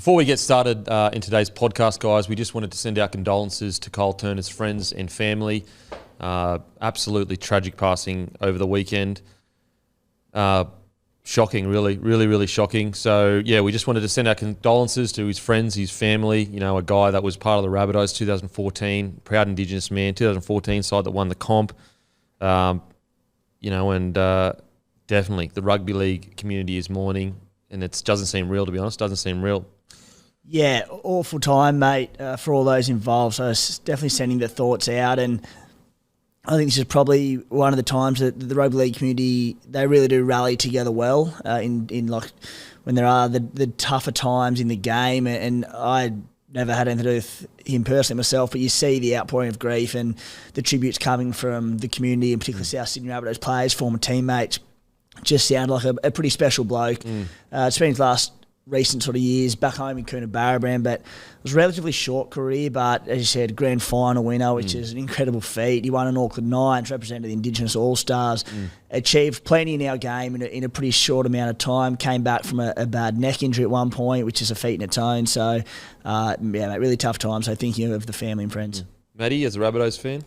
Before we get started in today's podcast, guys, we just wanted to send our condolences to Kyle Turner's friends and family. Absolutely tragic passing over the weekend. Shocking, really shocking. So, yeah, we just wanted to send our condolences to his friends, his family. You know, a guy that was part of the Rabbitohs 2014, proud Indigenous man, 2014 side that won the comp. Definitely the rugby league community is mourning, and it doesn't seem real, to be honest. Doesn't seem real. Yeah, awful time, mate, for all those involved. So it's definitely sending their thoughts out, and I think this is probably one of the times that the rugby league community, they really do rally together well in like when there are the tougher times in the game. And I never had anything to do with him personally myself, but you see the outpouring of grief and the tributes coming from the community, in particular South Sydney Rabbitohs players, former teammates. Just sounded like a pretty special bloke. It's been his last recent sort of years back home in Coonabarabran, but it was a relatively short career, but as you said, grand final winner, which is an incredible feat. He won an Auckland Nines, represented the Indigenous All-Stars, achieved plenty in our game in a pretty short amount of time, came back from a bad neck injury at one point, which is a feat in its own. So, mate, really tough time. So thinking of the family and friends. Matty, as a Rabbitohs fan?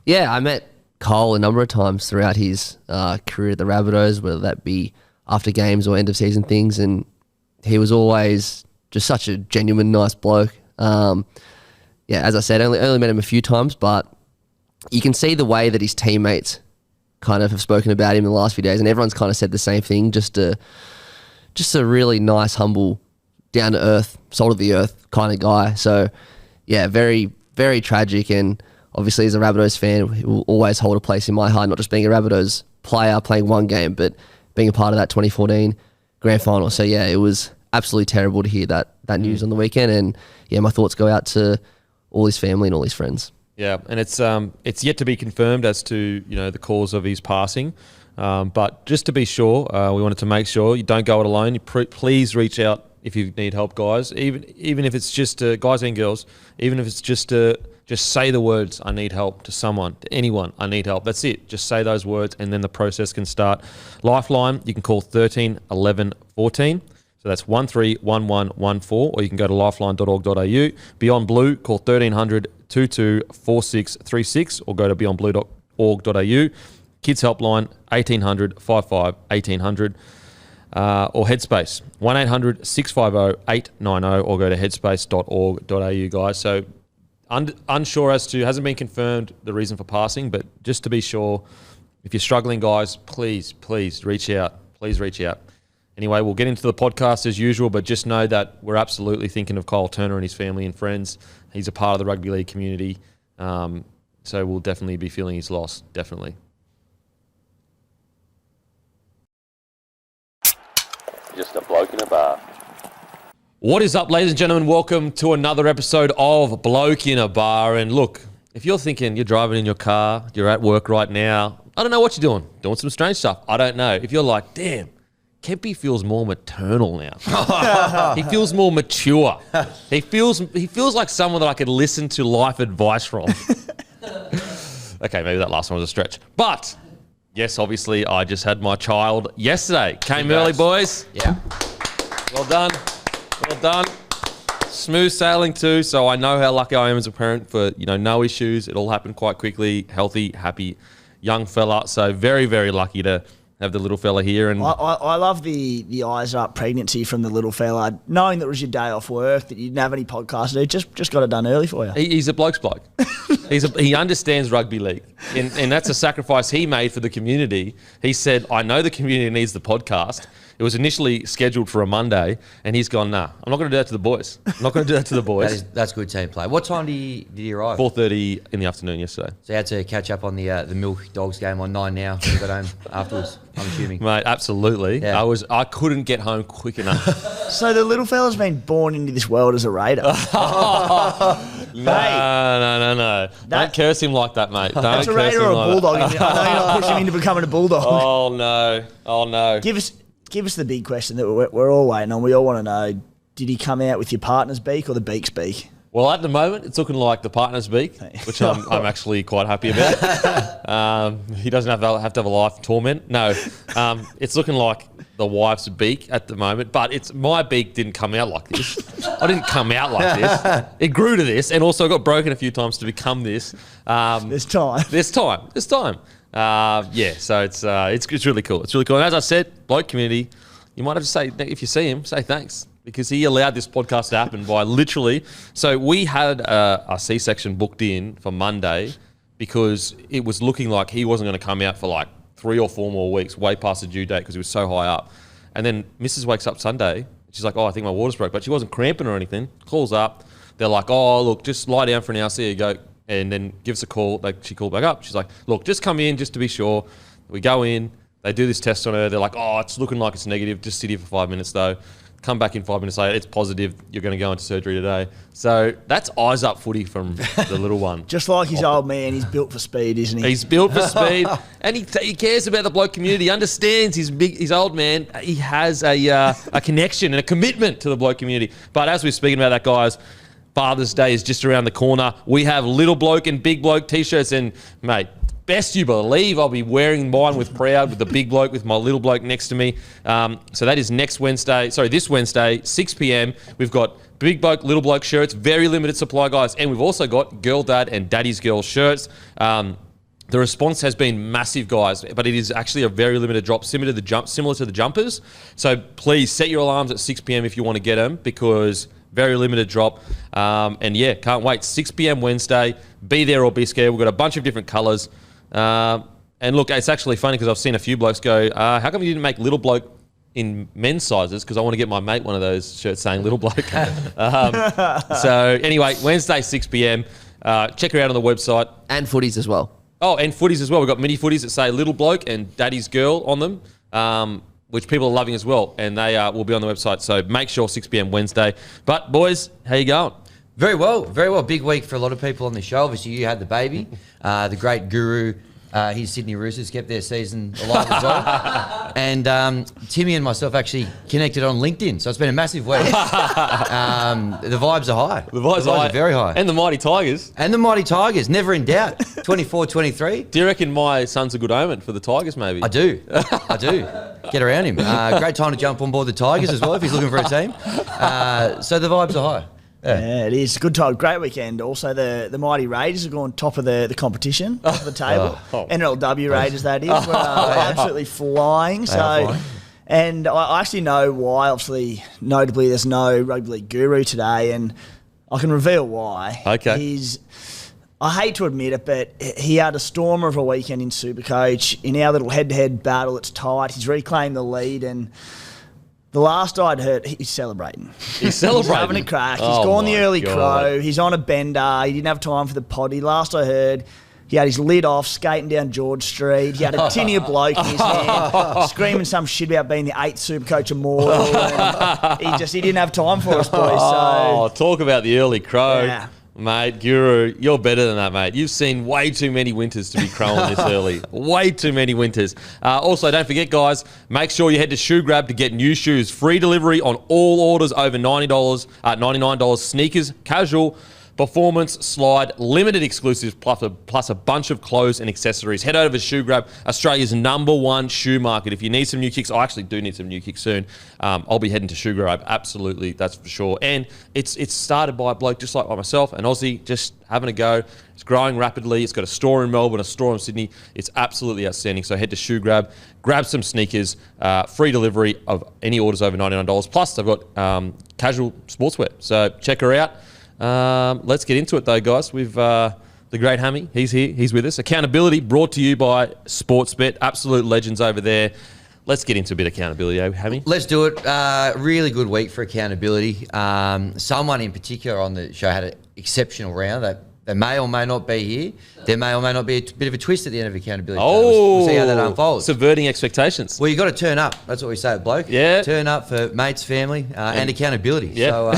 Yeah, I met Cole a number of times throughout his career at the Rabbitohs, whether that be after games or end of season things, and he was always just such a genuine, nice bloke. As I said, only met him a few times, but you can see the way that his teammates kind of have spoken about him in the last few days, and everyone's kind of said the same thing. Just a really nice, humble, down to earth, salt of the earth kind of guy. So, yeah, very, very tragic, and obviously as a Rabbitohs fan, he will always hold a place in my heart. Not just being a Rabbitohs player playing one game, but being a part of that 2014 grand final. So yeah, it was absolutely terrible to hear that news on the weekend, and yeah, my thoughts go out to all his family and all his friends. Yeah, and it's yet to be confirmed as to the cause of his passing, but just to be sure, we wanted to make sure you don't go it alone. Please reach out if you need help, guys. Even if it's just guys and girls, even if it's just say the words, I need help, to someone, to anyone, I need help. That's it. Just say those words and then the process can start. Lifeline, you can call 13 11 14. So that's 131114, or you can go to lifeline.org.au. Beyond Blue, call 1300 22 4636, or go to beyondblue.org.au. Kids Helpline, 1800 55 1800. Or Headspace, 1-800-650-890, or go to headspace.org.au, guys. So unsure as to, hasn't been confirmed the reason for passing, but just to be sure, if you're struggling, guys, please reach out. Please reach out. Anyway, we'll get into the podcast as usual, but just know that we're absolutely thinking of Kyle Turner and his family and friends. He's a part of the rugby league community, so we'll definitely be feeling his loss, definitely. Just a bloke in a bar. What is up, ladies and gentlemen? Welcome to another episode of Bloke in a Bar. And look, if you're thinking you're driving in your car, you're at work right now, I don't know what you're doing some strange stuff. I don't know. If you're like, damn, Kempy feels more maternal now. He feels more mature. He feels like someone that I could listen to life advice from. Okay, maybe that last one was a stretch. But yes, obviously, I just had my child yesterday. Came early, boys. Yeah. Well done. Well done. Smooth sailing too, so I know how lucky I am as a parent for, no issues. It all happened quite quickly. Healthy, happy, young fella. So very, very lucky to have the little fella here. And I love the eyes up pregnancy from the little fella, knowing that it was your day off work, that you didn't have any podcasts to do, just got it done early for you. He's a bloke's bloke. He understands rugby league, and that's a sacrifice he made for the community. He said, I know the community needs the podcast. It was initially scheduled for a Monday, and he's gone, nah, I'm not going to do that to the boys. I'm not going to do that to the boys. That's good team play. What time did he arrive? 4:30 in the afternoon yesterday. So you had to catch up on the Milk Dogs game on 9 now when you got home afterwards, I'm assuming. Mate, absolutely. Yeah. I couldn't get home quick enough. So the little fella's been born into this world as a Raider. No. Don't curse him like that, mate. That's a Raider or a Bulldog. I know you're not pushing him into becoming a Bulldog. Oh, no. Give us the big question that we're all waiting on. We all want to know, did he come out with your partner's beak or the beak's beak? Well, at the moment, it's looking like the partner's beak, which I'm actually quite happy about. He doesn't have to have a life of torment. No, it's looking like the wife's beak at the moment, but my beak didn't come out like this. I didn't come out like this. It grew to this, and also got broken a few times to become this. There's time. There's time. So it's really cool. It's really cool. And as I said, Bloke community, you might have to say, if you see him, say thanks, because he allowed this podcast to happen by literally. So we had a C-section booked in for Monday because it was looking like he wasn't going to come out for like 3 or 4 more weeks, way past the due date because he was so high up. And then Mrs. wakes up Sunday. She's like, I think my water's broke. But she wasn't cramping or anything. Calls up. They're like, look, just lie down for an hour, see you go. And then gives a call. She called back up. She's like, look, just come in just to be sure. We go in. They do this test on her. They're like, it's looking like it's negative. Just sit here for 5 minutes though. Come back in 5 minutes later. It's positive. You're going to go into surgery today. So that's eyes up footy from the little one. Just like his old man, he's built for speed, isn't he? He's built for speed, and he cares about the bloke community. He understands his old man. He has a connection and a commitment to the bloke community. But as we're speaking about that, guys, Father's Day is just around the corner. We have little bloke and big bloke t-shirts, and mate, best you believe I'll be wearing mine with proud with the big bloke with my little bloke next to me. So that is this Wednesday, 6 p.m. We've got big bloke, little bloke shirts, very limited supply, guys. And we've also got girl dad and daddy's girl shirts. The response has been massive, guys, but it is actually a very limited drop, similar to the jumpers. So please set your alarms at 6 p.m. if you want to get them, because very limited drop. Can't wait. 6 p.m. Wednesday. Be there or be scared. We've got a bunch of different colours. And look, it's actually funny because I've seen a few blokes go, how come you didn't make little bloke in men's sizes? Because I want to get my mate one of those shirts saying little bloke. So anyway, Wednesday, 6 p.m. Check her out on the website. And footies as well. Oh, and footies as well. We've got mini footies that say little bloke and daddy's girl on them, which people are loving as well. And they will be on the website. So make sure 6 p.m. Wednesday. But boys, how you going? Very well, very well. Big week for a lot of people on the show. Obviously, you had the baby. The great guru, his Sydney Roosters kept their season alive as well. And Timmy and myself actually connected on LinkedIn. So it's been a massive week. The vibes are high. The vibes are very high. And the Mighty Tigers. Never in doubt. 24-23. Do you reckon my son's a good omen for the Tigers, maybe? I do. Get around him. Great time to jump on board the Tigers as well if he's looking for a team. So the vibes are high. Yeah, it is. Good time. Great weekend. Also, the Mighty Raiders have gone top of the competition, top of the table. NLW Raiders, that is. We're absolutely flying. And I actually know why. Obviously, notably, there's no rugby league guru today, and I can reveal why. Okay. I hate to admit it, but he had a stormer of a weekend in Supercoach. In our little head-to-head battle, it's tight. He's reclaimed the lead, and the last I'd heard, he's celebrating. He's celebrating? He's having a crack. He's gone the early crow. He's on a bender. He didn't have time for the potty. Last I heard, he had his lid off, skating down George Street. He had a tinny of bloke in his hand, screaming some shit about being the 8th Supercoach immortal. And he didn't have time for us, boys. So talk about the early crow. Yeah. Mate, Guru, you're better than that, mate. You've seen way too many winters to be crowing this early. Way too many winters. Also, don't forget, guys, make sure you head to Shoe Grab to get new shoes. Free delivery on all orders over $99. Sneakers, casual, performance, slide, limited exclusives, plus a bunch of clothes and accessories. Head over to Shoe Grab, Australia's #1 shoe market. If you need some new kicks, I actually do need some new kicks soon. I'll be heading to Shoe Grab, absolutely, that's for sure. And it's started by a bloke just like myself, an Aussie, just having a go. It's growing rapidly. It's got a store in Melbourne, a store in Sydney. It's absolutely outstanding. So head to Shoe Grab, grab some sneakers, free delivery of any orders over $99. Plus, they've got casual sportswear. So check her out. Let's get into it though, guys. We've the great Hammy. He's here. He's with us. Accountability brought to you by Sportsbet. Absolute legends over there. Let's get into a bit of accountability, Hammy. Let's do it. Really good week for accountability. Someone in particular on the show had an exceptional round. They may or may not be here. There may or may not be a bit of a twist at the end of accountability. We'll see how that unfolds. Subverting expectations. Well, you've got to turn up. That's what we say at Bloke. Yeah. Turn up for mates, family, and accountability. Yeah. So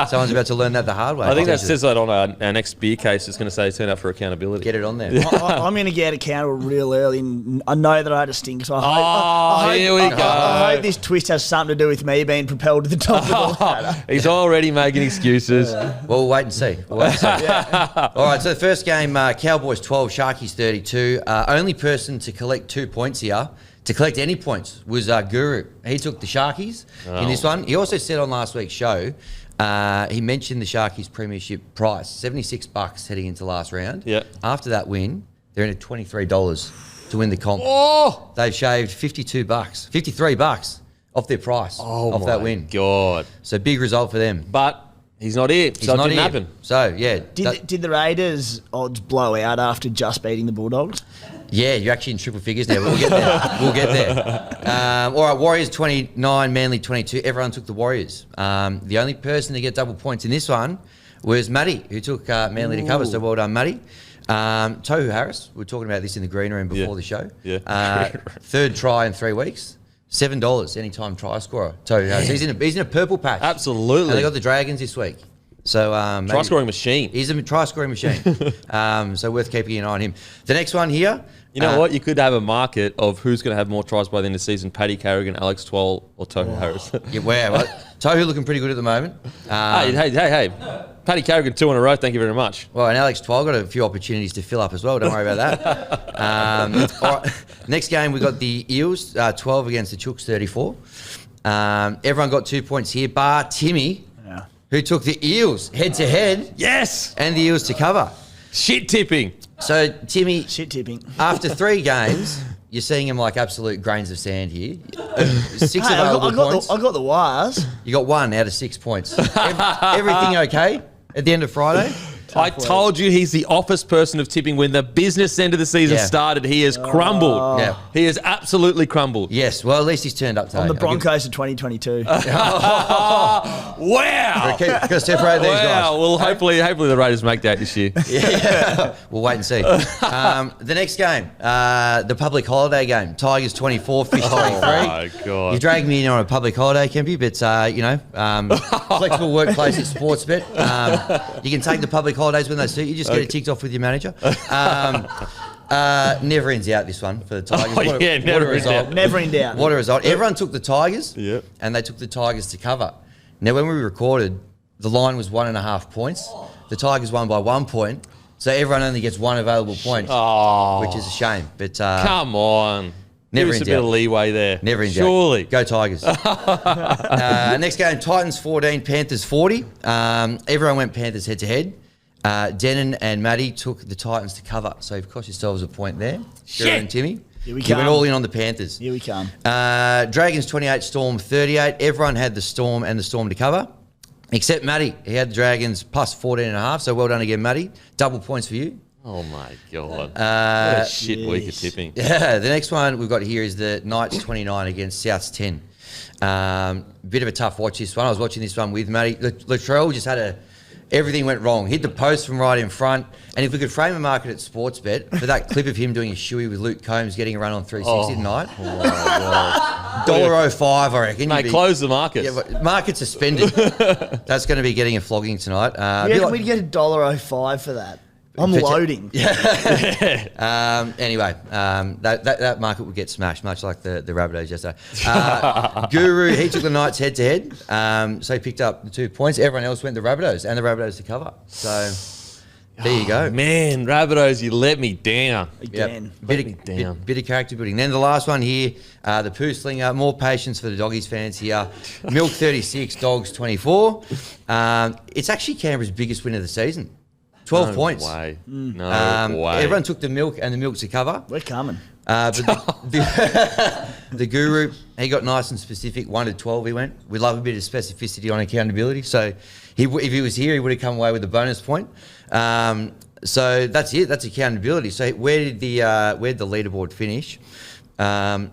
someone's about to learn that the hard way. I think that says that on our next beer case. It's going to say turn up for accountability. Get it on there. I'm going to get accountable real early, and I know that I had a stink, so here we go. I hope this twist has something to do with me being propelled to the top of the ladder. He's already making excuses. Well, we'll wait and see. All right, so the first game, Cowboys 12, Sharkies 32. Only person to collect 2 points here to collect any points was Guru. He took the Sharkies in this one. He also said on last week's show, he mentioned the Sharkies premiership price, $76 heading into last round. Yeah. After that win, they're in at $23 to win the comp. Oh, They've shaved $53 off their price off that win. God. So big result for them. But he's not here, He's so not it didn't here. happen. So, yeah. Did the Raiders odds blow out after just beating the Bulldogs? Yeah, you're actually in triple figures now. We'll get there. We'll get there. All right, Warriors 29, Manly 22. Everyone took the Warriors. The only person to get double points in this one was Matty, who took Manly to cover. So well done, Matty. Tohu Harris, we were talking about this in the green room before the show. Yeah. Third try in 3 weeks. $7 anytime try scorer. Tohu Harris. He's in a purple patch. Absolutely. And they got the Dragons this week. So Try scoring machine. He's a try scoring machine. So worth keeping an eye on him. The next one here. You know what? You could have a market of who's going to have more tries by the end of the season: Paddy Carrigan, Alex Twal, or Tohu Harris. Yeah, well, Tohu looking pretty good at the moment. Hey. Paddy Carrigan 2 in a row. Thank you very much. Well, and Alex Twal got a few opportunities to fill up as well. Don't worry about that. All right. Next game, we got the Eels, 12 against the Chooks, 34. Everyone got 2 points here, bar Timmy, who took the Eels head-to-head. Yes. And the Eels to cover. Shit tipping. So, Timmy, Shit tipping. after 3 games, you're seeing him like absolute grains of sand here. 6 Hey, available points. I got the wires. You got 1 out of 6 points. Everything okay at the end of Friday? I told you he's the office person of tipping. When the business end of the season started, he has crumbled. Yeah. He has absolutely crumbled. Yes. Well, at least he's turned up today. On the Broncos of 2022. Wow. Got to separate these guys. Wow. Well, hopefully the Raiders make that this year. Yeah. We'll wait and see. The next game, the public holiday game. Tigers 24, Fish 23. Oh, my God. You dragged me in on a public holiday, Kempy, but, flexible workplace at Sportsbet. You can take the public holidays when they suit you. Just get it ticked off with your manager. Never ends out, this one, for the Tigers. Never ends out. Never in doubt. What a result. Everyone took the Tigers, Yep. and they took the Tigers to cover. Now, when we recorded, the line was 1.5 points. The Tigers won by 1 point, so everyone only gets 1 available point, which is a shame. But Come on. Never Give us in a bit of doubt. leeway there. Never in doubt. Surely. Go Tigers. Next game, Titans 14, Panthers 40. Everyone went Panthers head-to-head. Denon and Matty took the Titans to cover, so you've cost yourselves a point there. Shit. And Timmy. Here we You went come. all in on the Panthers. Here we come. Dragons 28, Storm 38. Everyone had the Storm and the Storm to cover, except Matty. He had the Dragons plus 14.5, so well done again, Matty. Double points for you. Oh, my God. What a shit week of tipping. Yeah, the next one we've got here is the Knights 29 against Souths 10. Bit of a tough watch, this one. I was watching this one with Matty. Latrell just had everything went wrong. Hit the post from right in front. And if we could frame a market at Sportsbet for that clip of him doing a shoey with Luke Combs getting a run on 360 tonight, $1.05, I reckon. Mate, close the markets. Yeah, but market suspended. That's going to be getting a flogging tonight. We'd get $1.05 for that. I'm loading. Anyway, that market would get smashed, much like the Rabbitohs yesterday. Guru, he took the Knights head-to-head, so he picked up the 2 points. Everyone else went the Rabbitohs and the Rabbitohs to cover. So there you go. Man, Rabbitohs, you let me down. Again. Bit of character building. Then the last one here, the Poo Slinger. More patience for the Doggies fans here. Milk 36, Dogs 24. It's actually Canberra's biggest win of the season. 12 points. Way. No way. Everyone took the Milk and the Milk to cover. We're coming. But the Guru, he got nice and specific. 1 to 12 he went. We love a bit of specificity on accountability. So if he was here, he would have come away with a bonus point. So that's it. That's accountability. So where'd the leaderboard finish?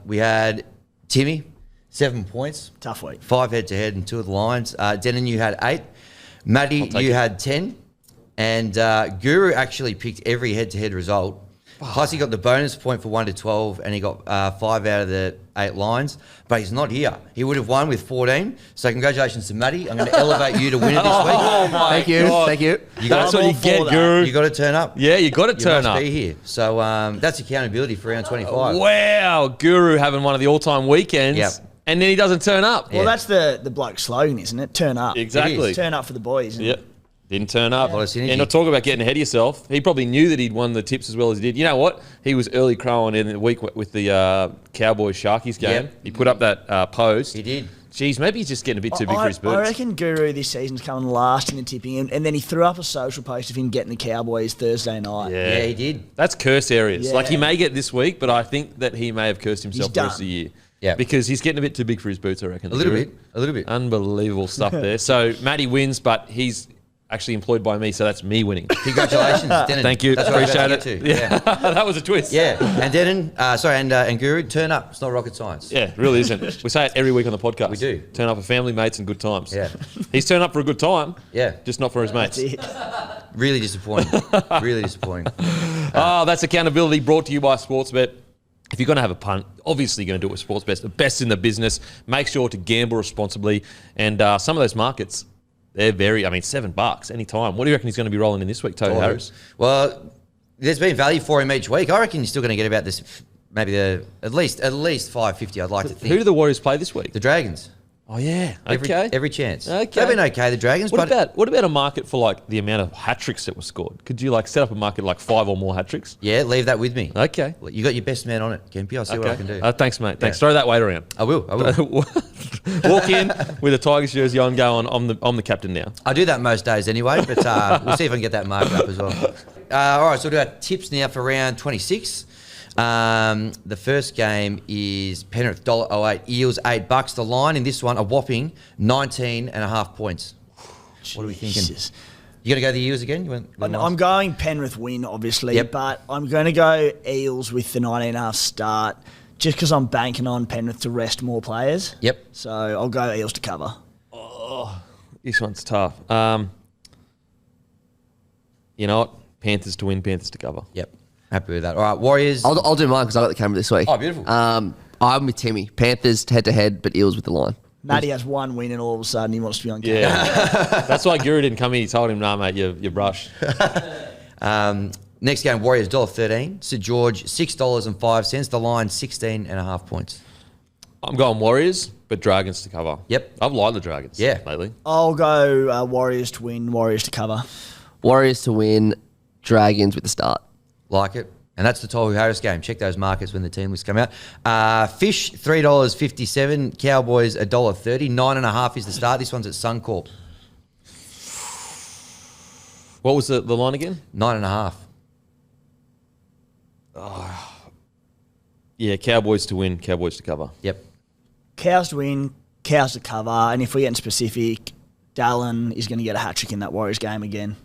We had Timmy, 7 points. Tough week. 5 head-to-head and 2 of the Lions. Denon, you had 8. Matty, you had 10. And Guru actually picked every head-to-head result. Plus, he got the bonus point for 1 to 12, and he got 5 out of the 8 lines. But he's not here. He would have won with 14. So congratulations to Matty. I'm going to elevate you to winner this week. Oh, my God. Thank you. That's what you get, Guru. You got to turn up. Yeah, you got to turn must up. be here. So that's accountability for round 25. Wow, Guru having one of the all-time weekends. Yep. And then he doesn't turn up. Well, that's the bloke slogan, isn't it? Turn up. Exactly. Turn up for the boys. And Yep. Didn't turn up. A lot of synergy. And not talk about getting ahead of yourself. He probably knew that he'd won the tips as well as he did. You know what? He was early crowing in the week with the Cowboys Sharkies game. Yep. He put up that post. He did. Geez, maybe he's just getting a bit too big for his boots. I reckon Guru this season's coming last in the tipping, and then he threw up a social post of him getting the Cowboys Thursday night. Yeah, he did. That's curse areas. Yeah. Like, he may get this week, but I think that he may have cursed himself He's the rest of done. the year. Yeah. Because he's getting a bit too big for his boots, I reckon. A little bit. Unbelievable stuff there. So, Matty wins, but he's actually employed by me, so that's me winning. Congratulations, Denon. Thank you. That's what I was Appreciate about it. to get to. Yeah. That was a twist. Yeah. And Denon, and Guru, turn up. It's not rocket science. Yeah, it really isn't. We say it every week on the podcast. We do. Turn up for family, mates, and good times. Yeah. He's turned up for a good time. Yeah. Just not for his mates. That's it. Really disappointing. Really disappointing. That's accountability brought to you by Sportsbet. If you're going to have a punt, obviously you're going to do it with Sportsbet, the best in the business. Make sure to gamble responsibly. And some of those markets, they're $7 any time. What do you reckon he's going to be rolling in this week, Toby Harris? Well, there's been value for him each week. I reckon you're still going to get about this, maybe at least $5.50. I'd like to think. Who do the Warriors play this week? The Dragons. Oh, yeah. Every, Okay. every chance. Okay. They've been okay, the Dragons. What but about a market for like the amount of hat tricks that were scored? Could you like set up a market like 5 or more hat tricks? yeah, leave that with me. Okay. You got your best man on it, Kempy. I'll see what I can do. Thanks, mate. Thanks. Yeah. Throw that weight around. I will. Walk in with a Tigers jersey on, go on. I'm the captain now. I do that most days anyway, but we'll see if I can get that market up as well. All right, so we'll do our tips now for round 26. The first game is Penrith $1.08, Eels $8. The line in this one, a whopping 19.5 points. What are we thinking? Jesus. You going to go the Eels again? I'm going Penrith win, obviously, Yep. but I'm going to go Eels with the 19.5 start just because I'm banking on Penrith to rest more players. Yep. So I'll go Eels to cover. This one's tough. You know what? Panthers to win, Panthers to cover. Yep. Happy with that. All right, Warriors. I'll do mine because I got the camera this week. Oh, beautiful. I'm with Timmy. Panthers head to head, but Eels with the line. Matty has one win and all of a sudden he wants to be on camera. Yeah. That's why Guru didn't come in. He told him, nah, mate, you brush. Next game, Warriors $1.13. St George $6.05. The line 16.5 points. I'm going Warriors, but Dragons to cover. Yep. I've liked the Dragons lately. I'll go Warriors to win, Warriors to cover. Warriors to win, Dragons with the start. Like it. And that's the Tohu Harris game. Check those markets when the team lists come out. Fish, $3.57. Cowboys, $1.30. 9.5 is the start. This one's at Suncorp. What was the line again? 9.5. Yeah, Cowboys to win, Cowboys to cover. Yep. Cows to win, Cows to cover, and if we get specific, Dallin is going to get a hat-trick in that Warriors game again.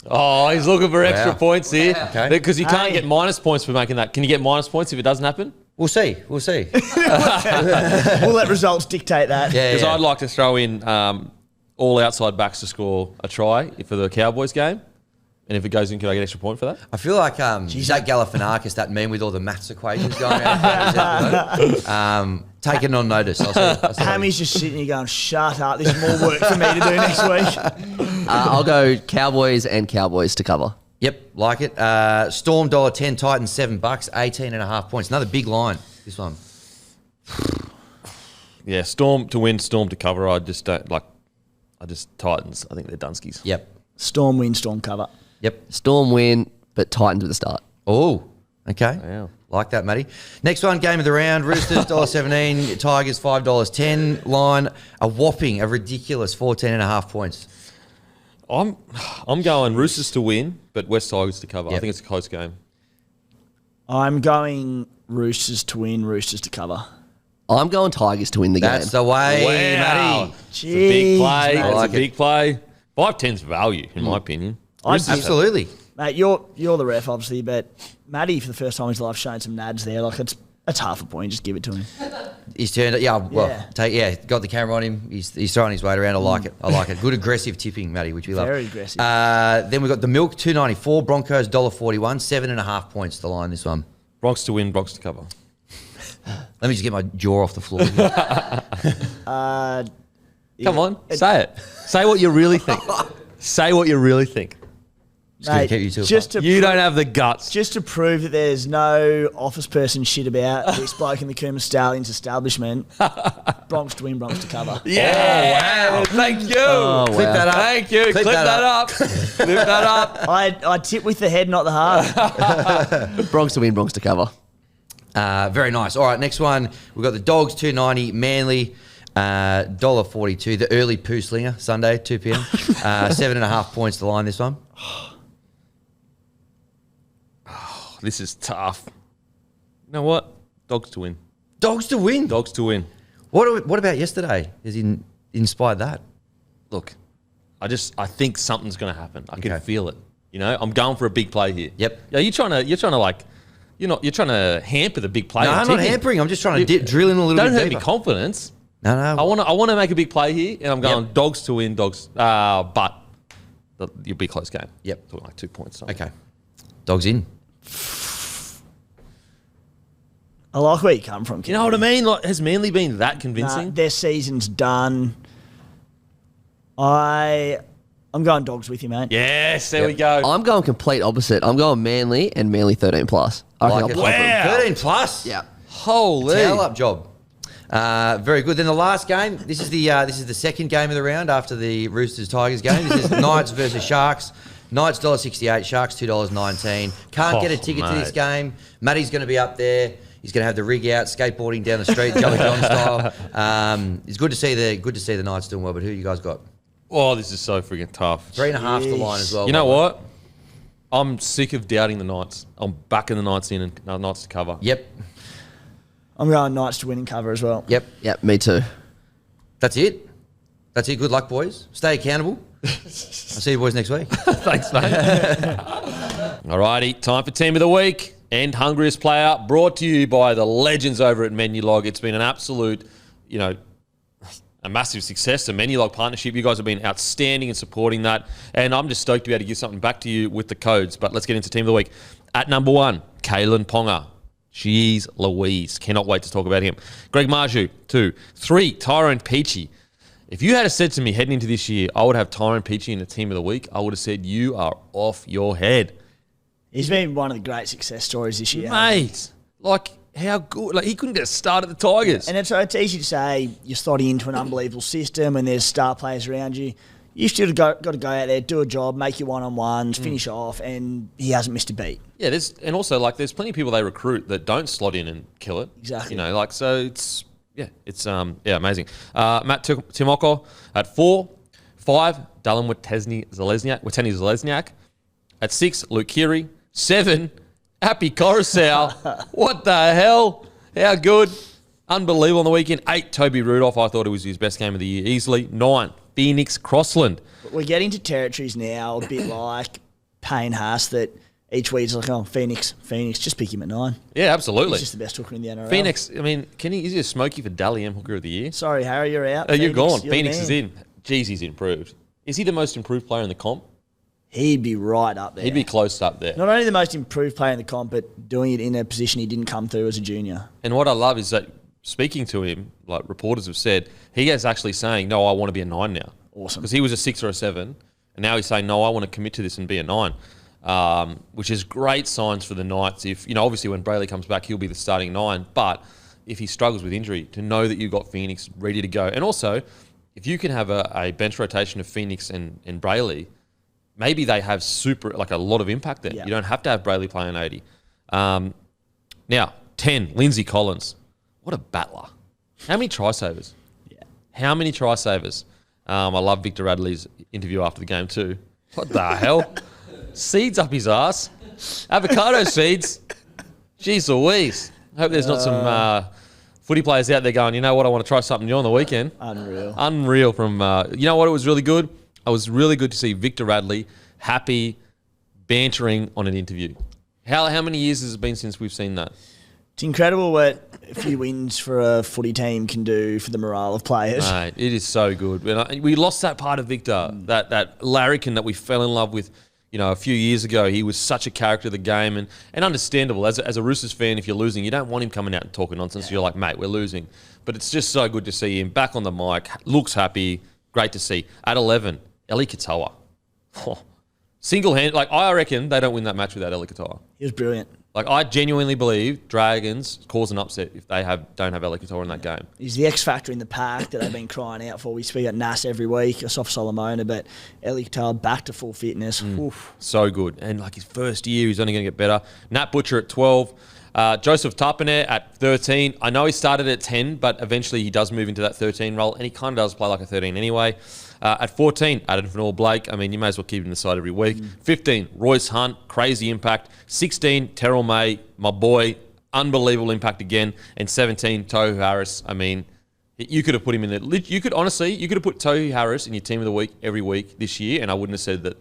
Oh, he's looking for extra points here. Okay. Because you can't Hey. get minus points for making that. Can you get minus points if it doesn't happen? We'll see. We'll see. We'll let results dictate that. Yeah, Because yeah. I'd like to throw in all outside backs to score a try for the Cowboys game. And if it goes in, can I get extra point for that? I feel like Zach Galifianakis, that meme with all the maths equations going around. Taken on notice. I'll see Hammy's just sitting here going, shut up, there's more work for me to do next week. I'll go Cowboys and Cowboys to cover. Yep, like it. Storm $1.10, Titans $7, 18.5 points. Another big line, this one. Yeah, Storm to win, Storm to cover. I just Titans. I think they're Dunskies. Yep. Storm win, Storm cover. Yep. Storm win, but Titans with the start. Oh, okay. Wow. Like that, Matty. Next one, game of the round. Roosters $1.17, Tigers $5.10. Line, a whopping, a ridiculous 14.5 points. I'm going Roosters to win, but West Tigers to cover. I Yep. think it's a close game. I'm going Roosters to win, Roosters to cover. I'm going Tigers to win the That's game. the way, Matty. It's a big play. Jeez, It's mate. like a big play. 5-10's value, in my opinion. Absolutely. Mate, you're the ref, obviously, but Matty, for the first time in his life, showing some nads there. Like, it's half a point. Just give it to him. He's turned it. Yeah, well, Yeah. got the camera on him. He's throwing his weight around. I like it. I like it. Good aggressive tipping, Matty, which we love. Very aggressive. Then we've got the Milk $2.94, Broncos $1.41, 7.5 points to line this one. Bronx to win, Bronx to cover. Let me just get my jaw off the floor. Come on, say it. Say what you really think. Say what you really think. gonna Mate, keep you to a just to You pro- don't have the guts. just to prove that there's no office person shit about this bloke in the Cooma Stallions establishment. Bronx to win, Bronx to cover. Yeah. Oh, wow. Thank you. Oh, Clip wow. that up. Thank you. Clip that up. Clip that up. I tip with the head, not the heart. Bronx to win, Bronx to cover. Very nice. All right, next one. We've got the Dogs, $2.90. Manly, $1.42. The early poo slinger, Sunday, 2 p.m. 7.5 points to line this one. This is tough. You know what? Dogs to win. Dogs to win. Dogs to win. What about yesterday? Has he inspired that? Look, I think something's going to happen. I can Okay. feel it. You know, I'm going for a big play here. Yep. Yeah, you're trying to hamper the big play. No, and I'm not tipping. hampering. I'm just trying to drill in a little Don't bit hurt deeper. me confidence. No. I want to make a big play here, and I'm going Yep. dogs to win. Dogs, but you'll be a close game. Yep. Talking like 2 points. Okay. Dogs in. I like where you come from, You know what I mean? Like, has Manly been that Nah, convincing? their season's done. I'm going Dogs with you, mate. Yes, there we go. I'm going complete opposite. I'm going Manly and Manly 13 plus. I reckon Like I'll it. pop them. Wow. 13 plus. Yeah. Holy. Tail up job. Very good. Then the last game. This is the second game of the round after the Roosters Tigers game. This is Knights versus Sharks. Knights $1.68, Sharks $2.19. Can't get a ticket to this mate. game. Matty's going to be up there. He's going to have the rig out, skateboarding down the street, Jelly John style. It's good to see the Knights doing well. But who you guys got? Oh, this is so freaking tough. 3.5 to line as well. You know what? I'm sick of doubting the Knights. I'm backing the Knights in and Knights to cover. Yep. I'm going Knights to win and cover as well. Yep. Yep, me too. That's it. Good luck, boys. Stay accountable. I'll see you boys next week. Thanks, mate. Alrighty, time for Team of the Week and Hungriest Player, brought to you by the legends over at Menulog. It's been an absolute, a massive success, the Menulog partnership. You guys have been outstanding in supporting that, and I'm just stoked to be able to give something back to you with the codes. But let's get into Team of the Week. At number 1, Kalen Ponga. Jeez Louise. Cannot wait to talk about him. Greg Marju, 2. 3, Tyrone Peachy. If you had said to me heading into this year, I would have Tyrone Peachy in the Team of the Week, I would have said, you are off your head. He's been one of the great success stories this year. Mate, how good. He couldn't get a start at the Tigers. And it's easy to say you're slotting into an unbelievable system and there's star players around you. You've still got to go out there, do a job, make your one-on-ones, finish off, and he hasn't missed a beat. Yeah, there's plenty of people they recruit that don't slot in and kill it. Exactly. So it's amazing. Matt Timoko at 4, 5, Dylan Zalesniak. At 6, Luke Keary. 7, Happy Coruscant. What the hell? How good? Unbelievable on the weekend. 8, Toby Rudolph. I thought it was his best game of the year easily. 9, Phoenix Crossland. We're getting to territories now, a bit like Payne Haas, that each week's like, oh, Phoenix, just pick him at 9. Yeah, absolutely. He's just the best hooker in the NRL. Phoenix, is he a smoky for Dally M Hooker of the Year? Sorry, Harry, you're out. Oh, you're gone. you're Phoenix the is man. in. Jeez, he's improved. Is he the most improved player in the comp? He'd be right up there. He'd be close up there. Not only the most improved player in the comp, but doing it in a position he didn't come through as a junior. And what I love is that speaking to him, like reporters have said, he is actually saying, no, I want to be a 9 now. Awesome. Because he was a 6 or a 7, and now he's saying, no, I want to commit to this and be a 9, which is great signs for the Knights. If, obviously when Brayley comes back, he'll be the starting 9, but if he struggles with injury, to know that you've got Phoenix ready to go. And also, if you can have a bench rotation of Phoenix and Brayley, maybe they have a lot of impact there. Yeah. You don't have to have Brayley playing 80. Now, 10, Lindsay Collins. What a battler. How many try savers? Yeah. How many try savers? I love Victor Radley's interview after the game too. What the hell? Seeds up his ass. Avocado seeds. Jeez Louise. I hope there's not some footy players out there going, you know what, I want to try something new on the weekend. Unreal from, you know what, it was really good? It was really good to see Victor Radley happy, bantering on an interview. How many years has it been since we've seen that? It's incredible what a few wins for a footy team can do for the morale of players. Mate, it is so good. We lost that part of Victor, that larrikin that we fell in love with, a few years ago. He was such a character of the game and understandable. As a Roosters fan, if you're losing, you don't want him coming out and talking nonsense. Yeah. You're like, mate, we're losing. But it's just so good to see him back on the mic, looks happy, great to see. At 11, Eli Katoa. Single-handed, I reckon they don't win that match without Eli Katoa. He was brilliant. Like, I genuinely believe Dragons cause an upset if they don't have Eli Katoa in that game. He's the X factor in the pack that they've been crying out for. We speak about Nas every week, Sof Solomona, but Eli Katoa back to full fitness. Oof. So good. And like his first year, he's only going to get better. Nat Butcher at 12. Joseph Tapane at 13. I know he started at 10, but eventually he does move into that 13 role, and he kind of does play like a 13 anyway. At 14, Adam Fanor Blake. I mean, you may as well keep him in the side every week. 15, Royce Hunt, crazy impact. 16, Terrell May, my boy, unbelievable impact again. And 17, Tohu Harris. I mean, you could have put him in there. You could have put Tohu Harris in your team of the week every week this year, and I wouldn't have said that.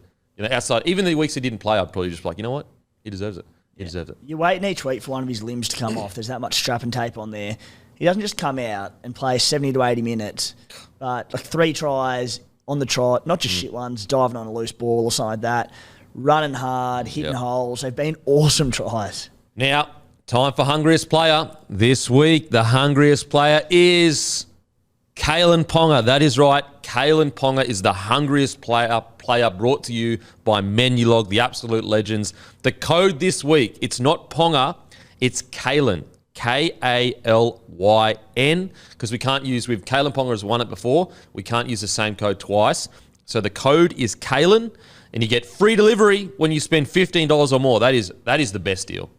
Outside, even the weeks he didn't play, I'd probably just be like, you know what? He deserves it. He deserves it. You're waiting each week for one of his limbs to come off. There's that much strap and tape on there. He doesn't just come out and play 70 to 80 minutes, but like 3 tries on the trot, not just shit ones, diving on a loose ball or something like that, running hard, hitting holes. They've been awesome tries. Now, time for Hungriest Player. This week, the Hungriest Player is Kalen Ponga. That is right. Kalen Ponga is the Hungriest player brought to you by Menulog, the absolute legends. The code this week, it's not Ponga, it's Kalen. Kalyn, because we can't use, Kalen Ponga has won it before, we can't use the same code twice. So the code is Kalen, and you get free delivery when you spend $15 or more. That is the best deal.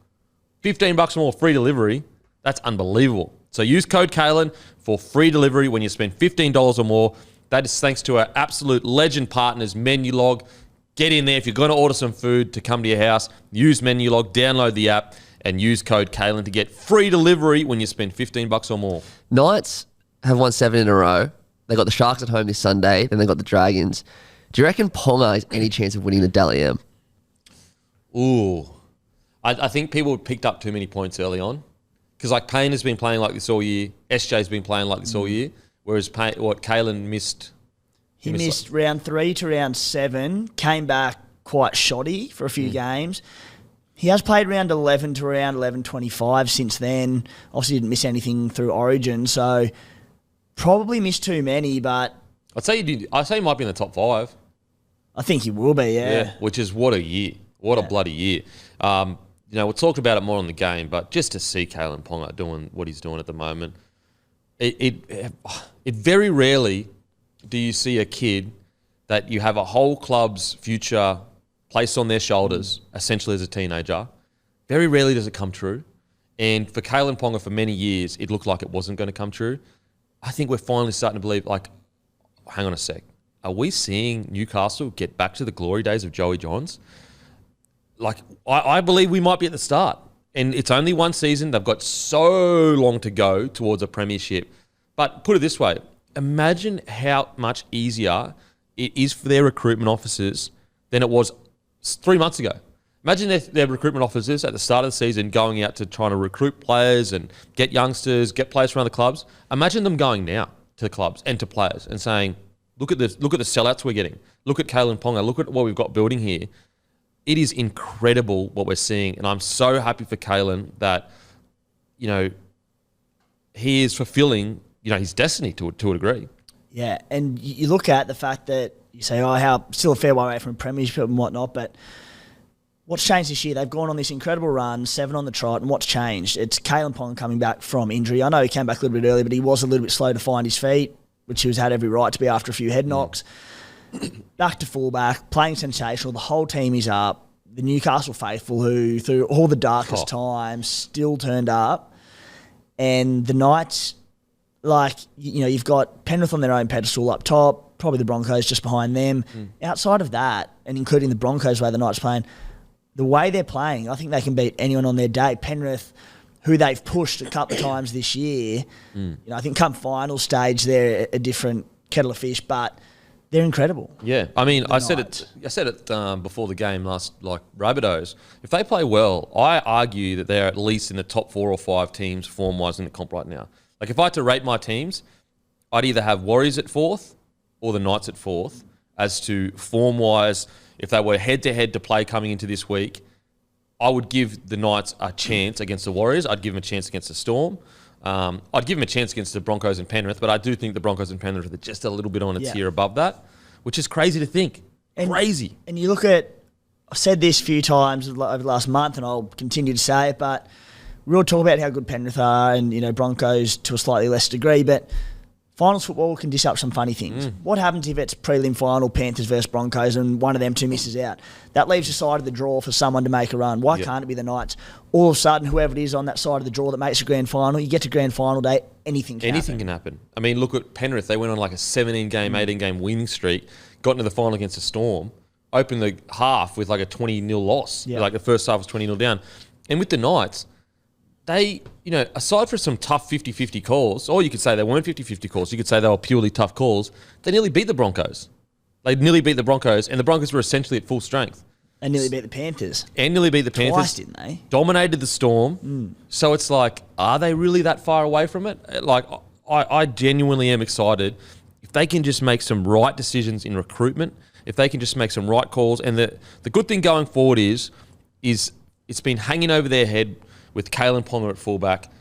$15 or more free delivery, that's unbelievable. So use code Kalen for free delivery when you spend $15 or more. That is thanks to our absolute legend partners, Menulog. Get in there if you're going to order some food to come to your house. Use Menulog, download the app, and use code Kalen to get free delivery when you spend $15 or more. Knights have won 7 in a row. They got the Sharks at home this Sunday. Then they got the Dragons. Do you reckon Ponga has any chance of winning the Dally M? Ooh. I think people picked up too many points early on. Because like Payne has been playing like this all year. SJ's been playing like this all year. Whereas Kalen missed... He missed round 3 to round 7. Came back quite shoddy for a few games. He has played round 11 to around 11.25 since then. Obviously didn't miss anything through Origin, so probably missed too many, but... I'd say he might be in the top 5. I think he will be, yeah. Which is what a year. What a bloody year. We'll talk about it more on the game, but just to see Kalen Ponga doing what he's doing at the moment, it very rarely do you see a kid that you have a whole club's future placed on their shoulders, essentially as a teenager. Very rarely does it come true. And for Kalen Ponga, for many years, it looked like it wasn't going to come true. I think we're finally starting to believe, like, hang on a sec. Are we seeing Newcastle get back to the glory days of Joey Johns? Like, I believe we might be at the start. And it's only one season. They've got so long to go towards a premiership. But put it this way. Imagine how much easier it is for their recruitment officers than it was 3 months ago. Imagine their recruitment officers at the start of the season going out to trying to recruit players and get youngsters, get players around the clubs. Imagine them going now to the clubs and to players and saying, look at the sellouts we're getting. Look at Kalen Ponga. Look at what we've got building here. It is incredible what we're seeing. And I'm so happy for Kalen that, he is fulfilling, his destiny to a degree. Yeah, and you look at the fact that you say, how still a fair way away from premiership and whatnot, but what's changed this year? They've gone on this incredible run, 7 on the trot, and what's changed? It's Kalen Ponga coming back from injury. I know he came back a little bit early, but he was a little bit slow to find his feet, which he had every right to be after a few head knocks. Back to fullback, playing sensational. The whole team is up. The Newcastle faithful, who through all the darkest times still turned up, and the Knights, you've got Penrith on their own pedestal up top, probably the Broncos just behind them. Outside of that, and including the Broncos where the Knights playing, the way they're playing, I think they can beat anyone on their day. Penrith, who they've pushed a couple of times this year, I think come final stage they're a different kettle of fish, but they're incredible. Yeah, I mean, I said it before the game last, like Rabbitohs. If they play well, I argue that they're at least in the top 4 or 5 teams form-wise in the comp right now. Like, if I had to rate my teams, I'd either have Warriors at 4th or the Knights at 4th as to form-wise. If they were head-to-head to play coming into this week, I would give the Knights a chance against the Warriors. I'd give them a chance against the Storm. I'd give them a chance against the Broncos and Penrith, but I do think the Broncos and Penrith are just a little bit on a tier above that, which is crazy to think. Crazy. And you look at, I've said this a few times over the last month, and I'll continue to say it, but we'll talk about how good Penrith are and, Broncos to a slightly less degree, but finals football can dish up some funny things. What happens if it's prelim final, Panthers versus Broncos, and one of them two misses out? That leaves the side of the draw for someone to make a run. Why can't it be the Knights? All of a sudden, whoever it is on that side of the draw that makes a grand final, you get to grand final day, anything can happen. I mean, look at Penrith. They went on like a 17-game, 18-game winning streak, got into the final against the Storm, opened the half with like a 20-0 loss. Yeah. Like the first half was 20-0 down. And with the Knights, they, aside from some tough 50-50 calls, or you could say they weren't 50-50 calls, you could say they were purely tough calls, they nearly beat the Broncos. And the Broncos were essentially at full strength. And nearly beat the Panthers. Twice, didn't they? Dominated the Storm. So it's like, are they really that far away from it? Like, I genuinely am excited. If they can just make some right decisions in recruitment, if they can just make some right calls, and the good thing going forward is it's been hanging over their head with Kalen Ponga at fullback.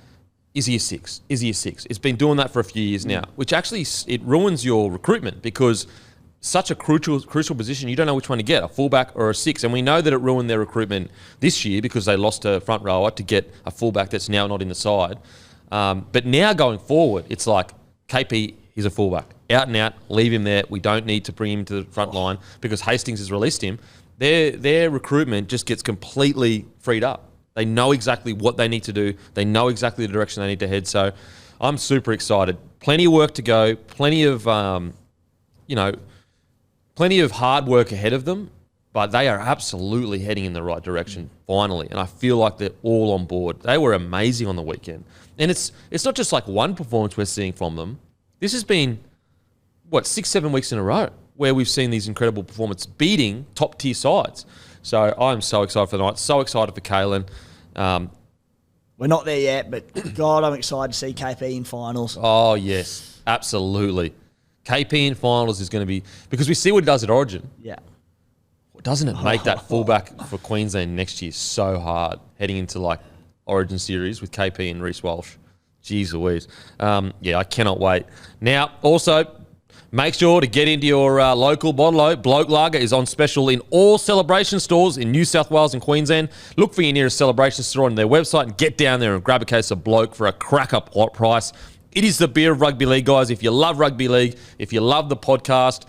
Is he a six? It's been doing that for a few years now, which actually it ruins your recruitment because such a crucial position, you don't know which one to get, a fullback or a six. And we know that it ruined their recruitment this year because they lost a front rower to get a fullback that's now not in the side. But now going forward, it's like KP, he's a fullback. Out and out, leave him there. We don't need to bring him to the front line because Hastings has released him. Their recruitment just gets completely freed up. They know exactly what they need to do. They know exactly the direction they need to head. So I'm super excited. Plenty of work to go. Plenty of hard work ahead of them. But they are absolutely heading in the right direction, finally. And I feel like they're all on board. They were amazing on the weekend. And it's not just like one performance we're seeing from them. This has been, 6-7 weeks in a row where we've seen these incredible performances beating top-tier sides. So I'm so excited for the Knights. So excited for Kalen. We're not there yet, but God, I'm excited to see KP in finals. Oh, yes. Absolutely. KP in finals is going to be... Because we see what he does at Origin. Yeah. Doesn't it make that fullback for Queensland next year so hard, heading into like Origin series with KP and Reece Walsh? Jeez Louise. I cannot wait. Now, also... Make sure to get into your local bottle. Bloke Lager is on special in all Celebration stores in New South Wales and Queensland. Look for your nearest Celebration store on their website and get down there and grab a case of Bloke for a crack-up price. It is the beer of rugby league, guys. If you love rugby league, if you love the podcast,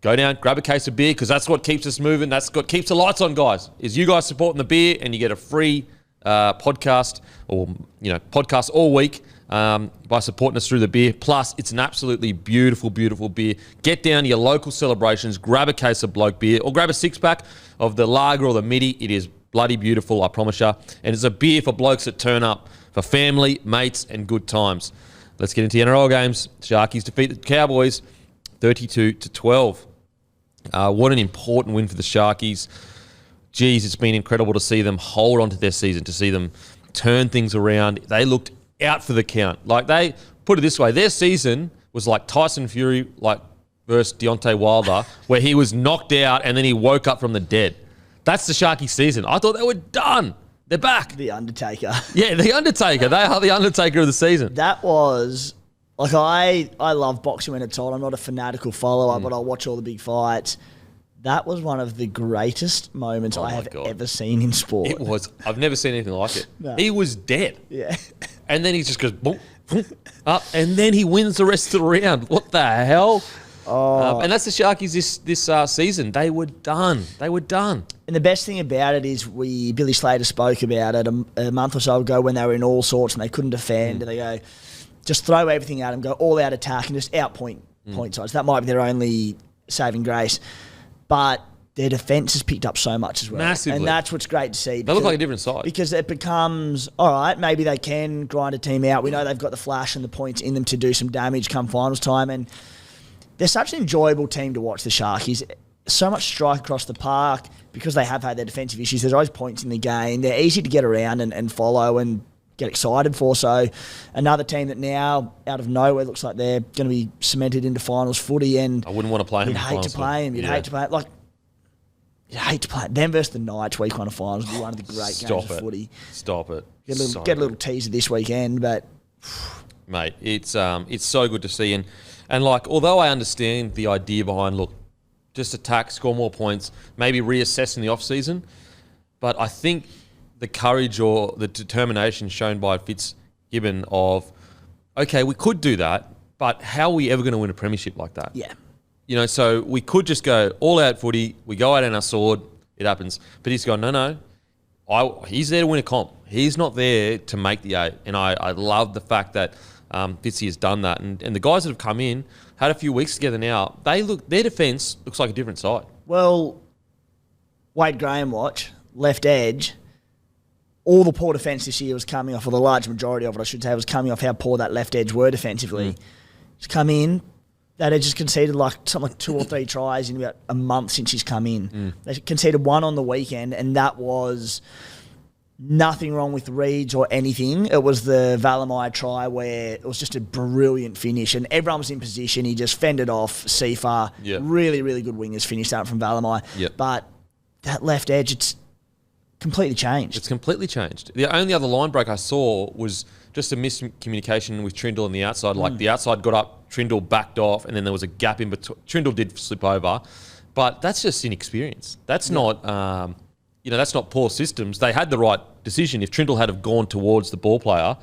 go down, grab a case of beer because that's what keeps us moving. That's what keeps the lights on, guys, is you guys supporting the beer and you get a free podcast or, podcast all week. By supporting us through the beer. Plus, it's an absolutely beautiful, beautiful beer. Get down to your local celebrations, grab a case of Bloke beer, or grab a six-pack of the lager or the midi. It is bloody beautiful, I promise you. And it's a beer for blokes that turn up, for family, mates, and good times. Let's get into the NRL games. Sharkies defeat the Cowboys 32-12. What an important win for the Sharkies. Geez, it's been incredible to see them hold on to their season, to see them turn things around. They looked out for the count. Like, they put it this way, their season was like Tyson Fury versus Deontay Wilder, where he was knocked out and then he woke up from the dead. That's the Sharky season. I thought they were done. They're back. The Undertaker. Yeah, the Undertaker. They are the Undertaker of the season. That was... Like, I love boxing when it's on. I'm not a fanatical follower, but I'll watch all the big fights. That was one of the greatest moments I have ever seen in sport. It was. I've never seen anything like it. No. He was dead. Yeah. And then he just goes, boom, boom, up, and then he wins the rest of the round. What the hell? And that's the Sharkies this season. They were done. And the best thing about it is Billy Slater spoke about it a month or so ago when they were in all sorts and they couldn't defend. And they go, just throw everything at them, go all out attack and just outpoint point sides. That might be their only saving grace. But their defence has picked up so much as well. Massively. And that's what's great to see. They look like a different side. Because it becomes, all right, maybe they can grind a team out. We know they've got the flash and the points in them to do some damage come finals time. And they're such an enjoyable team to watch, the Sharkies. So much strike across the park because they have had their defensive issues. There's always points in the game. They're easy to get around and follow and get excited for. So another team that now, out of nowhere, looks like they're going to be cemented into finals footy. And I wouldn't want to play him. You'd hate to play him. You'd hate to play them versus the Knights week one of finals would be one of the great games of footy. Stop it. Get a little teaser this weekend, but mate, it's so good to see. And like, although I understand the idea behind, look, just attack, score more points, maybe reassess in the off-season. But I think the courage or the determination shown by Fitzgibbon of, okay, we could do that, but how are we ever going to win a premiership like that? Yeah. You know, so we could just go all-out footy, we go out on our sword, it happens. But he's gone, no, he's there to win a comp. He's not there to make the 8. And I love the fact that Fitzy has done that. And the guys that have come in, had a few weeks together now, their defence looks like a different side. Well, Wade Graham watch, left edge, all the poor defence this year was coming off, or the large majority of it, I should say, was coming off how poor that left edge were defensively. He's come in, that edge has conceded something like 2 or 3 tries in about a month since he's come in. They conceded 1 on the weekend, and that was nothing wrong with Reeds or anything. It was the Valamai try where it was just a brilliant finish, and everyone was in position. He just fended off Seafar. Yep. Really, really good wingers finished out from Valamai. Yep. But that left edge, it's completely changed. It's completely changed. The only other line break I saw was just a miscommunication with Trindle on the outside. Like the outside got up, Trindle backed off, and then there was a gap in between. Trindle did slip over, but that's just inexperience. That's not, that's not poor systems. They had the right decision. If Trindle had have gone towards the ball player,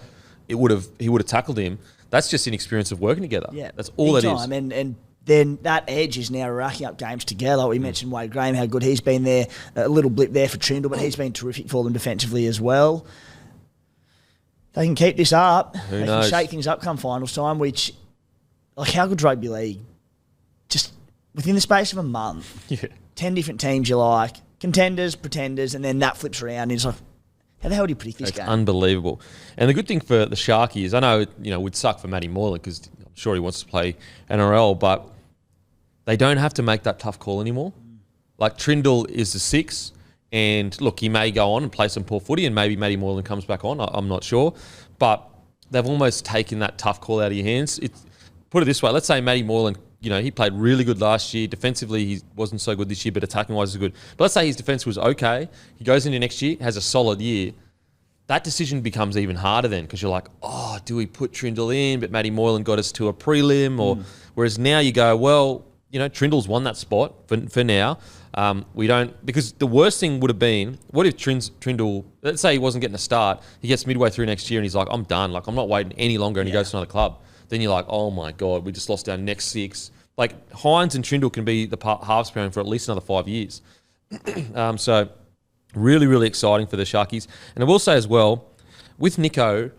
he would have tackled him. That's just inexperience of working together. Yeah, that's all big that time. is. And then that edge is now racking up games together. We mentioned Wade Graham, how good he's been there. A little blip there for Trindle, but he's been terrific for them defensively as well. They can keep this up. They knows? can shake things up come finals time, which, like, how good's rugby league? Just within the space of a month, 10 different teams you like, contenders, pretenders, and then that flips around and it's like, how the hell do you predict this It's game? unbelievable. And the good thing for the Sharkies, I know it would suck for Matty Moylan because I'm sure he wants to play NRL, but they don't have to make that tough call anymore. Like Trindle is the 6, and look, he may go on and play some poor footy, and maybe Matty Moylan comes back on. I'm not sure, but they've almost taken that tough call out of your hands. Put it this way: let's say Matty Moylan, he played really good last year. Defensively, he wasn't so good this year, but attacking-wise, is good. But let's say his defence was okay. He goes into next year, has a solid year. That decision becomes even harder then because you're like, oh, do we put Trindle in? But Matty Moylan got us to a prelim. Or whereas now you go, well, Trindle's won that spot for now. We don't, because the worst thing would have been, what if Trindle, let's say he wasn't getting a start, he gets midway through next year and he's like, I'm done. Like, I'm not waiting any longer, and he goes to another club. Then you're like, oh my God, we just lost our next 6. Like, Hines and Trindle can be the halves pairing for at least another 5 years. So really, really exciting for the Sharkies. And I will say as well, with Nico,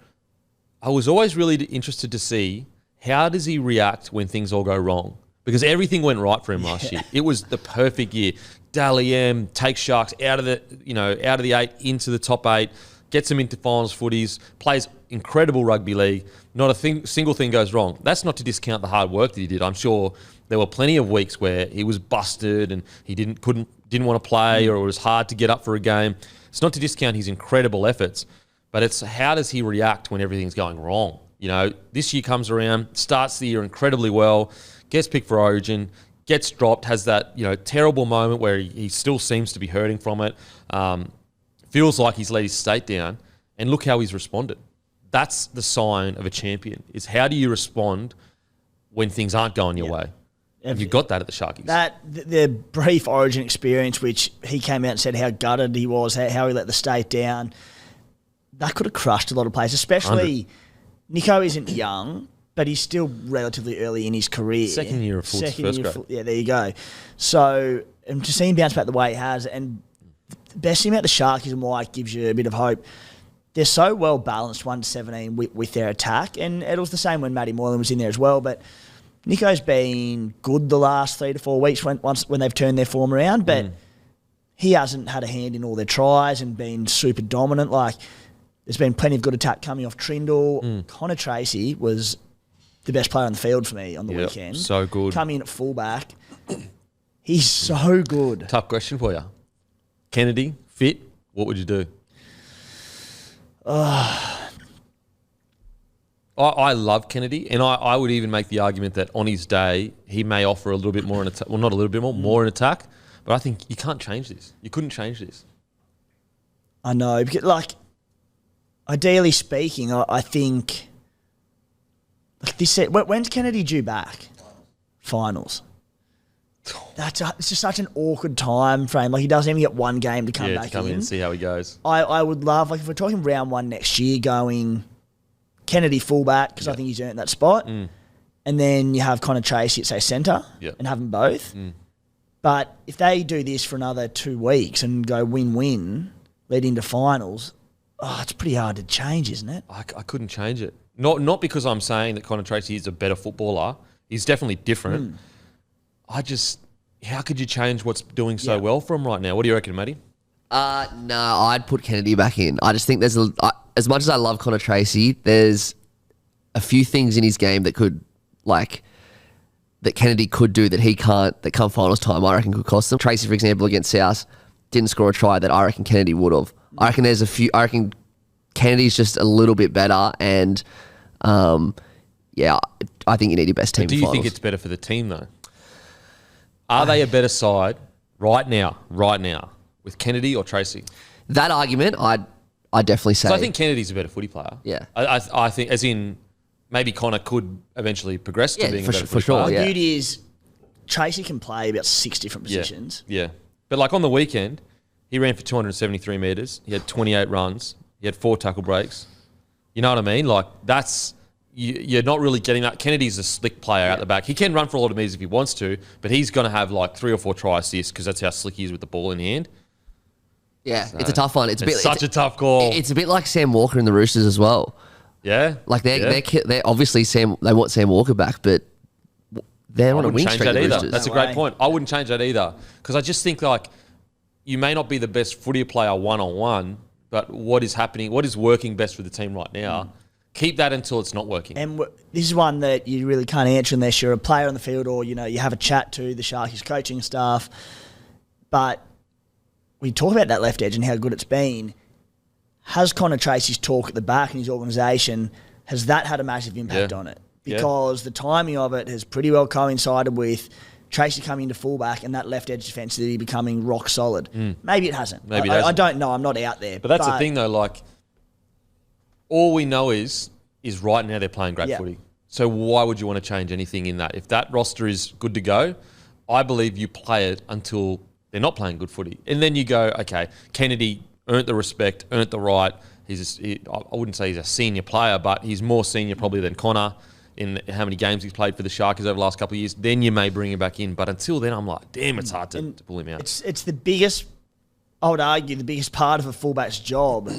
I was always really interested to see how does he react when things all go wrong. Because everything went right for him last year. It was the perfect year. Dally M takes Sharks out of the 8 into the top 8, gets them into finals footies, plays incredible rugby league. Not a single thing goes wrong. That's not to discount the hard work that he did. I'm sure there were plenty of weeks where he was busted and he didn't want to play, or it was hard to get up for a game. It's not to discount his incredible efforts, but it's how does he react when everything's going wrong? This year comes around, starts the year incredibly well, gets picked for Origin, gets dropped, has that terrible moment where he still seems to be hurting from it, feels like he's let his state down, and look how he's responded. That's the sign of a champion, is how do you respond when things aren't going your way? And you got that at the Sharkies. The brief Origin experience, which he came out and said how gutted he was, how he let the state down, that could have crushed a lot of players, especially 100. Nico isn't young, but he's still relatively early in his career. Second year of first grade. Yeah, there you go. So, to see him bounce back the way he has, and the best thing about the Sharkies and why it gives you a bit of hope, they're so well balanced 1 to 17 with their attack, and it was the same when Matty Moylan was in there as well, but Nico's been good the last 3 to 4 weeks when they've turned their form around, but he hasn't had a hand in all their tries and been super dominant. Like, there's been plenty of good attack coming off Trindle. Connor Tracy was the best player on the field for me on the weekend. So good. Coming in at fullback. He's so good. Tough question for you. Kennedy, fit, what would you do? I love Kennedy, and I would even make the argument that on his day, he may offer a little bit more in attack. Well, not a little bit more in attack, but I think you can't change this. You couldn't change this. I know, because, like, ideally speaking, I think, like this. When's Kennedy due back? Finals. It's just such an awkward time frame. Like, he doesn't even get one game to come Yeah, back to come in and see how he goes. I would love, like, if we're talking round one next year, going Kennedy fullback, because I think he's earned that spot. And then you have Connor Tracy at, say, centre and have them both. But if they do this for another 2 weeks and go win-win, lead into finals, it's pretty hard to change, isn't it? I couldn't change it. Not because I'm saying that Connor Tracy is a better footballer. He's definitely different. How could you change what's doing so well for him right now? What do you reckon, Matty? No, I'd put Kennedy back in. I just think there's as much as I love Connor Tracy, there's a few things in his game that Kennedy could do that he can't, that come finals time, I reckon could cost them. Tracy, for example, against South, didn't score a try that I reckon Kennedy would have. I reckon Kennedy's just a little bit better, and I think you need your best team. Do you think it's better for the team though? Are they a better side right now, with Kennedy or Tracy? That argument, I'd definitely say. So I think Kennedy's a better footy player. Yeah. I think, as in, maybe Connor could eventually progress to being a better for footy sure. player. The Yeah. beauty is Tracy can play about 6 different positions. Yeah. But like on the weekend, he ran for 273 metres. He had 28 runs. He had 4 tackle breaks. You know what I mean? Like, that's... You're not really getting that. Kennedy's a slick player out the back. He can run for a lot of metres if he wants to, but he's going to have like 3 or 4 try assists because that's how slick he is with the ball in hand. Yeah, it's a tough one. It's such a tough call. It's a bit like Sam Walker and the Roosters as well. Yeah. Like they're obviously they want Sam Walker back, but they're on a wing streak. That's a great point. I wouldn't change that either, because I just think like you may not be the best footy player one-on-one, but what is happening, what is working best for the team right now, keep that until it's not working. And this is one that you really can't answer unless you're a player on the field or, you know, you have a chat to the Sharkies coaching staff. But we talk about that left edge and how good it's been. Has Connor Tracy's talk at the back in his organisation, has that had a massive impact on it? Because the timing of it has pretty well coincided with Tracy coming into fullback and that left edge defensively becoming rock solid. Maybe it hasn't. I don't know. I'm not out there. But that's the thing though, like, all we know is right now they're playing great footy. So why would you want to change anything in that? If that roster is good to go, I believe you play it until they're not playing good footy. And then you go, okay, Kennedy earned the respect, earned the right. I wouldn't say he's a senior player, but he's more senior probably than Connor in how many games he's played for the Sharkies over the last couple of years. Then you may bring him back in. But until then, I'm like, damn, it's hard to pull him out. It's the biggest, I would argue, the biggest part of a fullback's job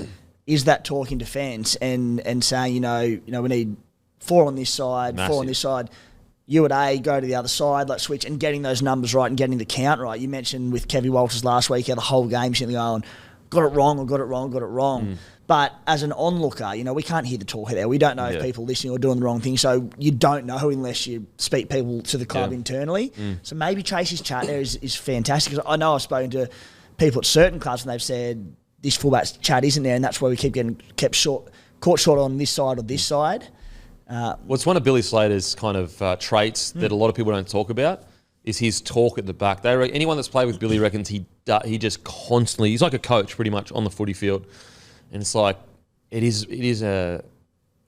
is that talking defence and saying, you know, we need 4 on this side, Massive. 4 on this side. You at A, go to the other side, like switch, and getting those numbers right and getting the count right. You mentioned with Kevy Walters last week, how the whole game's sitting going, got it wrong or got it wrong, got it wrong. But as an onlooker, you know, we can't hear the talk there. We don't know if people listening are doing the wrong thing. So you don't know unless you speak people to the club internally. So maybe Tracy's chat there is fantastic. Because I know I've spoken to people at certain clubs and they've said this fullback's chat isn't there, and that's why we keep getting caught short on this side or this side. Well, it's one of Billy Slater's kind of traits that a lot of people don't talk about, is his talk at the back. Anyone that's played with Billy reckons he just constantly, he's like a coach pretty much on the footy field. And it's like, it is a,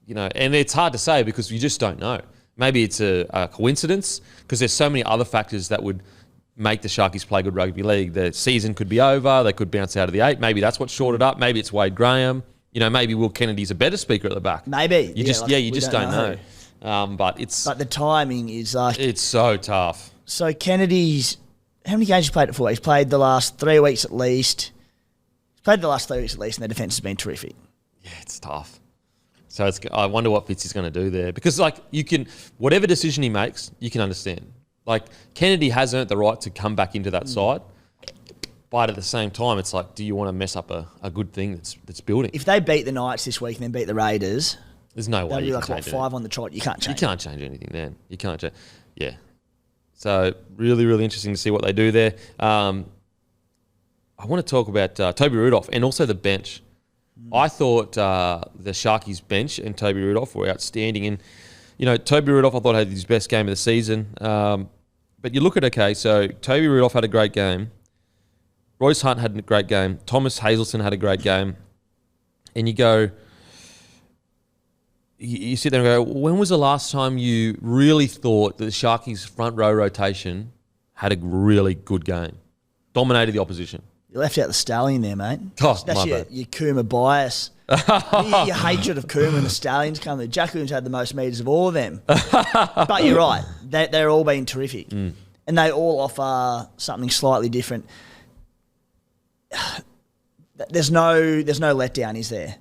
you know, and it's hard to say because you just don't know. Maybe it's a coincidence because there's so many other factors that would make the Sharkies play good rugby league. The season could be over. They could bounce out of the 8. Maybe that's what shorted up. Maybe it's Wade Graham. You know, maybe Will Kennedy's a better speaker at the back. Maybe. You just don't know. But the timing is like... It's so tough. So Kennedy's... How many games has he played it for? He's played the last 3 weeks at least. He's played the last 3 weeks at least, and their defence has been terrific. Yeah, it's tough. So I wonder what Fitz is going to do there. Because, like, you can... Whatever decision he makes, you can understand. Like, Kennedy has earned the right to come back into that side. But at the same time, it's like, do you want to mess up a good thing that's building? If they beat the Knights this week and then beat the Raiders... There's no way they'll be you like, can what, change 5 on the trot? You can't change You can't change anything then. You can't change... Yeah. So, really, really interesting to see what they do there. I want to talk about Toby Rudolph and also the bench. I thought the Sharkies bench and Toby Rudolph were outstanding. And, you know, Toby Rudolph, I thought, had his best game of the season. But you look at, okay, so Toby Rudolph had a great game. Royce Hunt had a great game. Thomas Hazelton had a great game. And you go... You sit there and go, when was the last time you really thought that the Sharkies' front row rotation had a really good game. Dominated the opposition. You left out the Stallion there, mate. Oh, That's my your, bad. your Kuma bias. your hatred of Kuma and the Stallions come there. Jackoon's had the most metres of all of them. But you're right. They're all been terrific. And they all offer something slightly different. There's no letdown, is there?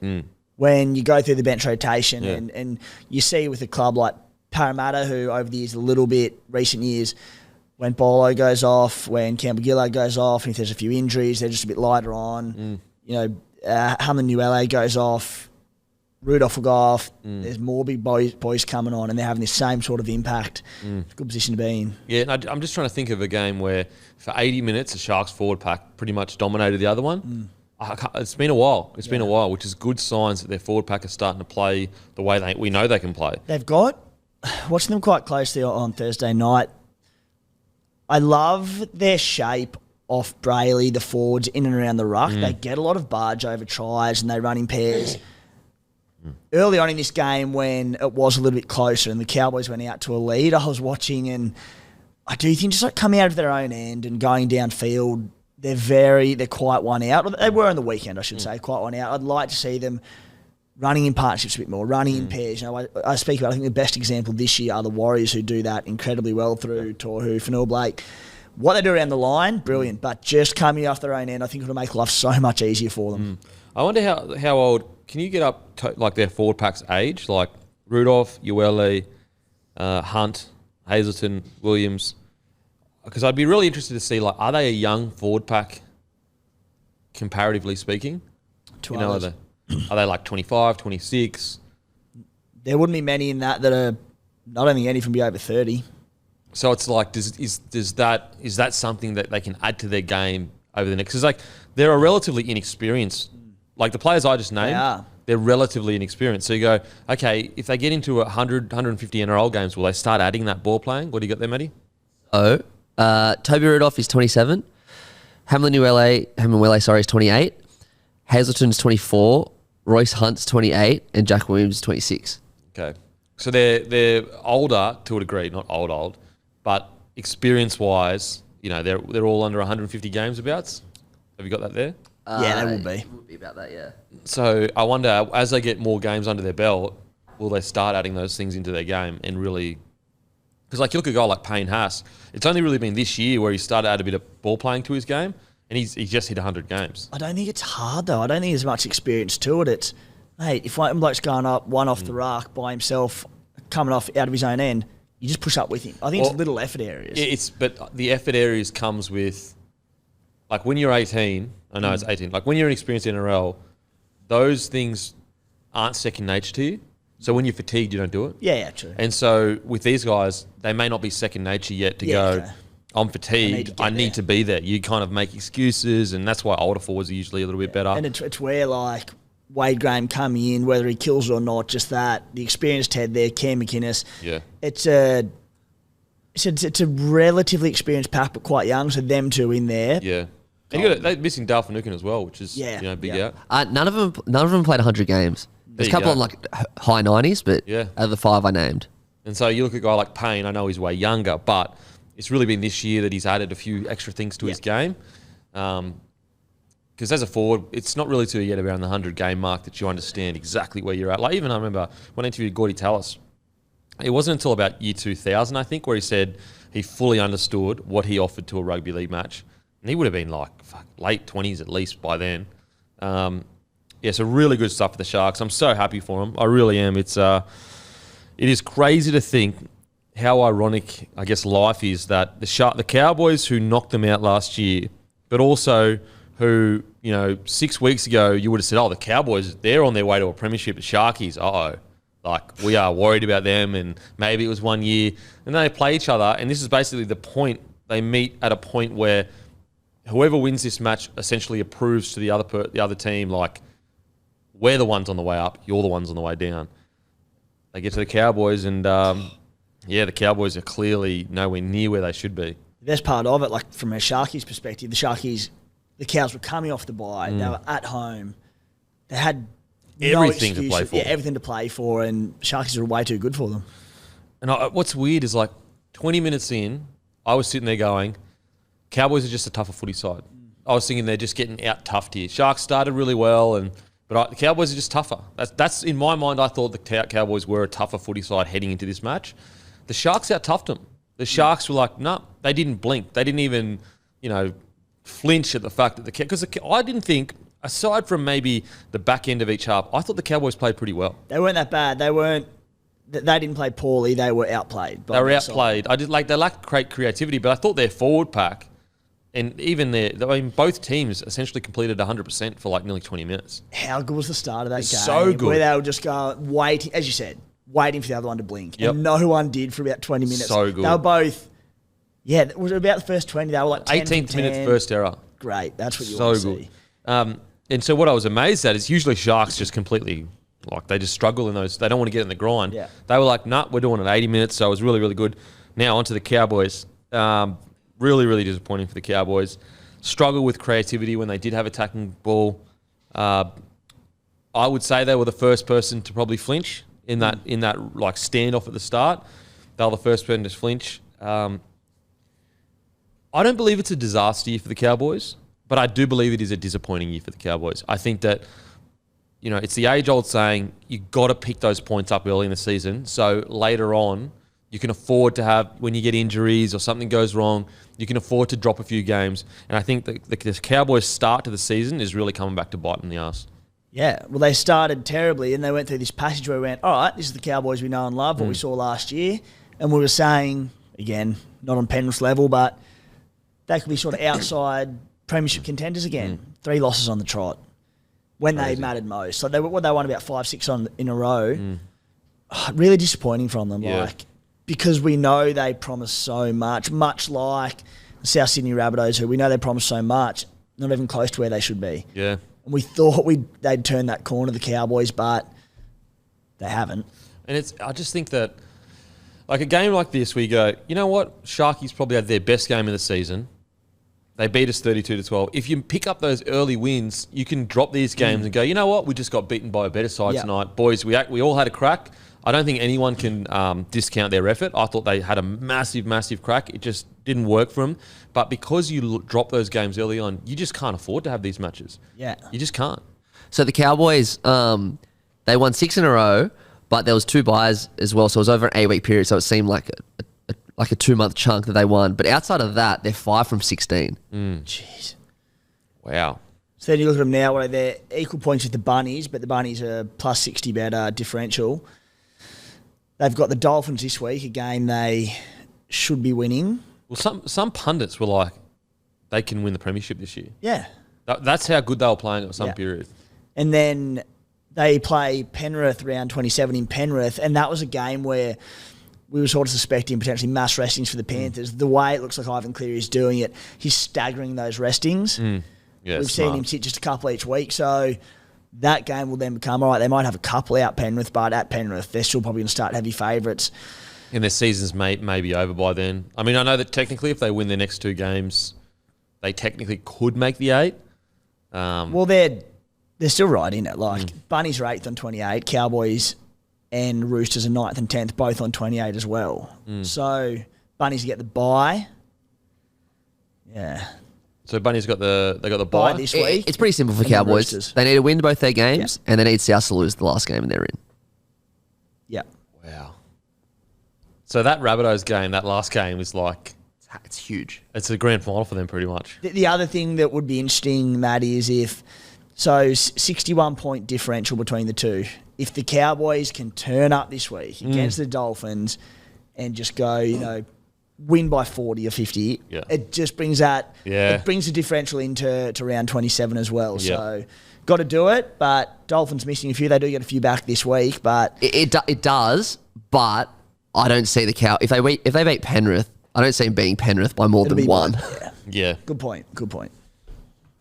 When you go through the bench rotation and you see with a club like Parramatta, who over the years, a little bit, recent years, when Bolo goes off, when Campbell Gillard goes off, and if there's a few injuries, they're just a bit lighter on. You know, Hungriest goes off, Rudolph will go off. There's more big boys coming on, and they're having the same sort of impact. It's a good position to be in. Yeah, and I'm just trying to think of a game where for 80 minutes, the Sharks forward pack pretty much dominated the other one. It's been a while. It's been a while, which is good signs that their forward pack are starting to play the way we know they can play. They've got, watching them quite closely on Thursday night, I love their shape off Brayley, the forwards in and around the ruck. They get a lot of barge over tries and they run in pairs. Early on in this game when it was a little bit closer and the Cowboys went out to a lead, I was watching and I do think just like coming out of their own end and going downfield, they're quite one out. They were on the weekend, I should say, quite one out. I'd like to see them running in partnerships a bit more, running in pairs. You know, I speak about, I think the best example this year are the Warriors, who do that incredibly well through Tohu, Fanua Blake. What they do around the line, brilliant. But just coming off their own end, I think it'll make life so much easier for them. I wonder how old, can you get up to like their forward pack's age? Like Rudolph, Uele, Hunt, Hazelton, Williams. Because I'd be really interested to see, like, are they a young forward pack, comparatively speaking? To others. Are they like 25, 26? There wouldn't be many in that are, I don't think any from be over 30. So it's like, is that something that they can add to their game over the next? Because like they're a relatively inexperienced, like the players I just named, they're relatively inexperienced. So you go, okay, if they get into 100, 150 NRL games, will they start adding that ball playing? What do you got there, Matty? Toby Rudolph is 27. Hamlin-Wele, is 28. Hazelton's 24. Royce Hunt's 28. And Jack Williams is 26. Okay. So they're older to a degree, not old, but experience-wise, you know, they're all under 150 games abouts. Have you got that there? Yeah, they will be. It would be about that, yeah. So I wonder, as they get more games under their belt, will they start adding those things into their game and really... Because like you look at a guy like Payne Haas, it's only really been this year where he started to add a bit of ball playing to his game, and he's just hit 100 games. I don't think it's hard, though. I don't think there's much experience to it. It's, mate, if one bloke's going up, one off the rack by himself, coming off out of his own end, you just push up with him. I think it's little effort areas. But the effort areas comes with, like when you're 18, I know it's 18, like when you're an experienced NRL, those things aren't second nature to you. So when you're fatigued, you don't do it. Yeah, true. And so with these guys, they may not be second nature yet to go, okay, I'm fatigued, I need to be there. You kind of make excuses, and that's why older forwards are usually a little bit better. And it's where, like, Wade Graham coming in, whether he kills it or not, just that, the experienced head there, Cam McInnes. Yeah. It's a relatively experienced pack, but quite young, so them two in there. Yeah. And they're missing Dale Finucane as well, which is big out. None of them played 100 games. There's a couple of like high 90s, but out of the 5 I named. And so you look at a guy like Payne, I know he's way younger, but it's really been this year that he's added a few extra things to his game. Because as a forward, it's not really till you get around the 100-game mark that you understand exactly where you're at. Like even I remember when I interviewed Gordy Tallis, it wasn't until about year 2000, I think, where he said he fully understood what he offered to a rugby league match. And he would have been like late 20s at least by then. So really good stuff for the Sharks. I'm so happy for them. I really am. It is crazy to think how ironic, I guess, life is that the Cowboys who knocked them out last year, but also who, 6 weeks ago you would have said, oh, the Cowboys, they're on their way to a premiership. The Sharkies, like we are worried about them, and maybe it was 1 year. And then they play each other, and this is basically the point. They meet at a point where whoever wins this match essentially approves to the other team, like, we're the ones on the way up, you're the ones on the way down. They get to the Cowboys, and the Cowboys are clearly nowhere near where they should be. The best part of it, like from a Sharkies perspective, the Cows were coming off the bye. They were at home. They had everything to play for. Yeah, everything to play for, and Sharkies were way too good for them. And what's weird is, like, 20 minutes in, I was sitting there going, Cowboys are just a tougher footy side. I was thinking they're just getting out toughed here. Sharks started really well, but the Cowboys are just tougher. That's in my mind. I thought the Cowboys were a tougher footy side heading into this match. The Sharks out toughed them. The Sharks were like, no, they didn't blink. They didn't even, flinch at the fact that because I didn't think, aside from maybe the back end of each half, I thought the Cowboys played pretty well. They weren't that bad. They didn't play poorly. They were outplayed. They were outplayed. They lacked great creativity, but I thought their forward pack and even both teams essentially completed 100% for nearly 20 minutes. How good was the start of that game? So good. Where they were just going, waiting, as you said, waiting for the other one to blink. Yep. And no one did for about 20 minutes. So good. They were both, it was about the first 20. They were 10 18th minute first error. Great. That's what you so want to good. see. And so what I was amazed at is usually Sharks just completely, they just struggle in those. They don't want to get in the grind. Yeah. They were like, nah, we're doing it 80 minutes. So it was really, really good. Now onto the Cowboys. Really, really disappointing for the Cowboys. Struggle with creativity when they did have attacking ball. I would say they were the first person to probably flinch in that standoff at the start. They were the first person to flinch. I don't believe it's a disaster year for the Cowboys, but I do believe it is a disappointing year for the Cowboys. I think that, it's the age-old saying, you got to pick those points up early in the season, so later on you can afford to have, when you get injuries or something goes wrong, you can afford to drop a few games. And I think that the Cowboys' start to the season is really coming back to bite in the arse. Yeah, well, they started terribly and they went through this passage where we went, all right, this is the Cowboys we know and love, what we saw last year. And we were saying, again, not on Penrith's level, but they could be sort of outside premiership contenders again. 3 losses on the trot when they mattered most. So they won about 5-6 in a row. Really disappointing from them. Yeah. Because we know they promise so much like the South Sydney Rabbitohs, who we know they promise so much, not even close to where they should be. Yeah. And we thought they'd turn that corner, the Cowboys, but they haven't. And I just think that, a game like this, we go, you know what? Sharkies probably had their best game of the season. They beat us 32-12. If you pick up those early wins, you can drop these games and go, you know what? We just got beaten by a better side tonight. Boys, we all had a crack. I don't think anyone can discount their effort. I thought they had a massive, massive crack. It just didn't work for them. But because you drop those games early on, you just can't afford to have these matches. Yeah. You just can't. So the Cowboys, they won 6 in a row, but there was 2 buys as well. So it was over an 8-week period. So it seemed like a 2-month chunk that they won. But outside of that, they're 5 from 16. Jeez. Wow. So then you look at them now, they're equal points with the Bunnies, but the Bunnies are plus 60 better differential. They've got the Dolphins this week, a game they should be winning. Well, some pundits were like, they can win the premiership this year. Yeah. That's how good they were playing at some period. And then they play Penrith round 27 in Penrith, and that was a game where we were sort of suspecting potentially mass restings for the Panthers. The way it looks like Ivan Cleary is doing it, he's staggering those restings. Yeah, We've seen him sit just a couple each week, so that game will then become, all right, they might have a couple out Penrith, but at Penrith, they're still probably going to start heavy favourites. And their seasons may be over by then. I mean, I know that technically if they win their next 2 games, they technically could make the 8. Well, they're still right in it. Bunnies are 8th on 28, Cowboys and Roosters are 9th and 10th, both on 28 as well. So Bunnies get the bye. Yeah. So Bunny's got the Bye bye this week. It's pretty simple for And then Cowboys. Roosters. They need to win both their games, and they need South to lose the last game, and they're in. Yeah. Wow. So that Rabbitohs game, that last game, was It's huge. it's a grand final for them pretty much. The other thing that would be interesting, Matty, is 61-point differential between the two. If the Cowboys can turn up this week against the Dolphins and just go, win by 40 or 50, it just brings it brings the differential into round 27 as well. Yeah. So got to do it, but Dolphins missing a few. They do get a few back this week, but It does, but I don't see the if they beat Penrith, I don't see them beating Penrith by more it'll than be 1. Yeah. Good point.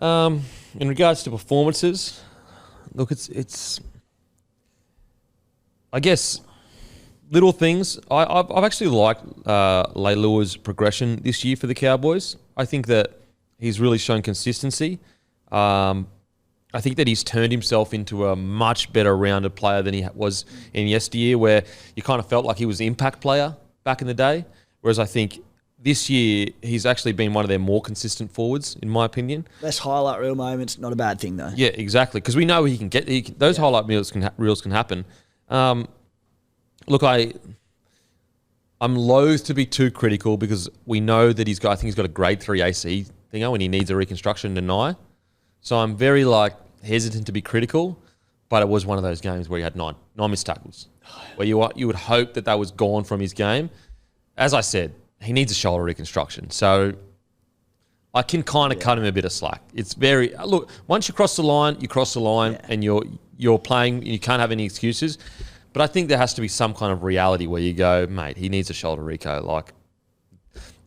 In regards to performances, look, it's I guess little things. I've actually liked Leilua's progression this year for the Cowboys. I think that he's really shown consistency. I think that he's turned himself into a much better rounded player than he was in yesteryear, where you kind of felt like he was the impact player back in the day. Whereas I think this year he's actually been one of their more consistent forwards, in my opinion. Less highlight reel moments, not a bad thing though. Yeah, exactly. Because we know he can get those highlight reels can happen. Look, I'm loath to be too critical because we know that I think he's got a grade 3 AC thinger when he needs a reconstruction deny. So I'm very hesitant to be critical, but it was one of those games where he had nine missed tackles, where you would hope that was gone from his game. As I said, he needs a shoulder reconstruction. So I can kind of cut him a bit of slack. It's look, once you cross the line, and you're playing, you can't have any excuses. But I think there has to be some kind of reality where you go, mate, he needs a shoulder reco.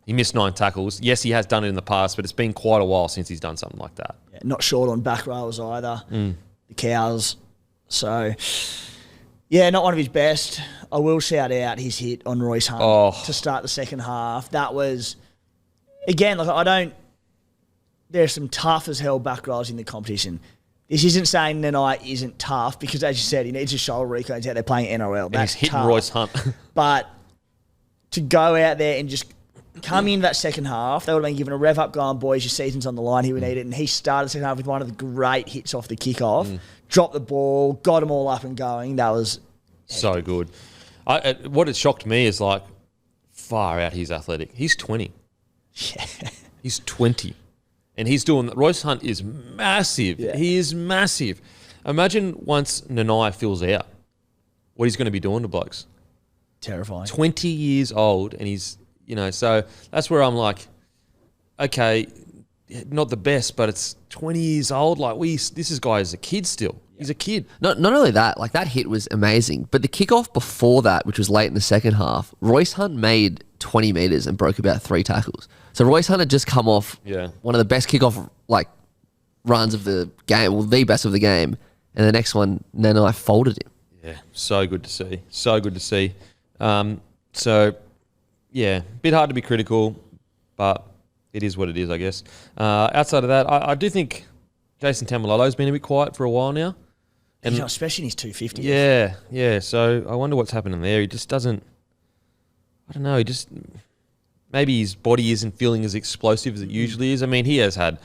He missed 9 tackles. Yes, he has done it in the past, but it's been quite a while since he's done something like that. Yeah, not short on back rows either. The Cows. So, yeah, not one of his best. I will shout out his hit on Royce Hunt to start the second half. That was, again, there's some tough as hell back rows in the competition. This isn't saying Nanai isn't tough because, as you said, he needs a shoulder reco. He's out there playing NRL. That's he's hitting tough. Royce Hunt. But to go out there and just come in that second half, they would have been given a rev up going, boys, your season's on the line, he would need it. And he started the second half with one of the great hits off the kickoff, dropped the ball, got them all up and going. That was so good. What had shocked me is far out he's athletic. He's 20. Yeah. He's 20. And he's doing – Royce Hunt is massive. Yeah. He is massive. Imagine once Nanai fills out what he's going to be doing to blokes. Terrifying. 20 years old and he's – so that's where I'm like, okay, not the best, but it's 20 years old. This guy is a kid still. Yeah. He's a kid. Not only that, that hit was amazing, but the kickoff before that, which was late in the second half, Royce Hunt made 20 metres and broke about 3 tackles. So Royce Hunt had just come off one of the best kickoff runs of the game, well, the best of the game, and the next one, Nanai folded him. Yeah, so good to see. So good to see. So, yeah, bit hard to be critical, but it is what it is, I guess. Outside of that, I do think Jason Taumalolo's been a bit quiet for a while now. And especially in his 250. Yeah. So I wonder what's happening there. He just doesn't, I don't know, maybe his body isn't feeling as explosive as it usually is. I mean, he has had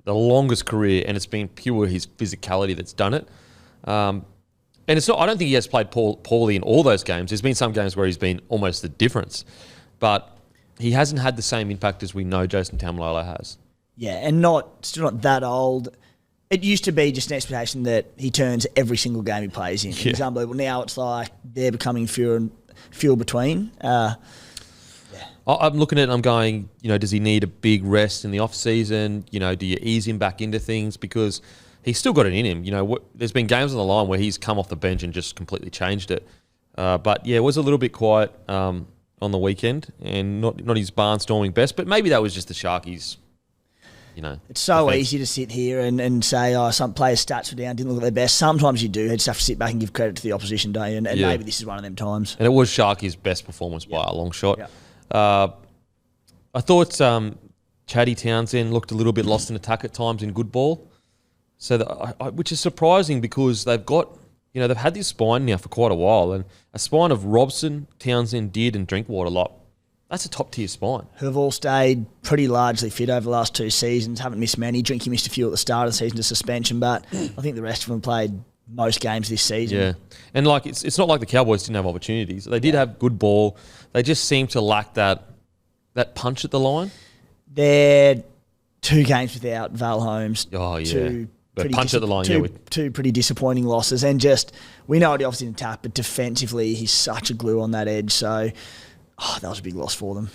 the longest career and it's been pure his physicality that's done it. And it's not, I don't think he has played poorly in all those games. There's been some games where he's been almost the difference. But he hasn't had the same impact as we know Jason Taumalolo has. Yeah, and still not that old. It used to be just an expectation that he turns every single game he plays in. Yeah. It's unbelievable. Now it's like they're becoming fewer between. I'm looking at it and I'm going, does he need a big rest in the off-season? Do you ease him back into things? Because he's still got it in him. There's been games on the line where he's come off the bench and just completely changed it. But, yeah, it was a little bit quiet on the weekend and not his barnstorming best. But maybe that was just the Sharkies. It's so defense. Easy to sit here and say, some players' stats were down, didn't look at their best. Sometimes you do. You just have to sit back and give credit to the opposition, don't you? And maybe this is one of them times. And it was Sharky's best performance by a long shot. Yep. I thought Chatty Townsend looked a little bit lost in attack at times in good ball. So which is surprising because they've got, they've had this spine now for quite a while. And a spine of Robson, Townsend, Deard and Drinkwater that's a top-tier spine. Who have all stayed pretty largely fit over the last 2 seasons, haven't missed many. Drinky missed a few at the start of the season to suspension, but I think the rest of them played most games this season. Yeah, and it's not like the Cowboys didn't have opportunities. They did have good ball. They just seem to lack that punch at the line. They're 2 games without Val Holmes. Oh, yeah. Punch at the line, two pretty disappointing losses. And we know the opposite attack, but defensively, he's such a glue on that edge, so... that was a big loss for them.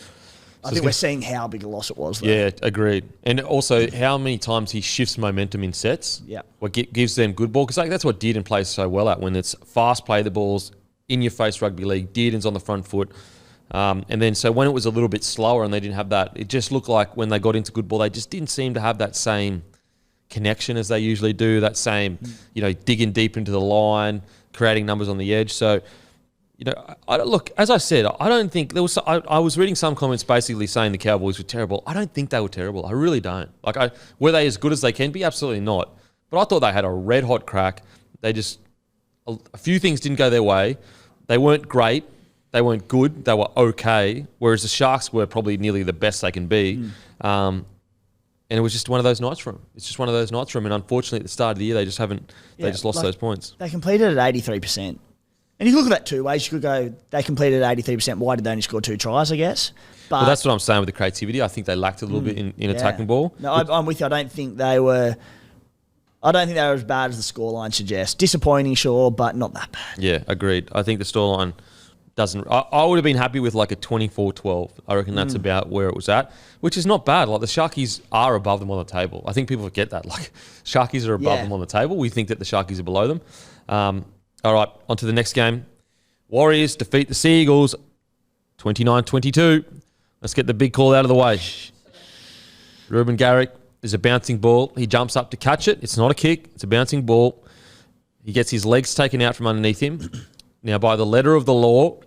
I think we're seeing how big a loss it was, though. Yeah, agreed. And also how many times he shifts momentum in sets. Yeah. What gives them good ball. Because that's what Dearden plays so well at, when it's fast play the balls, in-your-face rugby league, Dearden's on the front foot. And then so when it was a little bit slower and they didn't have that, it just looked like when they got into good ball, they just didn't seem to have that same connection as they usually do, that same, digging deep into the line, creating numbers on the edge. So... look, as I said, I don't think there was. I was reading some comments basically saying the Cowboys were terrible. I don't think they were terrible. I really don't. Were they as good as they can be? Absolutely not. But I thought they had a red hot crack. A few things didn't go their way. They weren't great, They weren't good. They were okay. Whereas the Sharks were probably nearly the best they can be. And it was just one of those nights for them. It's just one of those nights for them. And unfortunately, at the start of the year, they just haven't. They just lost those points. They completed at 83%. And you look at that two ways. You could go, they completed at 83%. Why did they only score 2 tries, I guess? But Well, that's what I'm saying with the creativity. I think they lacked a little bit in attacking ball. No, I'm with you. I don't think they were as bad as the scoreline suggests. Disappointing, sure, but not that bad. Yeah, agreed. I think the scoreline doesn't. I would have been happy with like a 24-12. I reckon that's about where it was at, which is not bad. Like the Sharkies are above them on the table. I think people forget that. Like Sharkies are above them on the table. We think that the Sharkies are below them. All right, on to the next game. Warriors defeat the Sea Eagles 29-22. Let's get the big call out of the way. Ruben Garrick is a bouncing ball. He jumps up to catch it. It's not a kick. It's a bouncing ball. He gets his legs taken out from underneath him. Now, by the letter of the law,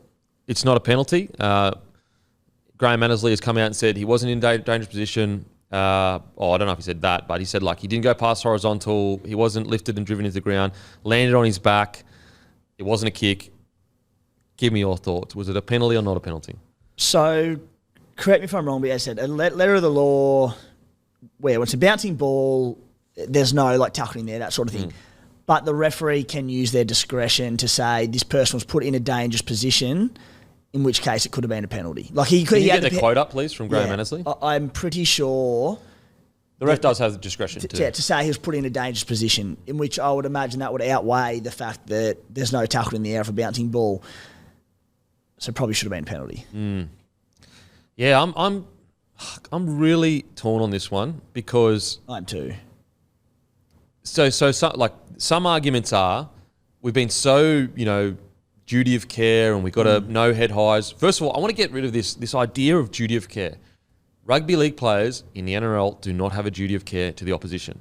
it's not a penalty. Graham Annesley has come out and said he wasn't in dangerous position. I don't know if he said that, but he said like he didn't go past horizontal. He wasn't lifted and driven into the ground. Landed on his back. It wasn't a kick. Give me your thoughts. Was it a penalty or not a penalty? So, correct me if I'm wrong, but as I said, a letter of the law where when it's a bouncing ball, there's no like tackling there, that sort of thing. But the referee can use their discretion to say this person was put in a dangerous position, in which case it could have been a penalty. Like he could. Can you get the quote up, please, from Graham Annesley? I'm pretty sure the ref does have the discretion to say he was put in a dangerous position, in which I would imagine that would outweigh the fact that there's no tackle in the air of a bouncing ball. So probably should have been a penalty. Yeah, I'm really torn on this one because I'm too. So like some arguments are we've been so duty of care and we've got to no head highs. First of all, I want to get rid of this idea of duty of care. Rugby league players in the NRL do not have a duty of care to the opposition.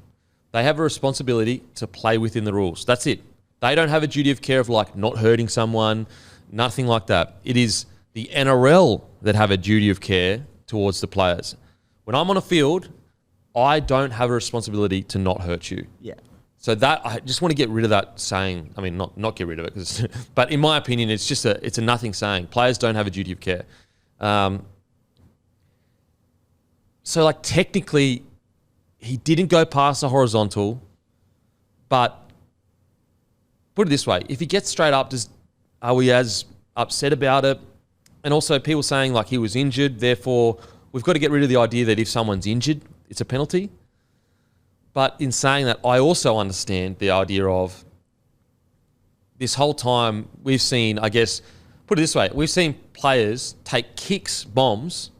They have a responsibility to play within the rules. That's it. They don't have a duty of care of like not hurting someone, nothing like that. It is the NRL that have a duty of care towards the players. When I'm on a field, I don't have a responsibility to not hurt you. Yeah. So that I just want to get rid of that saying. I mean, not get rid of it, but in my opinion, it's a nothing saying. Players don't have a duty of care. So like technically, he didn't go past the horizontal, but put it this way: if he gets straight up, are we as upset about it? And also, people saying like he was injured, therefore we've got to get rid of the idea that if someone's injured, it's a penalty. But in saying that, I also understand the idea of this whole time we've seen, I guess, put it this way, we've seen players take kicks, bombs,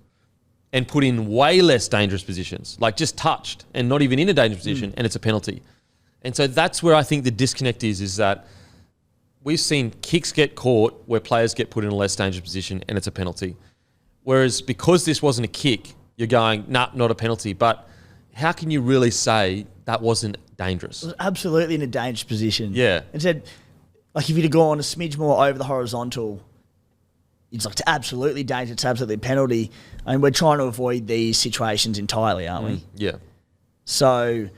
and put in way less dangerous positions, like just touched and not even in a dangerous position, and it's a penalty. And so that's where I think the disconnect is that we've seen kicks get caught where players get put in a less dangerous position and it's a penalty. Whereas because this wasn't a kick, you're going, nah, not a penalty. But how can you really say that wasn't dangerous? It was absolutely in a dangerous position. Yeah. And said, like if you'd have gone a smidge more over the horizontal, it's like it's absolutely dangerous, it's absolutely a penalty. I mean, we're trying to avoid these situations entirely, aren't we? Yeah. So,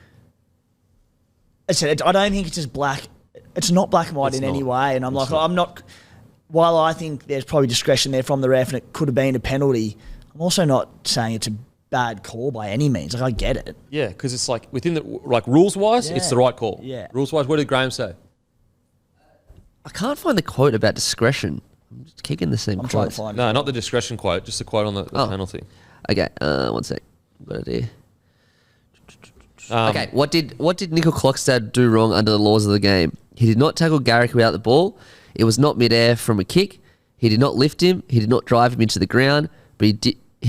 I said, I don't think it's just black. It's not black and white in any way. And I'm like, I'm not, while I think there's probably discretion there from the ref and it could have been a penalty, I'm also not saying it's a bad call by any means. Like, I get it. Yeah, because it's like within the, like rules-wise, it's the right call. Yeah. Rules-wise, what did Graham say? I can't find the quote about discretion. I'm just kicking the same I'm trying quote. to find it. No, not the discretion quote, just the quote on the penalty. Okay, one sec. Got it here. Okay, what did Nickel Clockstad do wrong under the laws of the game? He did not tackle Garrick without the ball. It was not midair from a kick. He did not lift him. He did not drive him into the ground. But he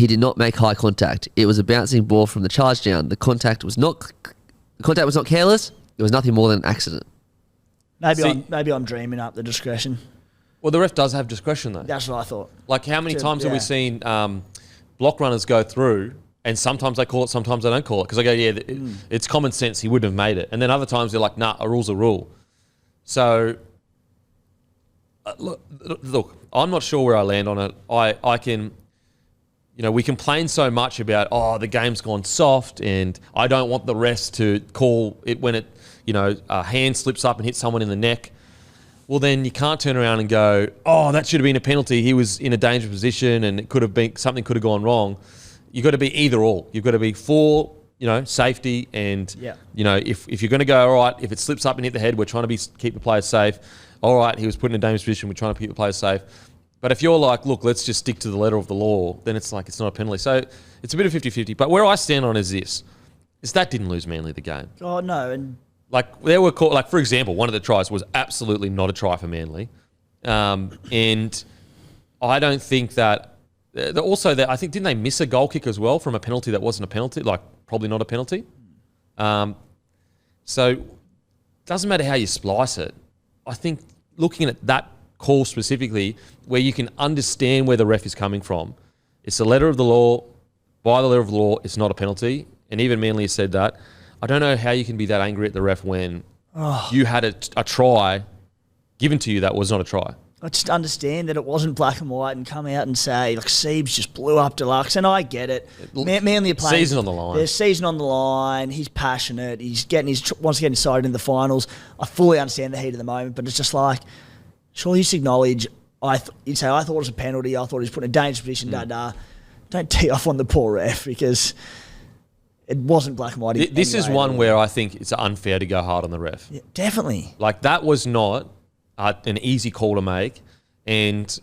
did not make eye contact. It was a bouncing ball from the charge down. The contact was not careless. It was nothing more than an accident. Maybe I'm dreaming up the discretion. Well, the ref does have discretion though. That's what I thought. Like how many times have we seen block runners go through and sometimes they call it, sometimes they don't call it because they go, it's common sense, he wouldn't have made it. And then other times they're like, nah, a rule's a rule. So, look, I'm not sure where I land on it. I can, we complain so much about, the game's gone soft and I don't want the refs to call it when it, a hand slips up and hits someone in the neck. well, then you can't turn around and go, oh, that should have been a penalty. He was in a dangerous position and it could have been something could have gone wrong. You've got to be either or. You've got to be for, safety and, if you're going to go, all right, if it slips up and hit the head, we're trying to keep the players safe. All right, he was put in a dangerous position. We're trying to keep the players safe. But if you're like, look, let's just stick to the letter of the law, then it's like it's not a penalty. So it's a bit of 50-50. But where I stand on is this, is that didn't lose Manly the game. Oh, no. And like there were for example, one of the tries was absolutely not a try for Manly. And I don't think that also that I think didn't they miss a goal kick as well from a penalty that wasn't a penalty, like probably not a penalty. So it doesn't matter how you splice it. I think looking at that call specifically, where you can understand where the ref is coming from, it's the letter of the law. By the letter of the law, it's not a penalty. And even Manly has said that. I don't know how you can be that angry at the ref when you had a try given to you that was not a try. I just understand that it wasn't black and white and come out and say, like, Siebes just blew up Deluxe, and I get it. Manly are playing. Season on the line. There's season on the line. He's passionate. He's wants to get inside in the finals. I fully understand the heat of the moment, but it's just like, surely you just acknowledge, you'd say, I thought it was a penalty. I thought he was put in a dangerous position, Don't tee off on the poor ref because it wasn't black and white. This is one where I think it's unfair to go hard on the ref. Yeah, definitely. Like, that was not an easy call to make, and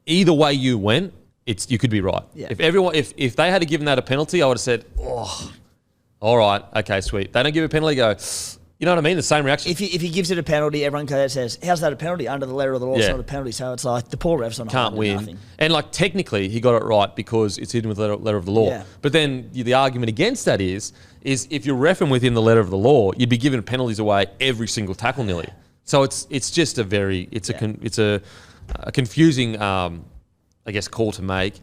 either way you went, you could be right. Yeah. If they had given that a penalty, I would have said, oh, all right, okay, sweet. They don't give a penalty, go, you know what I mean? The same reaction. If he gives it a penalty, everyone says, how's that a penalty? Under the letter of the law, it's not a penalty. So it's like the poor ref's on can't win. Nothing. And like technically he got it right because it's hidden with the letter of the law. Yeah. But then the argument against that is if you're reffing within the letter of the law, you'd be giving penalties away every single tackle nearly. So it's just a confusing call to make.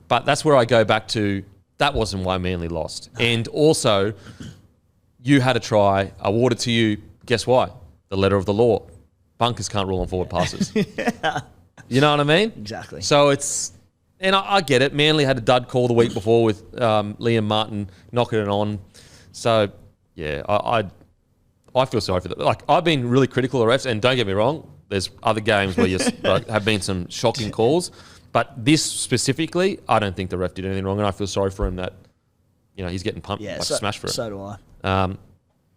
But that's where I go back to, that wasn't why Manly lost. And also, you had a try awarded to you. Guess why? The letter of the law. Bunkers can't rule on forward passes. Yeah. You know what I mean? Exactly. So and I get it. Manly had a dud call the week before with Liam Martin knocking it on. So yeah, I feel sorry for that. Like, I've been really critical of refs, and don't get me wrong, there's other games where have been some shocking calls, but this specifically, I don't think the ref did anything wrong, and I feel sorry for him that he's getting pumped, smashed for it. So do I.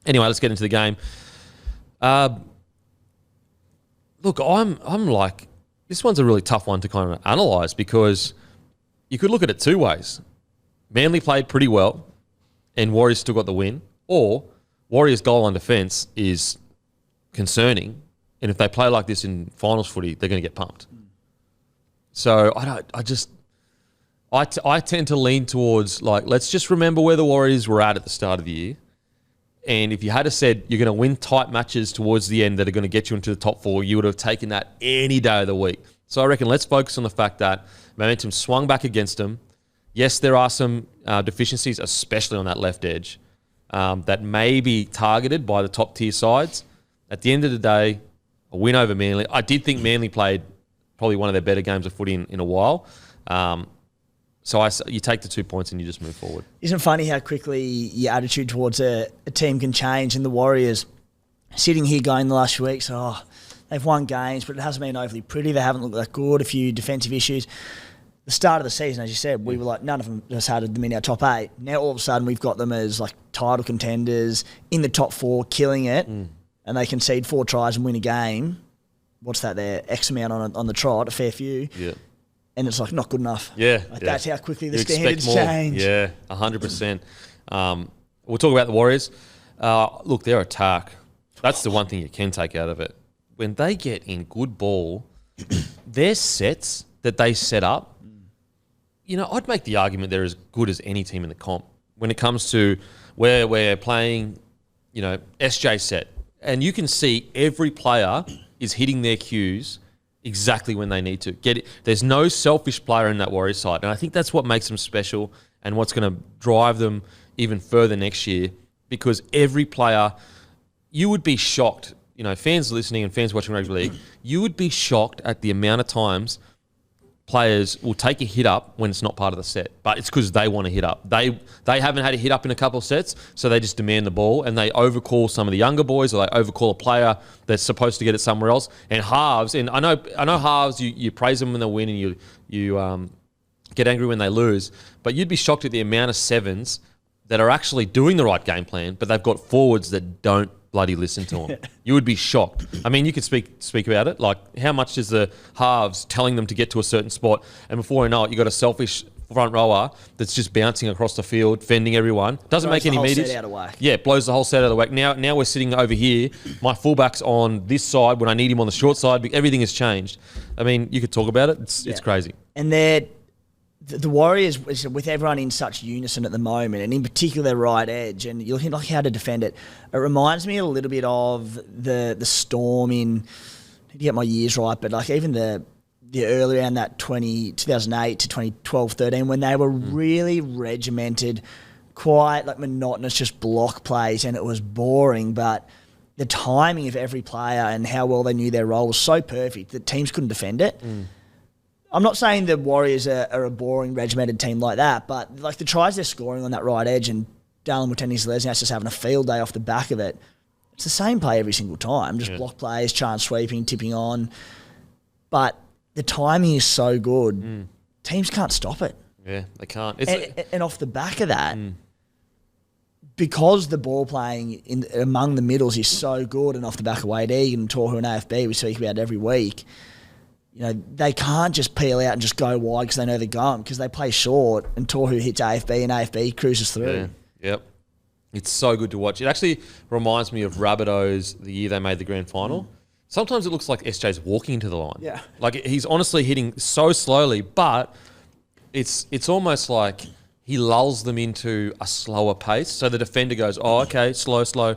Anyway, let's get into the game. Look, I'm like, this one's a really tough one to kind of analyse because you could look at it two ways. Manly played pretty well and Warriors still got the win, or Warriors' goal on defence is concerning, and if they play like this in finals footy, they're going to get pumped. So I tend to lean towards, like, let's just remember where the Warriors were at the start of the year. And if you had said you're going to win tight matches towards the end that are going to get you into the top four, you would have taken that any day of the week. So I reckon let's focus on the fact that momentum swung back against them. Yes, there are some deficiencies, especially on that left edge, that may be targeted by the top tier sides. At the end of the day, a win over Manly. I did think Manly played probably one of their better games of footy in a while. So you take the 2 points and you just move forward. Isn't it funny how quickly your attitude towards a team can change? And the Warriors sitting here going the last few weeks, they've won games, but it hasn't been overly pretty. They haven't looked that good. A few defensive issues. The start of the season, as you said, we were like, none of them has had them in our top 8. Now all of a sudden we've got them as like title contenders in the top 4, killing it, and they concede 4 tries and win a game. What's that there? X amount on the trot, a fair few. Yeah. And it's like not good enough. Yeah. That's how quickly the standards change. Yeah, 100%. We'll talk about the Warriors. Look, their attack, that's the one thing you can take out of it. When they get in good ball, their sets that they set up, I'd make the argument they're as good as any team in the comp. When it comes to where we're playing, SJ set, and you can see every player is hitting their cues exactly when they need to get it. There's no selfish player in that Warriors side, and I think that's what makes them special and what's going to drive them even further next year. Because every player, you would be shocked. Fans listening and fans watching rugby league, you would be shocked at the amount of times players will take a hit up when it's not part of the set, but it's because they want to hit up. They haven't had a hit up in a couple of sets, so they just demand the ball and they overcall some of the younger boys, or they overcall a player that's supposed to get it somewhere else. And halves, and I know halves, you praise them when they win and you get angry when they lose, but you'd be shocked at the amount of sevens that are actually doing the right game plan, but they've got forwards that don't bloody listen to them. You would be shocked. I mean, you could speak about it. Like, how much is the halves telling them to get to a certain spot, and before you know it, you got a selfish front rower that's just bouncing across the field, fending everyone. Doesn't make any meters. Set out of whack. Yeah, blows the whole set out of the whack. Now we're sitting over here. My fullback's on this side when I need him on the short side. Everything has changed. I mean, you could talk about it. It's crazy. And the Warriors, with everyone in such unison at the moment, and in particular their right edge, and you're looking like how to defend it. It reminds me a little bit of the Storm in, I need to get my years right, but like even the early around that 2008 to 2012, 13, when they were really regimented, quite like monotonous, just block plays, and it was boring, but the timing of every player and how well they knew their role was so perfect that teams couldn't defend it. I'm not saying the Warriors are a boring, regimented team like that, but like the tries they're scoring on that right edge, and Dallin Watene-Zelezniak's just having a field day off the back of it. It's the same play every single time, just block plays, chance sweeping, tipping on. But the timing is so good, teams can't stop it. Yeah, they can't. And off the back of that, because the ball playing among the middles is so good, and off the back of Wade Egan and Tohu and AFB, we speak about it every week, you know, they can't just peel out and just go wide because they know they're going, because they play short and Tohu hits AFB and AFB cruises through. Yeah. Yep. It's so good to watch. It actually reminds me of Rabbitohs the year they made the grand final. Sometimes it looks like SJ's walking into the line. Yeah. Like, he's honestly hitting so slowly, but it's almost like he lulls them into a slower pace. So the defender goes, oh, okay, slow.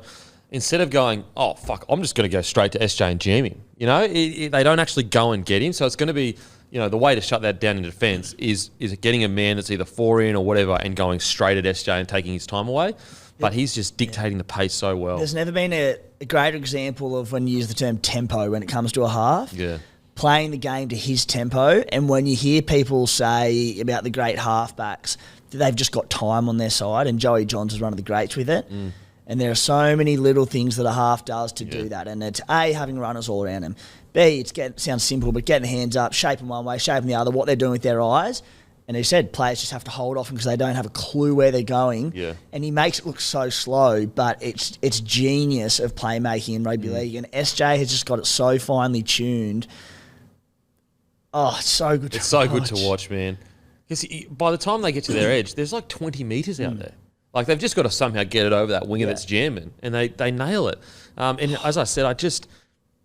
Instead of going, oh, fuck, I'm just going to go straight to SJ and jam him. You know, they don't actually go and get him. So it's going to be, you know, the way to shut that down in defence is getting a man that's either 4 in or whatever and going straight at SJ and taking his time away. But he's just dictating the pace so well. There's never been a greater example of when you use the term tempo when it comes to a half. Yeah. Playing the game to his tempo. And when you hear people say about the great halfbacks that they've just got time on their side, and Joey Johns is one of the greats with it. And there are so many little things that a half does to do that. And it's A, having runners all around them. B, sounds simple, but getting the hands up, shaping one way, shaping the other, what they're doing with their eyes. And he said players just have to hold off them because they don't have a clue where they're going. Yeah. And he makes it look so slow, but it's genius of playmaking in rugby league. And SJ has just got it so finely tuned. Oh, it's so good to watch. It's so good to watch, man. Because by the time they get to their edge, there's like 20 metres out there. Like, they've just got to somehow get it over that winger that's jamming, and they nail it. And as I said,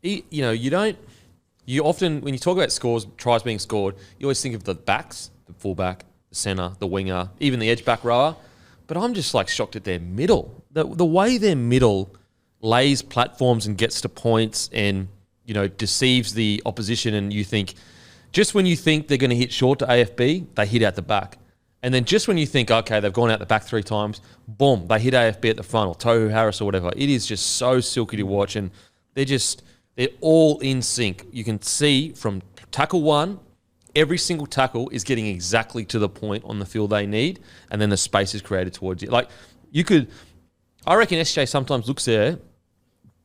you often, when you talk about scores, tries being scored, you always think of the backs, the fullback, the centre, the winger, even the edge back rower. But I'm just like shocked at their middle. The way their middle lays platforms and gets to points and, you know, deceives the opposition, and you think, just when you think they're going to hit short to AFB, they hit out the back. And then just when you think, okay, they've gone out the back 3 times, boom, they hit AFB at the front, or Tohu Harris or whatever. It is just so silky to watch, and they're all in sync. You can see from tackle 1, every single tackle is getting exactly to the point on the field they need, and then the space is created towards you. Like, I reckon SJ sometimes looks there,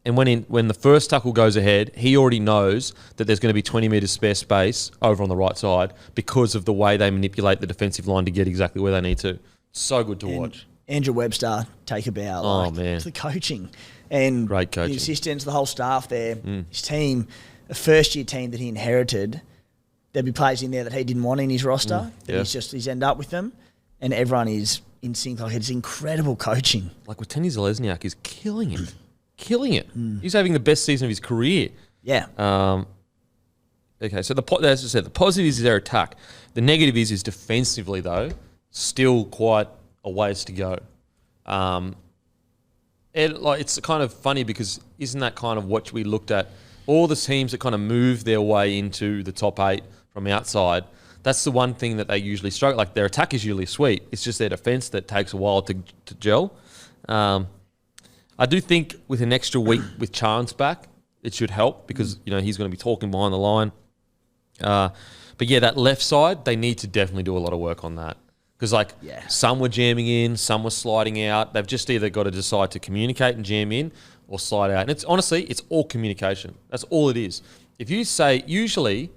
and when the first tackle goes ahead, he already knows that there's going to be 20 metres spare space over on the right side because of the way they manipulate the defensive line to get exactly where they need to. So good to watch. Andrew Webster, take a bow. Oh, man. It's the coaching. And great coaching. The assistants, the whole staff there, his team, a first-year team that he inherited, there'd be players in there that he didn't want in his roster. He's ended up with them, and everyone is in sync. Like, it's incredible coaching. Like, Watene-Zelezniak is killing it. He's having the best season of his career. Yeah. Okay, so as I said, the positive is their attack. The negative is defensively, though, still quite a ways to go. It's kind of funny because isn't that kind of what we looked at? All the teams that kind of move their way into the top 8 from outside, that's the one thing that they usually struggle. Like, their attack is usually sweet. It's just their defence that takes a while to gel. I do think with an extra week with Chance back, it should help because, you know, he's going to be talking behind the line. But yeah, that left side, they need to definitely do a lot of work on that. Because some were jamming in, some were sliding out. They've just either got to decide to communicate and jam in or slide out. And it's honestly, it's all communication. That's all it is. If you say, usually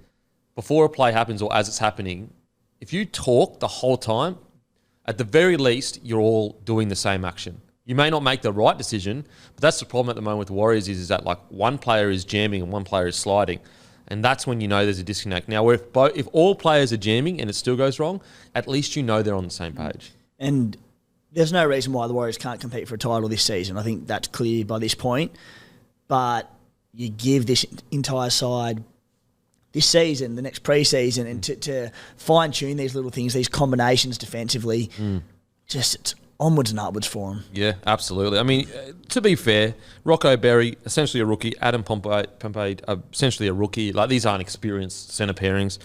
before a play happens or as it's happening, if you talk the whole time, at the very least, you're all doing the same action. You may not make the right decision, but that's the problem at the moment with the Warriors is that like one player is jamming and one player is sliding. And that's when you know there's a disconnect. Now, if all players are jamming and it still goes wrong, at least you know they're on the same page. And there's no reason why the Warriors can't compete for a title this season. I think that's clear by this point. But you give this entire side this season, the next pre-season, and to fine-tune these little things, these combinations defensively, just it's onwards and upwards for them. Yeah, absolutely. I mean, to be fair, Rocco Berry, essentially a rookie. Adam Pompey, essentially a rookie. Like, these aren't experienced centre pairings.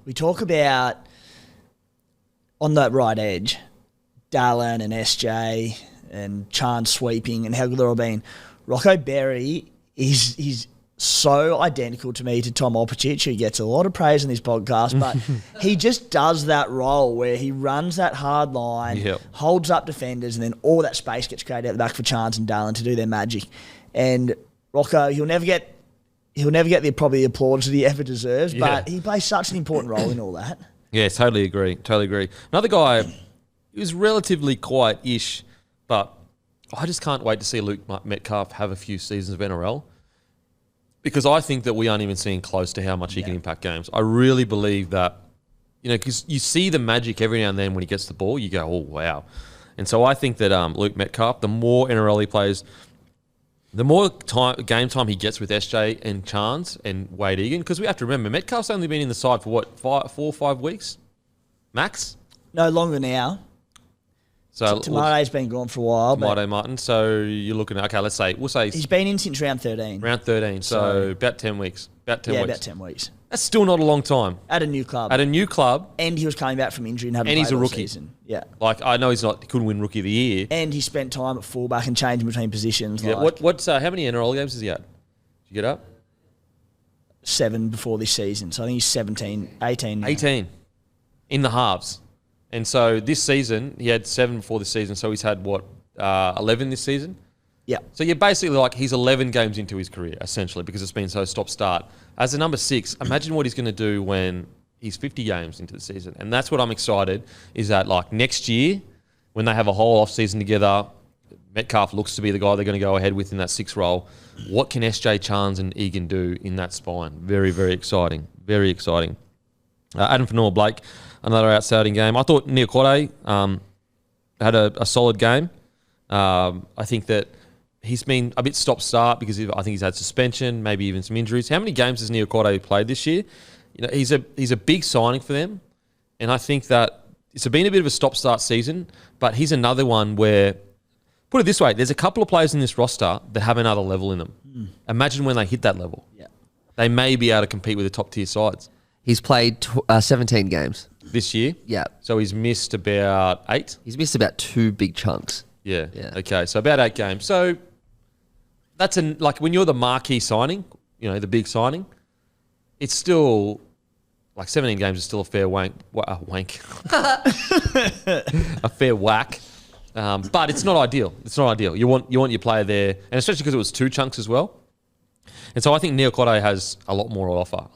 We talk about, on that right edge, Dallin and SJ and Chan sweeping and how good they're all been. Rocco Berry is so identical to me to Tom Opicic, who gets a lot of praise in this podcast, but he just does that role where he runs that hard line, holds up defenders, and then all that space gets created out the back for Chance and Dallin to do their magic. And Rocco, he'll never get the probably the applause that he ever deserves, but he plays such an important role in all that. Yeah, totally agree. Another guy who's relatively quiet-ish, but I just can't wait to see Luke Metcalf have a few seasons of NRL. Because I think that we aren't even seeing close to how much he can impact games. I really believe that, because you see the magic every now and then when he gets the ball, you go, oh, wow. And so I think that Luke Metcalf, the more NRL he plays, the more game time he gets with SJ and Chance and Wade Egan, because we have to remember, Metcalf's only been in the side for, 4 or 5 weeks? Max? No, longer now. So Tomate's been gone for a while. Tomato Martin. So you're looking at, we'll say he's been in since round 13. Round 13, so about 10 weeks. About 10 weeks. That's still not a long time. At a new club. And he was coming back from injury and hadn't played he's a all rookie. Season. Yeah. Like, I know he couldn't win Rookie of the Year. And he spent time at fullback and changing between positions. Yeah. How many NRL games has he had? Did you get up? 7 before this season. So I think he's 18 now. 18 in the halves. And so this season, he had 7 before this season. So he's had, 11 this season? Yeah. So you're basically he's 11 games into his career, essentially, because it's been so stop-start. As a number 6, imagine what he's going to do when he's 50 games into the season. And that's what I'm excited, is that, next year, when they have a whole off-season together, Metcalf looks to be the guy they're going to go ahead with in that 6 role. What can SJ Chance and Egan do in that spine? Very, very exciting. Very exciting. Adam Blake, another outstanding game. I thought Niokore had a solid game. I think that he's been a bit stop-start because I think he's had suspension, maybe even some injuries. How many games has Niokore played this year? He's a big signing for them, and I think that it's been a bit of a stop-start season, but he's another one where, put it this way, there's a couple of players in this roster that have another level in them. Imagine when they hit that level. Yeah. They may be able to compete with the top-tier sides. He's played 17 games. This year? Yeah. So he's missed about 8? He's missed about 2 big chunks. Yeah. Okay, so about 8 games. So that's when you're the marquee signing, the big signing, it's still 17 games is still a fair wank. A fair whack. But it's not ideal. It's not ideal. You want your player there, and especially because it was 2 chunks as well. And so I think Niokore has a lot more to offer,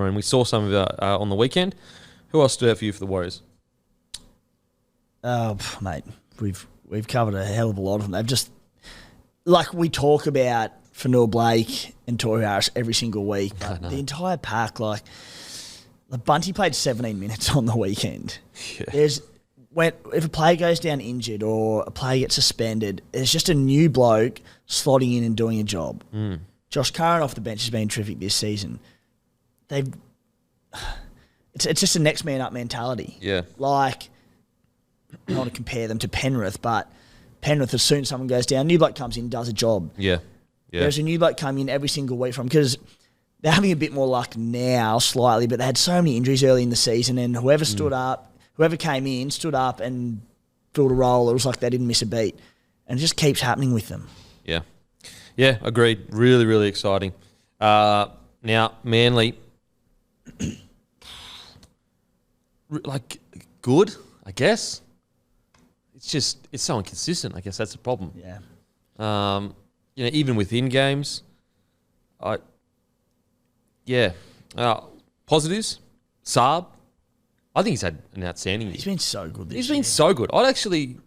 and we saw some of it on the weekend. Who else stood out for you for the Warriors? Mate, we've covered a hell of a lot of them. They've just, we talk about Fanua Blake and Tory Harris every single week, but the entire pack, Bunty played 17 minutes on the weekend. Yeah. If a player goes down injured or a player gets suspended, there's just a new bloke slotting in and doing a job. Josh Curran off the bench has been terrific this season. It's just a next man up mentality. Yeah. I don't want to compare them to Penrith, but Penrith, as soon as someone goes down, new bloke comes in, does a job. Yeah. There's a new bloke come in every single week because they're having a bit more luck now, slightly, but they had so many injuries early in the season, and whoever came in, stood up and filled a role. It was like they didn't miss a beat. And it just keeps happening with them. Yeah. Yeah, agreed. Really, really exciting. Now, Manly, like good, I guess. It's so inconsistent. I guess that's the problem. Yeah. Even within games, positives. Saab, I think he's had an outstanding year. He's been so good this He's year. been so good. I actually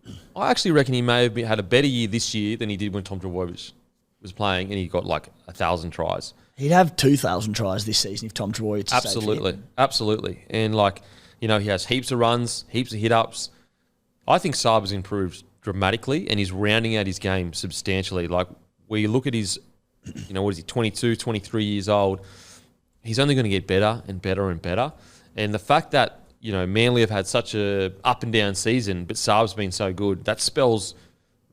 reckon he may have had a better year this year than he did when Tom Trbojevic was playing, and he got like 1,000 tries. He'd have 2,000 tries this season if Tom Trbojevic Absolutely. And he has heaps of runs, heaps of hit-ups. I think Saab has improved dramatically, and he's rounding out his game substantially. Like, where you look at his, what is he, 22, 23 years old, he's only going to get better and better and better. And the fact that, Manly have had such a up and down season, but Saab's been so good, that spells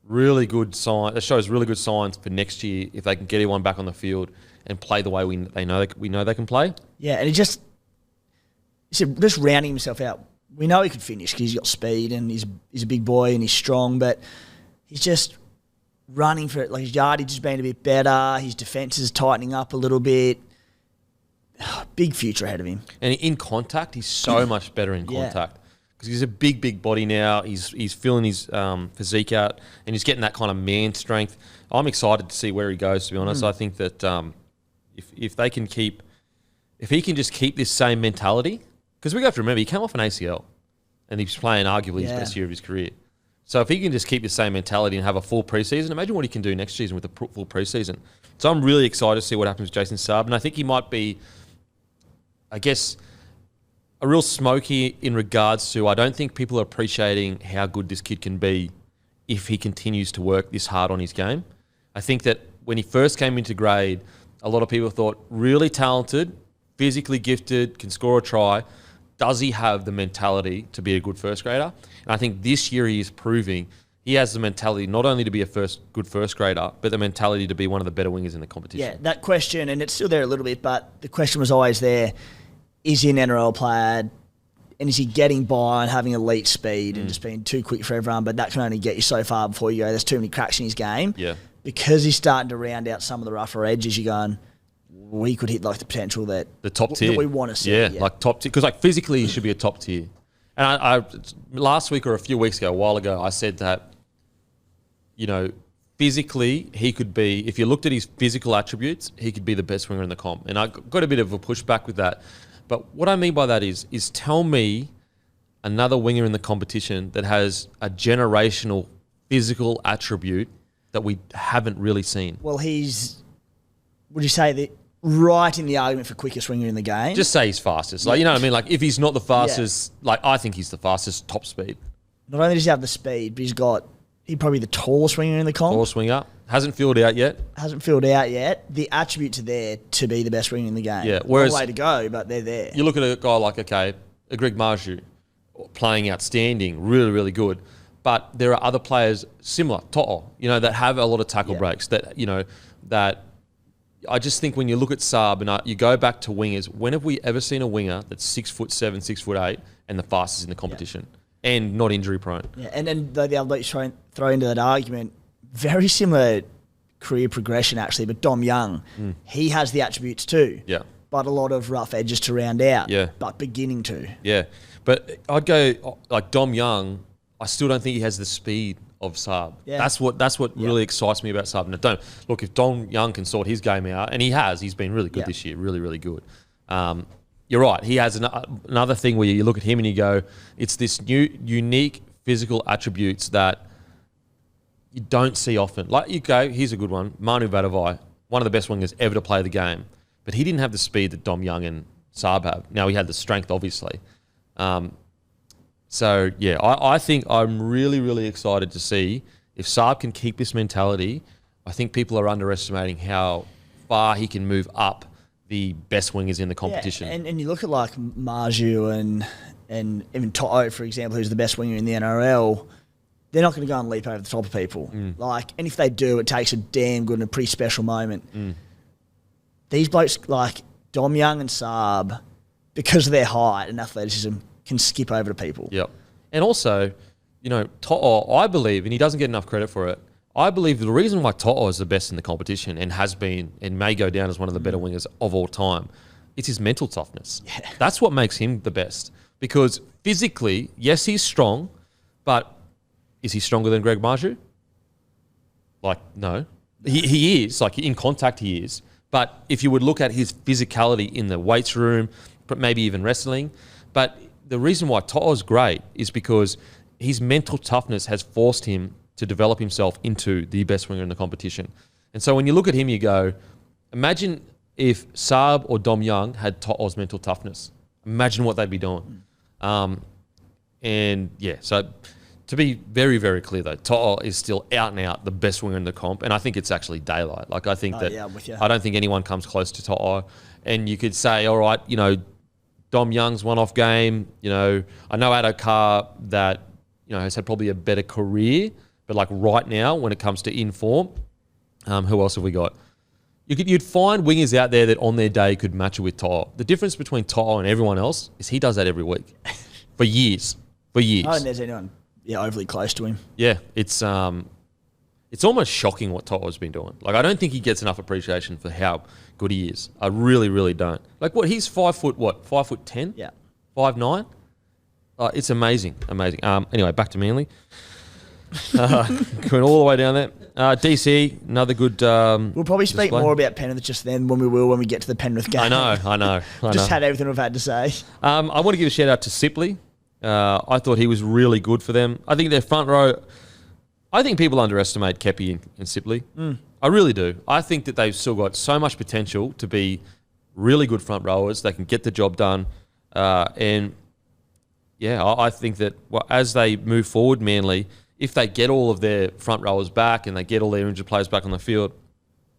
really good sign. That shows really good signs for next year if they can get everyone back on the field and play the way we know they can play. Yeah, and he's just rounding himself out. We know he could finish because he's got speed and he's a big boy and he's strong, but he's just running for it. Like, his yardage has been a bit better. His defence is tightening up a little bit. Big future ahead of him. And in contact, he's so much better in contact because he's a big body now. He's filling his physique out and he's getting that kind of man strength. I'm excited to see where he goes, to be honest. I think that if he can just keep this same mentality, because we have to remember, he came off an ACL and he's playing arguably his best year of his career. So if he can just keep the same mentality and have a full preseason, imagine what he can do next season with a full preseason. So I'm really excited to see what happens with Jason Saab, and I think he might be, I guess, a real smoky in regards to, I don't think people are appreciating how good this kid can be if he continues to work this hard on his game. I think that when he first came into grade, a lot of people thought, really talented, physically gifted, can score a try. Does he have the mentality to be a good first grader? And I think this year he is proving he has the mentality not only to be a good first grader, but the mentality to be one of the better wingers in the competition. Yeah, that question, and it's still there a little bit, but the question was always there, is he an NRL player and is he getting by and having elite speed and just being too quick for everyone, but that can only get you so far before you go, there's too many cracks in his game. Yeah. Because he's starting to round out some of the rougher edges, you're going, we could hit like the potential that the top tier that we want to see. Yeah, like top tier, because like physically he should be a top tier. And I last week or a few weeks ago, a while ago, I said that, physically he could be, if you looked at his physical attributes, he could be the best winger in the comp. And I got a bit of a pushback with that. But what I mean by that is tell me another winger in the competition that has a generational physical attribute that we haven't really seen. Well, would you say that right in the argument for quickest winger in the game? Just say he's fastest. Like, you know what I mean? Like, if he's not the fastest, I think he's the fastest top speed. Not only does he have the speed, but he's probably the tallest winger in the comp. Tallest winger. Hasn't filled out yet. The attributes are there to be the best winger in the game. Yeah. Whereas, long way to go, but they're there. You look at a guy like, a Greg Marju, playing outstanding, really, really good. But there are other players similar, To'o, that have a lot of tackle breaks. That I just think when you look at Saab and you go back to wingers, when have we ever seen a winger that's 6'7", 6'8", and the fastest in the competition and not injury prone? Yeah, and then the other bloke you throw into that argument, very similar career progression actually, but Dom Young, he has the attributes too. Yeah. But a lot of rough edges to round out. Yeah. But beginning to. Yeah. But I'd go like Dom Young, I still don't think he has the speed of Saab. Yeah. That's what really excites me about Saab. Now, if Dom Young can sort his game out, and he's been really good this year, really, really good. You're right. He has another thing where you look at him and you go, it's this new, unique physical attributes that you don't see often. Like, you go, here's a good one. Manu Vatuvei, one of the best wingers ever to play the game. But he didn't have the speed that Dom Young and Saab have. Now, he had the strength, obviously. I think I'm really, really excited to see if Saab can keep this mentality. I think people are underestimating how far he can move up the best wingers in the competition. Yeah, and you look at like Marju and even To'o, for example, who's the best winger in the NRL, they're not going to go and leap over the top of people. And if they do, it takes a damn good and a pretty special moment. These blokes like Dom Young and Saab, because of their height and athleticism, can skip over to people. Yep. And also, To'o, I believe, and he doesn't get enough credit for it, I believe the reason why To'o is the best in the competition and has been and may go down as one of the better wingers of all time It's his mental toughness. Yeah. That's what makes him the best. Because physically, yes, he's strong, but is he stronger than Greg Marju? Like, no. He is. Like, in contact, he is. But if you would look at his physicality in the weights room, but maybe even wrestling, but the reason why To'o's great is because his mental toughness has forced him to develop himself into the best winger in the competition. And so when you look at him, you go, imagine if Saab or Dom Young had To'o's mental toughness. Imagine what they'd be doing. And yeah, so to be very, very clear though, To'o is still out and out the best winger in the comp. And I think it's actually daylight. Like, I think I'm with you. I don't think anyone comes close to To'o. And you could say, all right, you know, Dom Young's one-off game. You know, I know Adokar that, you know, has had probably a better career. But like right now, when it comes to in-form, who else have we got? You'd find wingers out there that on their day could match it with To'o. The difference between To'o and everyone else is he does that every week. For years. I don't think there's anyone overly close to him. Yeah, it's almost shocking what To'o's been doing. Like, I don't think he gets enough appreciation for how good he is. I really, really don't. Like, he's 5 foot, 5'10"? Yeah. 5'9"? It's amazing. Anyway, back to Manly. Going all the way down there. DC, another good we'll probably speak display. more about Penrith just then when we get to the Penrith game. I know. Just had everything we've had to say. I want to give a shout out to Sipley. I thought he was really good for them. I think their front row, I think people underestimate Kepi and Sipley. I really do. I think that they've still got so much potential to be really good front rowers. They can get the job done. And yeah, I think that as they move forward, Manly, if they get all of their front rowers back and they get all their injured players back on the field,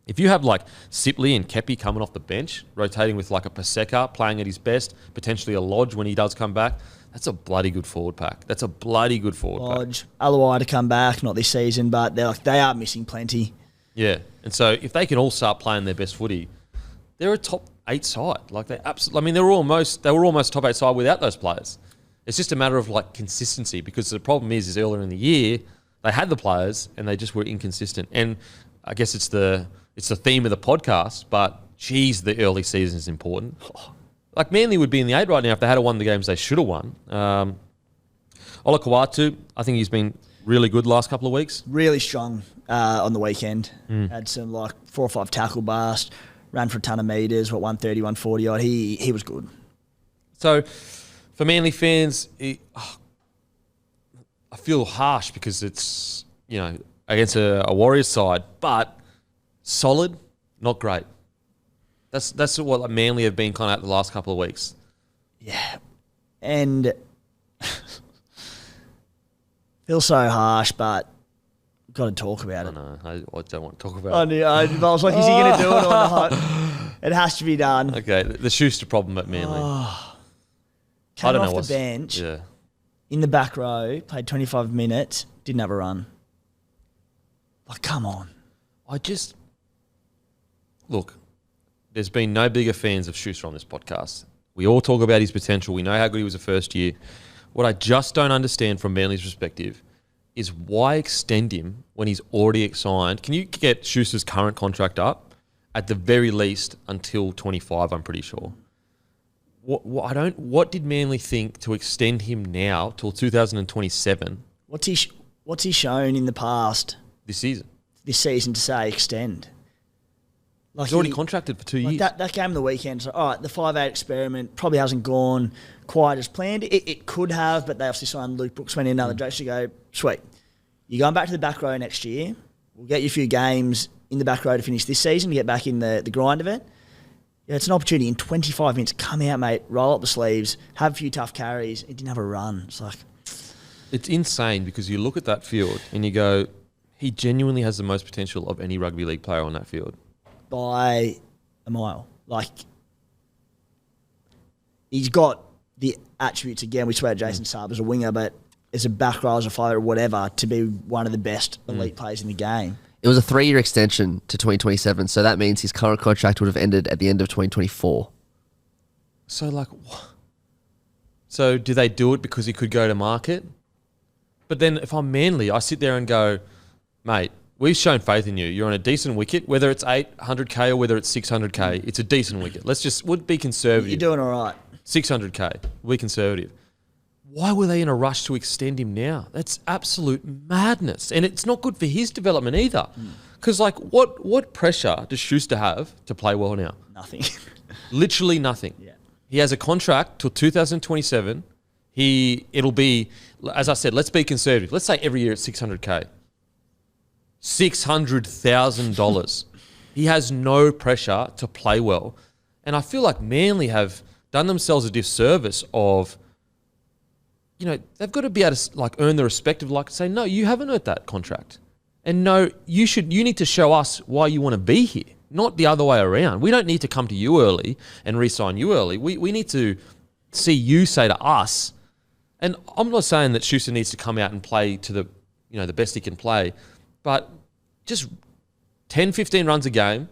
if you have like Sipley and Kepi coming off the bench, rotating with like a Paseka playing at his best, potentially a Lodge when he does come back, that's a bloody good forward pack. Lodge, Alawai to come back, not this season, but they are missing plenty. Yeah, and so if they can all start playing their best footy, they're a top 8 side. Like, they absolutely. I mean, they were almost top 8 side without those players. It's just a matter of like consistency, because the problem is earlier in the year they had the players and they just were inconsistent. And I guess it's the theme of the podcast, but geez, the early season is important. Like, Manly would be in the 8 right now if they had won the games they should have won. Ola Kawatu, I think he's been really good the last couple of weeks. Really strong on the weekend. Had some like 4 or 5 tackle bust, ran for a ton of metres, 130, 140 odd. He was good. So for Manly fans, I feel harsh because it's, you know, against a Warriors side, but solid, not great. That's what Manly have been kind of at the last couple of weeks. Yeah, and feel so harsh, but got to talk about it. No, I don't want to talk about it. I was like, is he going to do it or not? It has to be done. Okay, the Schuster problem at Manly. Came off the bench, in the back row, played 25 minutes, didn't have a run. Like, come on. Look, there's been no bigger fans of Schuster on this podcast. We all talk about his potential. We know how good he was the first year. What I just don't understand from Manly's perspective is why extend him when he's already signed. Can you get Schuster's current contract up at the very least until 25, I'm pretty sure. What did Manly think to extend him now till 2027? What's he shown in the past this season to say extend? Like, he's already contracted for 2 years. That game of the weekend, so all right, the 5-8 experiment probably hasn't gone quite as planned. It could have, but they obviously signed Luke Brooks, went in another Jokes to go, sweet. You're going back to the back row next year. We'll get you a few games in the back row to finish this season, to get back in the grind of it. Yeah, it's an opportunity in 25 minutes. Come out, mate, roll up the sleeves, have a few tough carries. He didn't have a run. It's like... It's insane because you look at that field and you go, he genuinely has the most potential of any rugby league player on that field. By a mile. Like, he's got the attributes, again, we spoke about Jason Saab as a winger, but as a back row, as a fighter, or whatever, to be one of the best elite players in the game. It was a 3-year extension to 2027, so that means his current contract would have ended at the end of 2024. So do they do it because he could go to market? But then if I'm Manly, I sit there and go, mate, we've shown faith in you. You're on a decent wicket, whether it's 800k or whether it's 600k. It's a decent wicket. Would be conservative. You're doing all right. 600k. We're conservative. Why were they in a rush to extend him now? That's absolute madness. And it's not good for his development either. Because, what pressure does Schuster have to play well now? Nothing. Literally nothing. Yeah. He has a contract till 2027. It'll be, as I said, let's be conservative. Let's say every year it's 600k. $600,000. He has no pressure to play well. And I feel like Manly have done themselves a disservice of, they've got to be able to earn the respect of say, no, you haven't earned that contract. And no, you need to show us why you want to be here, not the other way around. We don't need to come to you early and re-sign you early. We need to see you say to us, and I'm not saying that Schuster needs to come out and play to the best he can play, but just 10, 15 runs a game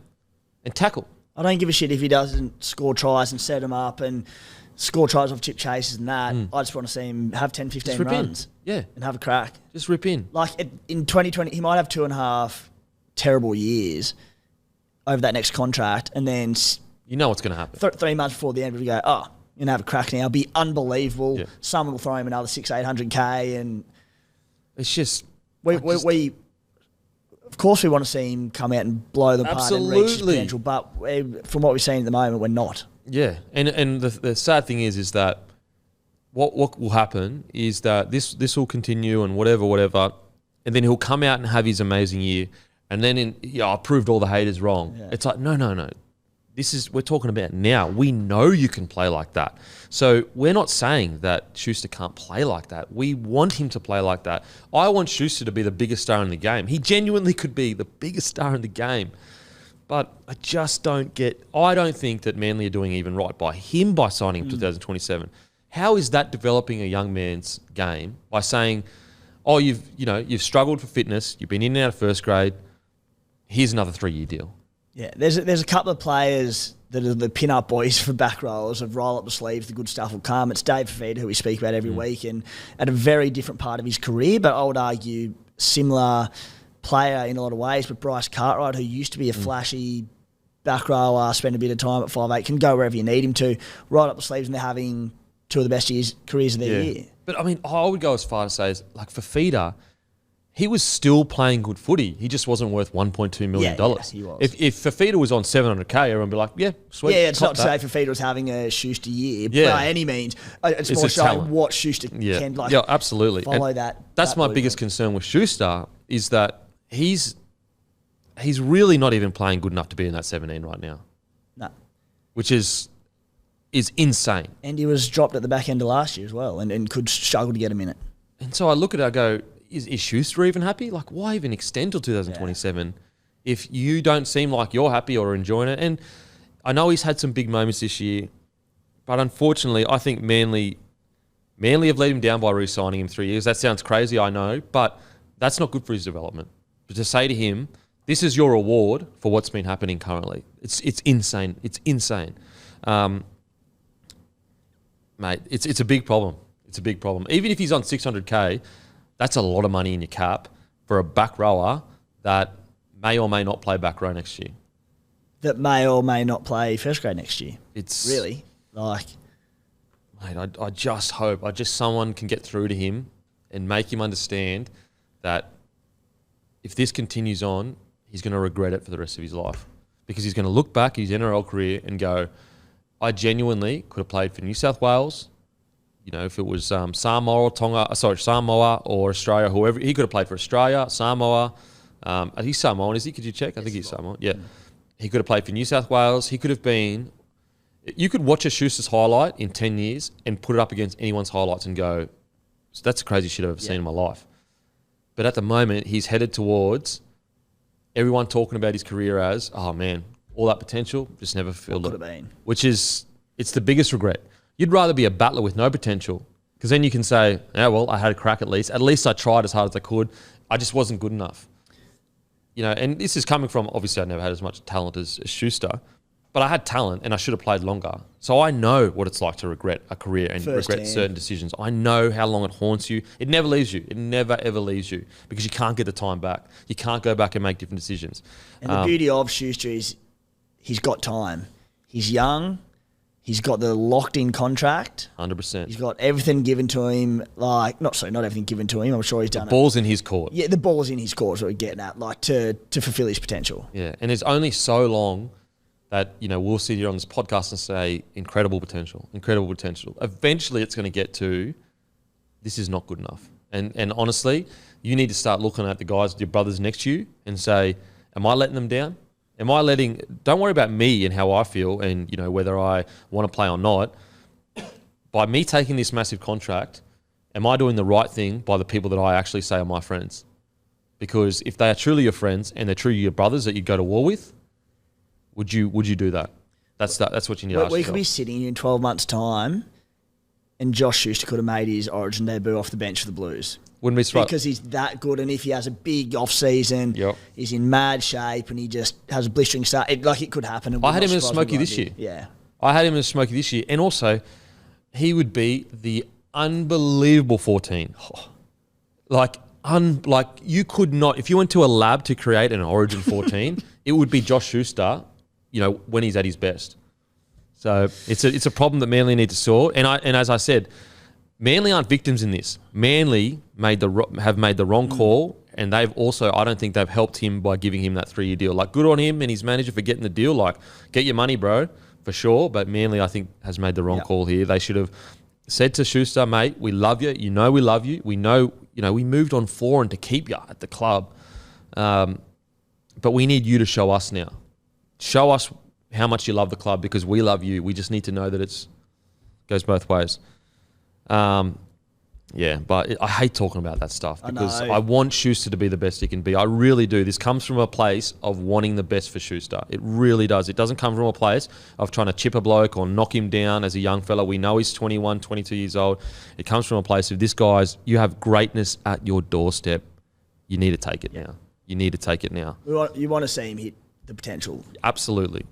and tackle. I don't give a shit if he doesn't score tries and set them up and score tries off chip chases and that. I just want to see him have 10, 15 runs. Yeah. And have a crack. Just rip in. In 2020, he might have 2.5 terrible years over that next contract, and then you know what's going to happen. 3 months before the end, we go, you're going to have a crack now. It'll be unbelievable. Yeah. Someone will throw him another 600-800k, and it's just... We of course we want to see him come out and blow the part and reach his potential, but from what we're seeing at the moment, we're not. Yeah, and the sad thing is that what will happen is that this will continue and whatever, and then he'll come out and have his amazing year, and then I proved all the haters wrong. Yeah. It's like no. We're talking about now. We know you can play like that. So we're not saying that Schuster can't play like that. We want him to play like that. I want Schuster to be the biggest star in the game. He genuinely could be the biggest star in the game. But I just don't think that Manly are doing even right by him by signing him 2027. How is that developing a young man's game by saying, you've struggled for fitness, you've been in and out of first grade, here's another 3-year deal. Yeah, there's a couple of players that are the pin-up boys for back rollers of roll up the sleeves, the good stuff will come. It's Dave Fafita, who we speak about every week, and at a very different part of his career, but I would argue similar player in a lot of ways. But Bryce Cartwright, who used to be a flashy back rower, spend a bit of time at 5'8", can go wherever you need him to, roll up the sleeves, and they're having two of the best careers of their year. But I mean, I would go as far to say, Fafita, he was still playing good footy. He just wasn't worth $1.2 million. Yeah, he was. If Fafita was on 700k, everyone would be like, yeah, sweet. Yeah, it's not to say Fafita was having a Schuster year by any means. It's more showing talent. What Schuster can absolutely. Follow and that. That's my biggest concern with Schuster is that he's really not even playing good enough to be in that 17 right now. No. Which is insane. And he was dropped at the back end of last year as well and could struggle to get a minute. And so I look at it, I go, is Schuster even happy? Why even extend till 2027 if you don't seem like you're happy or enjoying it? And I know he's had some big moments this year, but unfortunately, I think Manly have let him down by re-signing him 3 years. That sounds crazy, I know, but that's not good for his development. But to say to him, this is your reward for what's been happening currently. It's insane. It's insane. Mate, it's a big problem. It's a big problem. Even if he's on 600k, that's a lot of money in your cap for a back rower that may or may not play back row next year. That may or may not play first grade next year. It's really mate, I just hope someone can get through to him and make him understand that if this continues on, he's going to regret it for the rest of his life, because he's going to look back at his NRL career and go, I genuinely could have played for New South Wales. If it was Samoa or Australia, whoever, he could have played for Australia, Samoa. He's Samoan, is he? Could you check? I think he's Samoan. Yeah. He could have played for New South Wales. He could have been... You could watch a Schuster's highlight in 10 years and put it up against anyone's highlights and go, that's the craziest shit I've ever seen in my life. But at the moment, he's headed towards everyone talking about his career as, oh man, all that potential, just never fulfilled it. Could have been. Which is, it's the biggest regret. You'd rather be a battler with no potential, because then you can say, I had a crack at least. At least I tried as hard as I could. I just wasn't good enough. And this is coming from, obviously I never had as much talent as Schuster, but I had talent and I should have played longer. So I know what it's like to regret a career and regret certain decisions. I know how long it haunts you. It never leaves you. It never, ever leaves you because you can't get the time back. You can't go back and make different decisions. And the beauty of Schuster is he's got time. He's young. He's got the locked-in contract. 100%. He's got everything given to him. Not everything given to him. I'm sure he's done it. The ball's in his court. Yeah, the ball's in his court is what we're getting at, to fulfill his potential. Yeah, and it's only so long that, we'll sit here on this podcast and say, incredible potential. Eventually it's going to get to, this is not good enough. And honestly, you need to start looking at the guys, your brothers next to you and say, am I letting them down? Don't worry about me and how I feel and, whether I want to play or not. By me taking this massive contract, am I doing the right thing by the people that I actually say are my friends? Because if they are truly your friends and they're truly your brothers that you go to war with, would you do that? That's what you need to ask We yourself. could be sitting in 12 months' time and Josh Schuster could have made his Origin debut off the bench for the Blues. Wouldn't be surprised. Because he's that good, and if he has a big off-season, Yep. he's in mad shape and he just has a blistering start, it could happen. I had him as Smokey this year. Yeah. I had him as Smokey this year. And also, he would be the unbelievable 14. You could not, if you went to a lab to create an Origin 14, it would be Josh Schuster, when he's at his best. So it's a problem that Manly need to sort. And as I said, Manly aren't victims in this. Manly have made the wrong call, and they've also, I don't think they've helped him by giving him that 3-year deal. Good on him and his manager for getting the deal. Get your money, bro, for sure. But Manly, I think, has made the wrong call here. They should have said to Schuster, mate, we love you. We love you. We know, we moved on foreign to keep you at the club. But we need you to show us now. Show us how much you love the club because we love you. We just need to know that it goes both ways. But I hate talking about that stuff because I want Schuster to be the best he can be. I really do. This comes from a place of wanting the best for Schuster. It really does. It doesn't come from a place of trying to chip a bloke or knock him down as a young fella. We know he's 21, 22 years old. It comes from a place of this guy's, you have greatness at your doorstep. You need to take it now. You need to take it now. You want to see him hit the potential. Absolutely.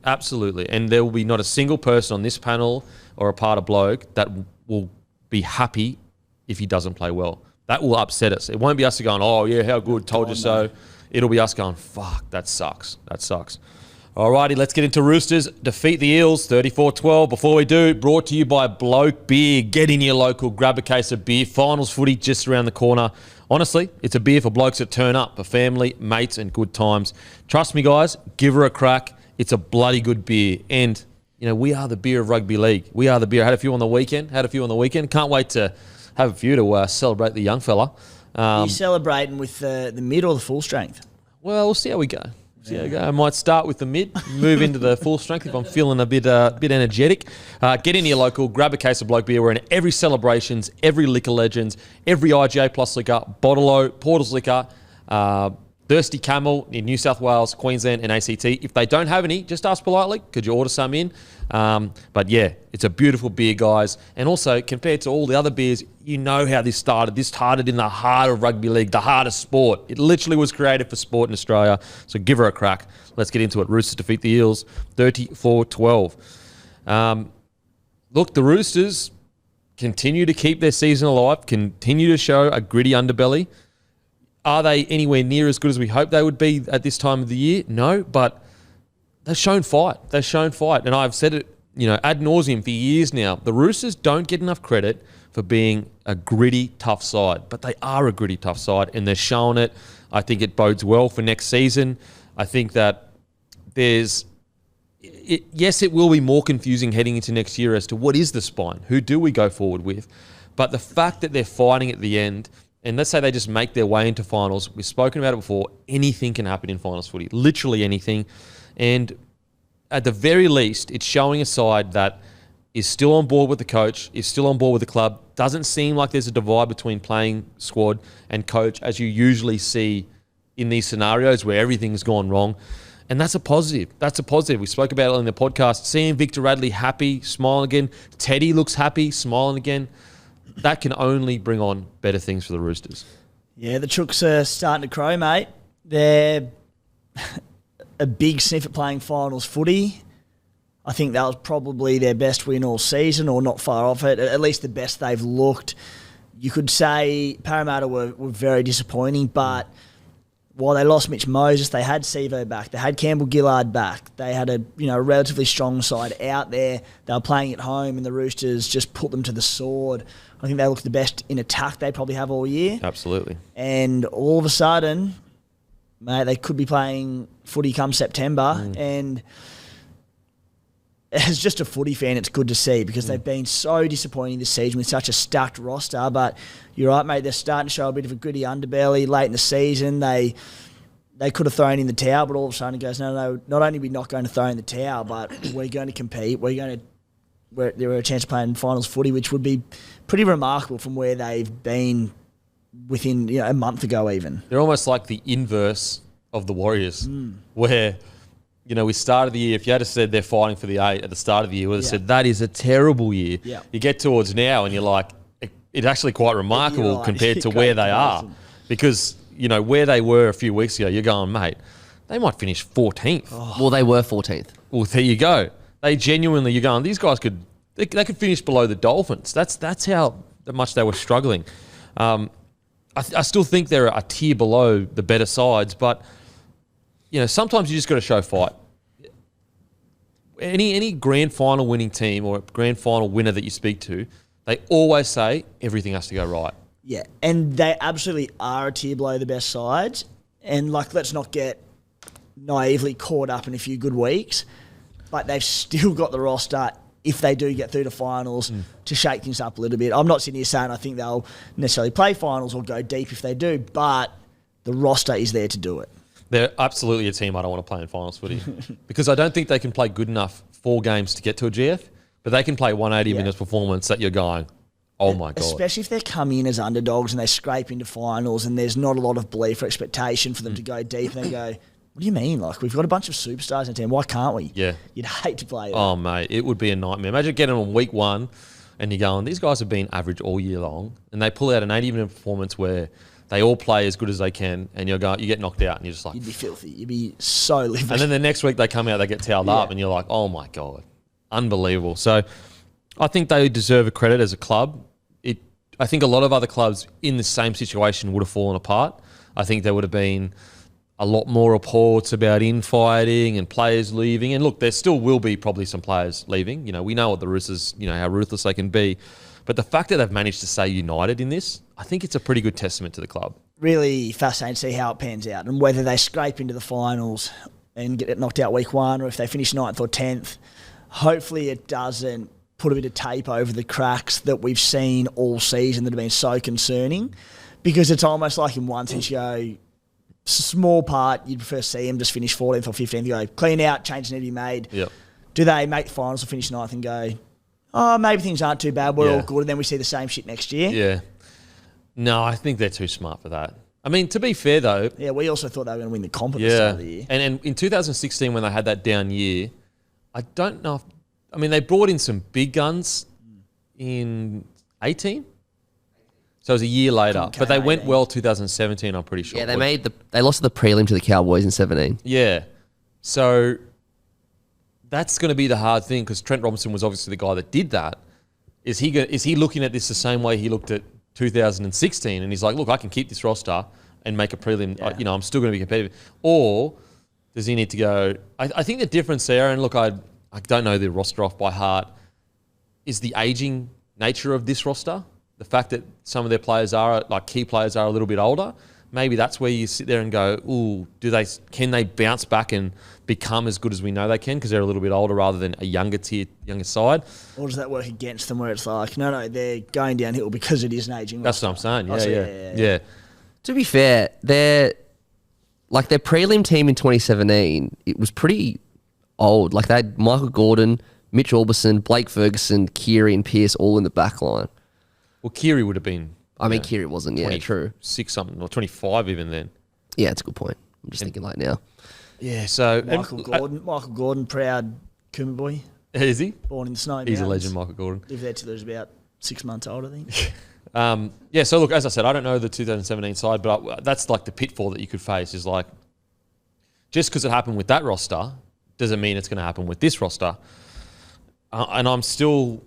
And there will be not a single person on this panel or a part of Bloke that will be happy if he doesn't play well. That will upset us. It won't be us going, oh, yeah, how good, told you so. It'll be us going, fuck, that sucks. Alrighty, let's get into Roosters. Defeat the Eels, 34-12. Before we do, brought to you by Bloke Beer. Get in your local, grab a case of beer. Finals footy just around the corner. Honestly, it's a beer for blokes that turn up, for family, mates, and good times. Trust me, guys, give her a crack. It's a bloody good beer. And, we are the beer of rugby league. We are the beer. Had a few on the weekend. Can't wait to have a few to celebrate the young fella. Are you celebrating with the mid or the full strength? Well, we'll see how we go. I might start with the mid, move into the full strength if I'm feeling a bit energetic. Get in your local, grab a case of Bloke Beer. We're in every celebrations, every Liquor Legends, every IGA Plus liquor, Bottle-O, Porter's Liquor, Thirsty Camel in New South Wales, Queensland and ACT. If they don't have any, just ask politely. Could you order some in? But yeah, it's a beautiful beer, guys. And also, compared to all the other beers, you know how this started. This started in the heart of rugby league, the heart of sport. It literally was created for sport in Australia. So give her a crack. Let's get into it. Roosters defeat the Eels 34-12. Look, the Roosters continue to keep their season alive, continue to show a gritty underbelly. Are they anywhere near as good as we hoped they would be at this time of the year? No, but they've shown fight. And I've said it, ad nauseum for years now. The Roosters don't get enough credit for being a gritty, tough side, but they are a gritty, tough side, and they're showing it. I think it bodes well for next season. I think that yes, it will be more confusing heading into next year as to what is the spine? Who do we go forward with? But the fact that they're fighting at the end, and let's say they just make their way into finals. We've spoken about it before. Anything can happen in finals footy. Literally anything. And at the very least, it's showing a side that is still on board with the coach, is still on board with the club. Doesn't seem like there's a divide between playing squad and coach as you usually see in these scenarios where everything's gone wrong. And that's a positive. We spoke about it in the podcast. Seeing Victor Radley happy, smiling again. Teddy looks happy, smiling again. That can only bring on better things for the Roosters. Yeah, the Chooks are starting to crow, mate. They're a big sniff at playing finals footy. I think that was probably their best win all season, or not far off it. At least the best they've looked. You could say Parramatta were very disappointing, but while they lost Mitch Moses, they had Sevo back, they had Campbell Gillard back, they had a relatively strong side out there. They were playing at home, and the Roosters just put them to the sword. I think they looked the best in attack they probably have all year. Absolutely. And all of a sudden, mate, they could be playing footy come September, and as just a footy fan, it's good to see because they've been so disappointing this season with such a stacked roster. But you're right, mate, they're starting to show a bit of a gritty underbelly late in the season. They could have thrown in the towel, but all of a sudden it goes, no, not only are we not going to throw in the towel, but we're going to compete. There are a chance of playing finals footy, which would be pretty remarkable from where they've been within a month ago even. They're almost like the inverse of the Warriors, where we started the year, if you had said they're fighting for the 8 at the start of the year, we would have said that is a terrible year. Yeah. You get towards now and you're like, it's actually quite remarkable compared to where they are. Because, where they were a few weeks ago, you're going, mate, they might finish 14th. Oh. Well, they were 14th. Well, there you go. They genuinely, you're going, these guys could finish below the Dolphins. That's how much they were struggling. I still think they're a tier below the better sides, but sometimes you just got to show fight. Any grand final winning team or grand final winner that you speak to, they always say everything has to go right. Yeah, and they absolutely are a tier below the best sides. And let's not get naively caught up in a few good weeks, but they've still got the roster, if they do get through to finals, to shake things up a little bit. I'm not sitting here saying I think they'll necessarily play finals or go deep if they do, but the roster is there to do it. They're absolutely a team I don't want to play in finals footy because I don't think they can play good enough 4 games to get to a GF, but they can play 180 minutes performance that you're going, oh my God. Especially if they come in as underdogs and they scrape into finals and there's not a lot of belief or expectation for them to go deep, and they go, what do you mean? We've got a bunch of superstars in the team. Why can't we? Yeah. You'd hate to play that. Oh, mate, it would be a nightmare. Imagine getting them on week 1 and you're going, these guys have been average all year long, and they pull out an 80-minute performance where they all play as good as they can, and you get knocked out, and you're just like... You'd be filthy. You'd be so livid. And then the next week they come out, they get towelled up, and you're like, oh, my God. Unbelievable. So I think they deserve a credit as a club. I think a lot of other clubs in the same situation would have fallen apart. I think there would have been a lot more reports about infighting and players leaving. And look, there still will be probably some players leaving. We know what the Roosters, how ruthless they can be. But the fact that they've managed to stay united in this, I think it's a pretty good testament to the club. Really fascinating to see how it pans out and whether they scrape into the finals and get it knocked out week 1, or if they finish 9th or 10th. Hopefully it doesn't put a bit of tape over the cracks that we've seen all season that have been so concerning, because it's almost like in one sense you go, small part, you'd prefer to see them just finish 14th or 15th, go clean out, change need to be made. Yep. Do they make the finals or finish 9th and go, oh, maybe things aren't too bad, we're all good, and then we see the same shit next year? Yeah. No, I think they're too smart for that. I mean, to be fair, though... Yeah, we also thought they were going to win the comp at the start of the year. And in 2016, when they had that down year, I don't know if... I mean, they brought in some big guns in 18? So it was a year later. But they went well 2017, I'm pretty sure. Yeah, they lost the prelim to the Cowboys in 17. Yeah. So that's going to be the hard thing, because Trent Robinson was obviously the guy that did that. Is he looking at this the same way he looked at 2016, and he's like, look, I can keep this roster and make a prelim. Yeah. I'm still going to be competitive. Or does he need to go? I think the difference there, and look, I don't know the roster off by heart, is the aging nature of this roster. The fact that some of their players are, like key players, are a little bit older. Maybe that's where you sit there and go, ooh, can they bounce back and become as good as we know they can because they're a little bit older rather than a younger side? Or does that work against them where it's like, no, they're going downhill because it is an aging roster? That's what I'm saying. Yeah. To be fair, their prelim team in 2017, it was pretty old. Like they had Michael Gordon, Mitch Orbison, Blake Ferguson, Keary and Pearce all in the back line. Well, Keary would have been... Keary wasn't, 26 something, or 25 even then. Yeah, that's a good point. I'm just thinking like now. Yeah, so... Michael Gordon, proud Cooma boy. Is he? Born in the Snowy He's Mountains. a legend, Michael Gordon. Lived there till he was about 6 months old, I think. Yeah, so look, as I said, I don't know the 2017 side, but that's like the pitfall that you could face is like, just because it happened with that roster doesn't mean it's going to happen with this roster. and I'm still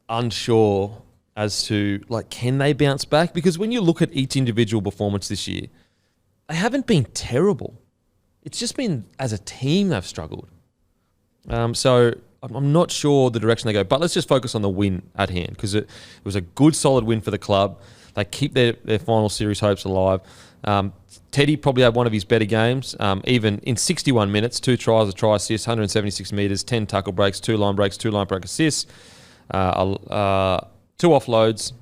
unsure as to, like, can they bounce back? Because when you look at each individual performance this year, they haven't been terrible. It's just been as a team they've struggled. So I'm not sure the direction they go. But let's just focus on the win at hand, because it was a good, solid win for the club. They keep their final series hopes alive. Teddy probably had one of his better games, even in 61 minutes, 2 tries, a try assist, 176 metres, 10 tackle breaks, 2 line breaks, 2 line break assists, 2 offloads.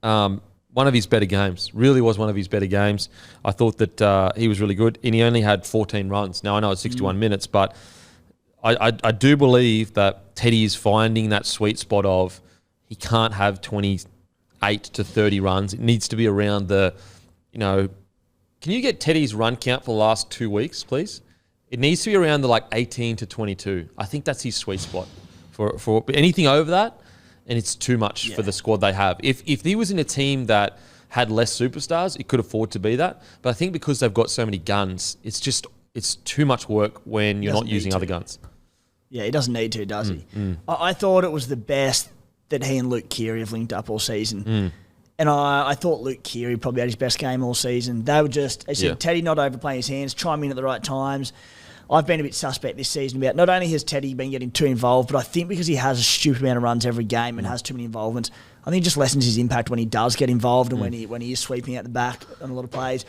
One of his better games. Really was one of his better games. I thought that he was really good, and he only had 14 runs. Now, I know it's 61 minutes, but I do believe that Teddy is finding that sweet spot of he can't have 28 to 30 runs. It needs to be around the, can you get Teddy's run count for the last 2 weeks, please? It needs to be around the 18 to 22. I think that's his sweet spot. For anything over that, and it's too much for the squad they have. If he was in a team that had less superstars, it could afford to be that. But I think because they've got so many guns, it's too much work when you're not using other guns. Yeah, he doesn't need to, does he? I thought it was the best that he and Luke Keary have linked up all season. And I thought Luke Keary probably had his best game all season. They were just, as I said, Teddy not overplaying his hands, chiming in at the right times. I've been a bit suspect this season about not only has Teddy been getting too involved, but I think because he has a stupid amount of runs every game and has too many involvements, I think it just lessens his impact when he does get involved and when he is sweeping out the back on a lot of plays.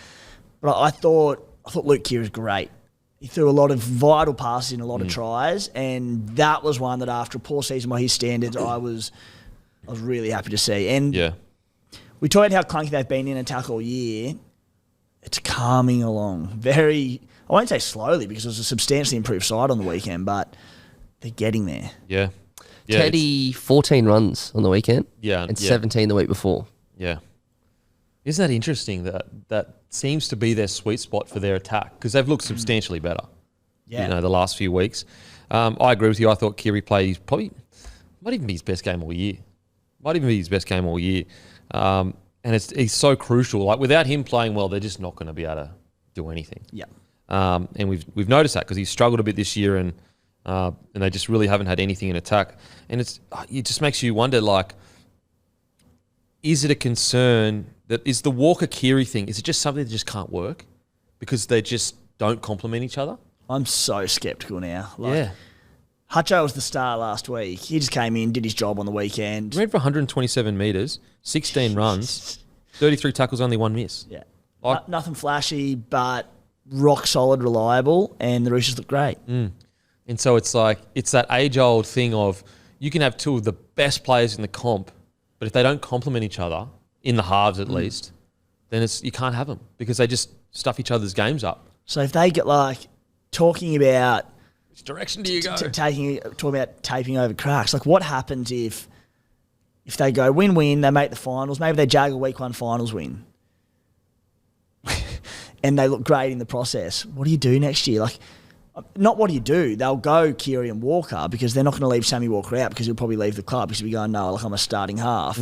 But I thought Luke Keary was great. He threw a lot of vital passes in a lot of tries, and that was one that after a poor season by his standards, I was really happy to see. And we talked about how clunky they've been in attack all year. It's coming along very, I won't say slowly because it was a substantially improved side on the weekend, but they're getting there. Yeah. Teddy, 14 runs on the weekend. And 17 the week before. Yeah. Isn't that interesting that seems to be their sweet spot for their attack, because they've looked substantially better, the last few weeks. I agree with you. I thought Keary played might even be his best game all year. And he's so crucial. Like, without him playing well, they're just not going to be able to do anything. Yeah. And we've noticed that because he's struggled a bit this year, and they just really haven't had anything in attack. And it just makes you wonder, like, is it a concern that is the Walker Keary thing? Is it just something that just can't work because they just don't complement each other? I'm so skeptical now. Hutcho was the star last week. He just came in, did his job on the weekend. Ran for 127 metres, 16 runs, 33 tackles, only 1 miss. Yeah. Nothing flashy, but rock solid, reliable, and the Roosters look great. And so it's like, it's that age-old thing of you can have 2 of the best players in the comp, but if they don't complement each other, in the halves at least, then you can't have them because they just stuff each other's games up. So if they get talking about which direction do you go? Talking about taping over cracks. Like, what happens if they go win-win, they make the finals, maybe they jag a week 1 finals win, and they look great in the process. What do you do next year? Like, not what do you do? They'll go Keary and Walker because they're not going to leave Sammy Walker out because he'll probably leave the club because he'll be going, no, I'm a starting half.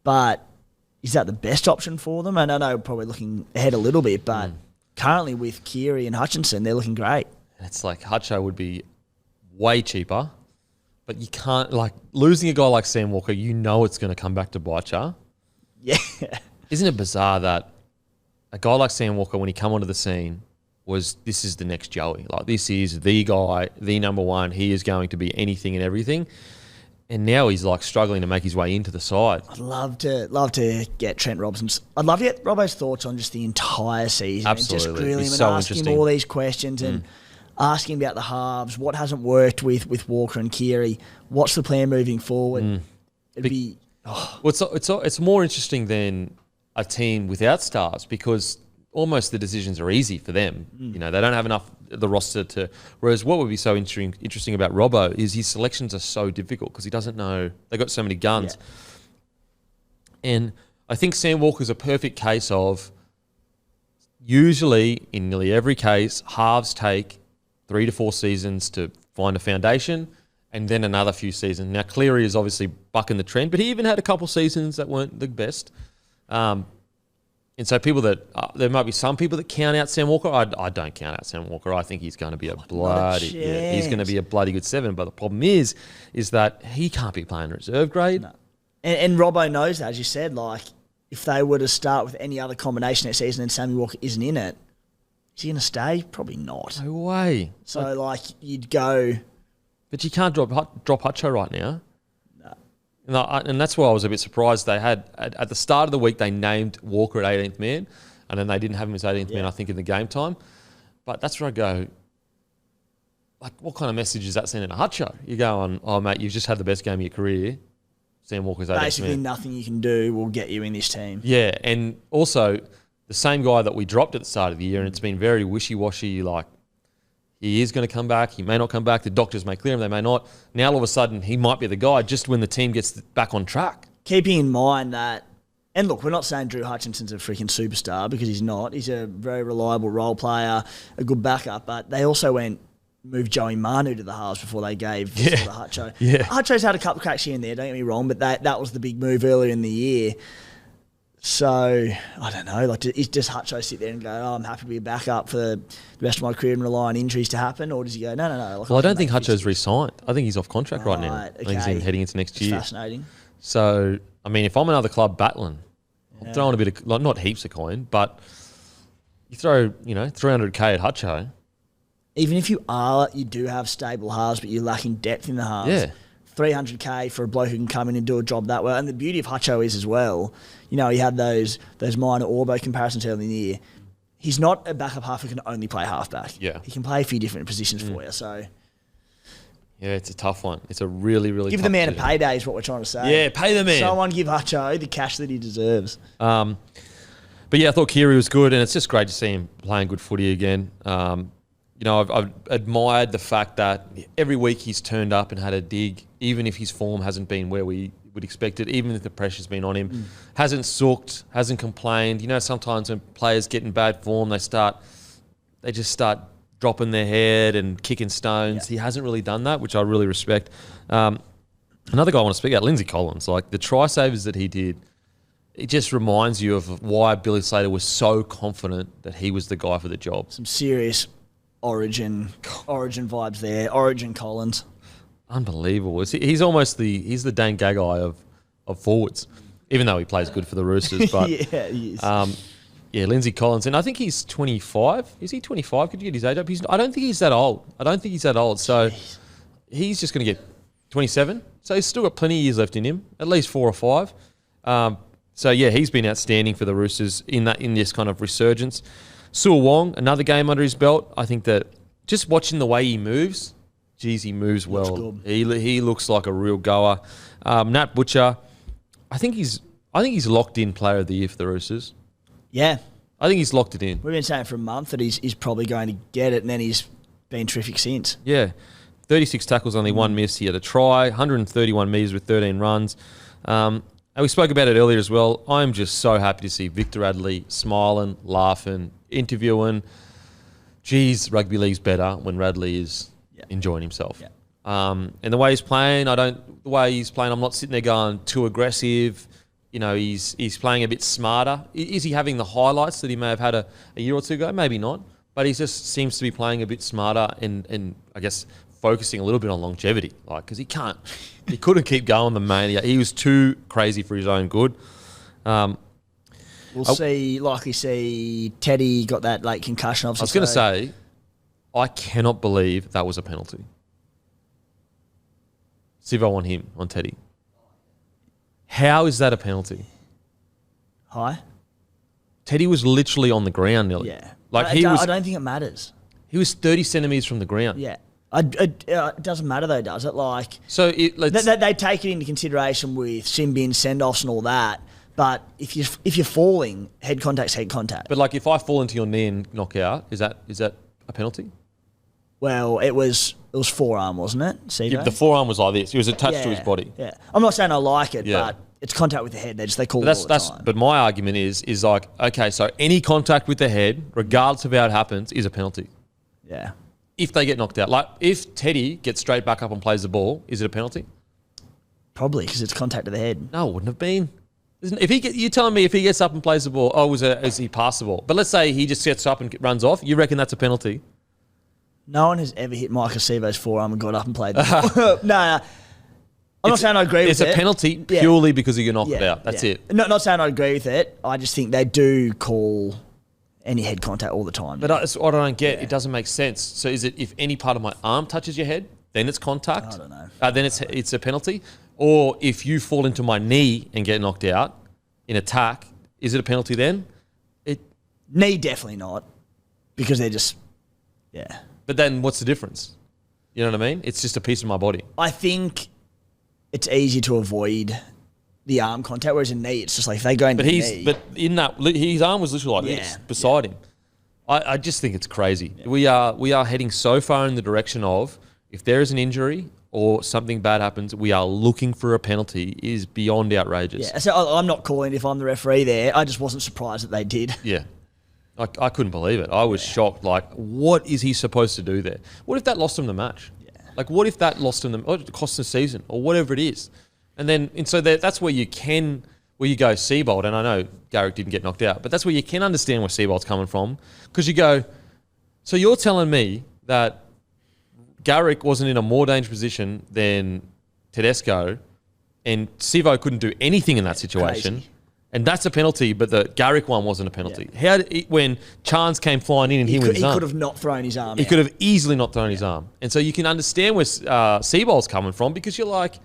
But is that the best option for them? And I know probably looking ahead a little bit, but currently with Keary and Hutchinson, they're looking great. It's like Hutcho would be way cheaper, but you can't, losing a guy like Sam Walker, it's going to come back to bite you. Yeah. Isn't it bizarre that a guy like Sam Walker, when he come onto the scene, this is the next Joey. Like, this is the guy, the number one. He is going to be anything and everything. And now he's struggling to make his way into the side. I'd love to get Trent Robson's. I'd love to get Robbo's thoughts on just the entire season. Absolutely. And just grilling him and so asking him all these questions and asking about the halves, what hasn't worked with Walker and Keary, what's the plan moving forward. It'd be... Well, it's more interesting than a team without stars because almost the decisions are easy for them. They don't have enough the roster to. Whereas what would be so interesting about Robbo is his selections are so difficult because he doesn't know. They got so many guns, and I think Sam Walker's a perfect case of. Usually, in nearly every case, halves take 3 to 4 seasons to find a foundation, and then another few seasons. Now Cleary is obviously bucking the trend, but he even had a couple seasons that weren't the best. And And so people that there might be some people that count out Sam Walker. I don't count out Sam Walker. I think he's going to be he's going to be a bloody good 7. But the problem is that he can't be playing reserve grade. No. And Robbo knows that, as you said. Like, if they were to start with any other combination next season and Sammy Walker isn't in it, is he going to stay? Probably not. No way. So, like, you'd go... But you can't drop Hutcho right now. No. And that's why I was a bit surprised. They had, at the start of the week, they named Walker at 18th man, and then they didn't have him as 18th man, I think, in the game time. But that's where I go, like, what kind of message is that sending to Hutcho? You go on, oh, mate, you've just had the best game of your career. Sam Walker's 18th Basically, man. nothing you can do will get you in this team. Yeah, and also the same guy that we dropped at the start of the year, and it's been very wishy-washy, like, he is going to come back. He may not come back. The doctors may clear him. They may not. Now, all of a sudden, he might be the guy just when the team gets back on track. Keeping in mind that, and look, we're not saying Drew Hutchinson's a freaking superstar because he's not. He's a very reliable role player, a good backup. But they also moved Joey Manu to the halves before they gave the Hutcho. Yeah. Hutcho's had a couple of cracks here and there, don't get me wrong, but that was the big move earlier in the year. So, I don't know, like, does Hutcho sit there and go, oh, I'm happy to be a backup for the rest of my career and rely on injuries to happen? Or does he go, no. Like, Well, I don't think Hutcho's re-signed. I think he's off contract right now. Right, I think he's heading into next year. Fascinating. So, I mean, if I'm another club battling, I'm throwing a bit of, like, not heaps of coin, but you throw, 300K at Hutcho. Even if you do have stable halves, but you're lacking depth in the halves. Yeah. 300K for a bloke who can come in and do a job that well. And the beauty of Hutcho is as well, he had those minor Orbo comparisons early in the year. He's not a backup half who can only play halfback. Yeah. He can play a few different positions for you. So Yeah, it's a tough one. It's a really, really give tough the man a decision. payday is what we're trying to say. Yeah, pay the man. Someone give Hutcho the cash that he deserves. But yeah, I thought Kiri was good, and it's just great to see him playing good footy again. I've admired the fact that every week he's turned up and had a dig, even if his form hasn't been where we would expect it, even if the pressure's been on him. Hasn't sooked, hasn't complained. Sometimes when players get in bad form, they just start dropping their head and kicking stones. Yeah. He hasn't really done that, which I really respect. Another guy I want to speak about, Lindsay Collins. Like, the try savers that he did, it just reminds you of why Billy Slater was so confident that he was the guy for the job. Some serious Origin vibes there. Origin Collins. Unbelievable. He's almost the Dane Gagai of forwards, even though he plays good for the Roosters. But yeah, he is. Lindsay Collins. And I think he's 25. Is he 25? Could you get his age up? I don't think he's that old. So he's just going to get 27. So he's still got plenty of years left in him, at least 4 or 5. So yeah, he's been outstanding for the Roosters in this kind of resurgence. Suo Wong, another game under his belt. I think that just watching the way he moves, geez, he moves well. He looks like a real goer. Nat Butcher, I think he's locked in player of the year for the Roosters. Yeah. I think he's locked it in. We've been saying for a month that he's probably going to get it, and then he's been terrific since. Yeah. 36 tackles, only 1 miss. He had a try, 131 metres with 13 runs. And we spoke about it earlier as well. I'm just so happy to see Victor Adley smiling, laughing, interviewing. Geez, rugby league's better when Radley is enjoying himself. Yeah. And the way he's playing, I'm not sitting there going too aggressive. He's playing a bit smarter. Is he having the highlights that he may have had a year or two ago? Maybe not. But he just seems to be playing a bit smarter and I guess focusing a little bit on longevity. Because he couldn't keep going, the man. He was too crazy for his own good. We'll likely see Teddy got that late concussion. I was going to say, I cannot believe that was a penalty. Sivo on him, on Teddy. How is that a penalty? High? Teddy was literally on the ground nearly. Yeah. I don't think it matters. He was 30 centimetres from the ground. Yeah. It doesn't matter though, does it? They take it into consideration with sin bin, send-offs and all that. But if you're falling, head contact's head contact. But if I fall into your knee and knock out, is that a penalty? Well, it was forearm, wasn't it? Yeah, the forearm was like this. It was attached to his body. Yeah. I'm not saying I like it, but it's contact with the head. They call it all the time. But my argument is okay, so any contact with the head, regardless of how it happens, is a penalty. Yeah. If they get knocked out. If Teddy gets straight back up and plays the ball, is it a penalty? Probably, because it's contact to the head. No, it wouldn't have been. You're telling me if he gets up and plays the ball, is he passable? But let's say he just gets up and runs off. You reckon that's a penalty? No one has ever hit Mike Acevo's forearm and got up and played the ball. No. I'm not saying I agree with it. It's a penalty purely because you knocked it out. That's it. Not saying I agree with it. I just think they do call any head contact all the time. But that's what I don't get. It doesn't make sense. So is it if any part of my arm touches your head, then it's contact? I don't know. Then it's a penalty? Or if you fall into my knee and get knocked out in attack, is it a penalty then? Knee, definitely not. Because they're just, But then what's the difference? You know what I mean? It's just a piece of my body. I think it's easy to avoid the arm contact, whereas a knee, it's just like if they go into the knee. But in that, his arm was literally like this beside him. I just think it's crazy. Yeah. We are heading so far in the direction of if there is an injury or something bad happens, we are looking for a penalty is beyond outrageous. Yeah, so I'm not calling if I'm the referee there. I just wasn't surprised that they did. Yeah. I couldn't believe it. I was shocked. Like, what is he supposed to do there? What if that lost him the match? Yeah. Like, what if that lost him or cost him the season or whatever it is? And so that's where you go Seabold, and I know Garrick didn't get knocked out, but that's where you can understand where Seabold's coming from, because you go, so you're telling me that Garrick wasn't in a more dangerous position than Tedesco, and Sivo couldn't do anything in that situation. Crazy. And that's a penalty, but the Garrick one wasn't a penalty. Yeah. When Chance came flying in and he went his arm. He could have not thrown his arm He could have easily not thrown his arm. And so you can understand where Seabold's coming from, because you're like,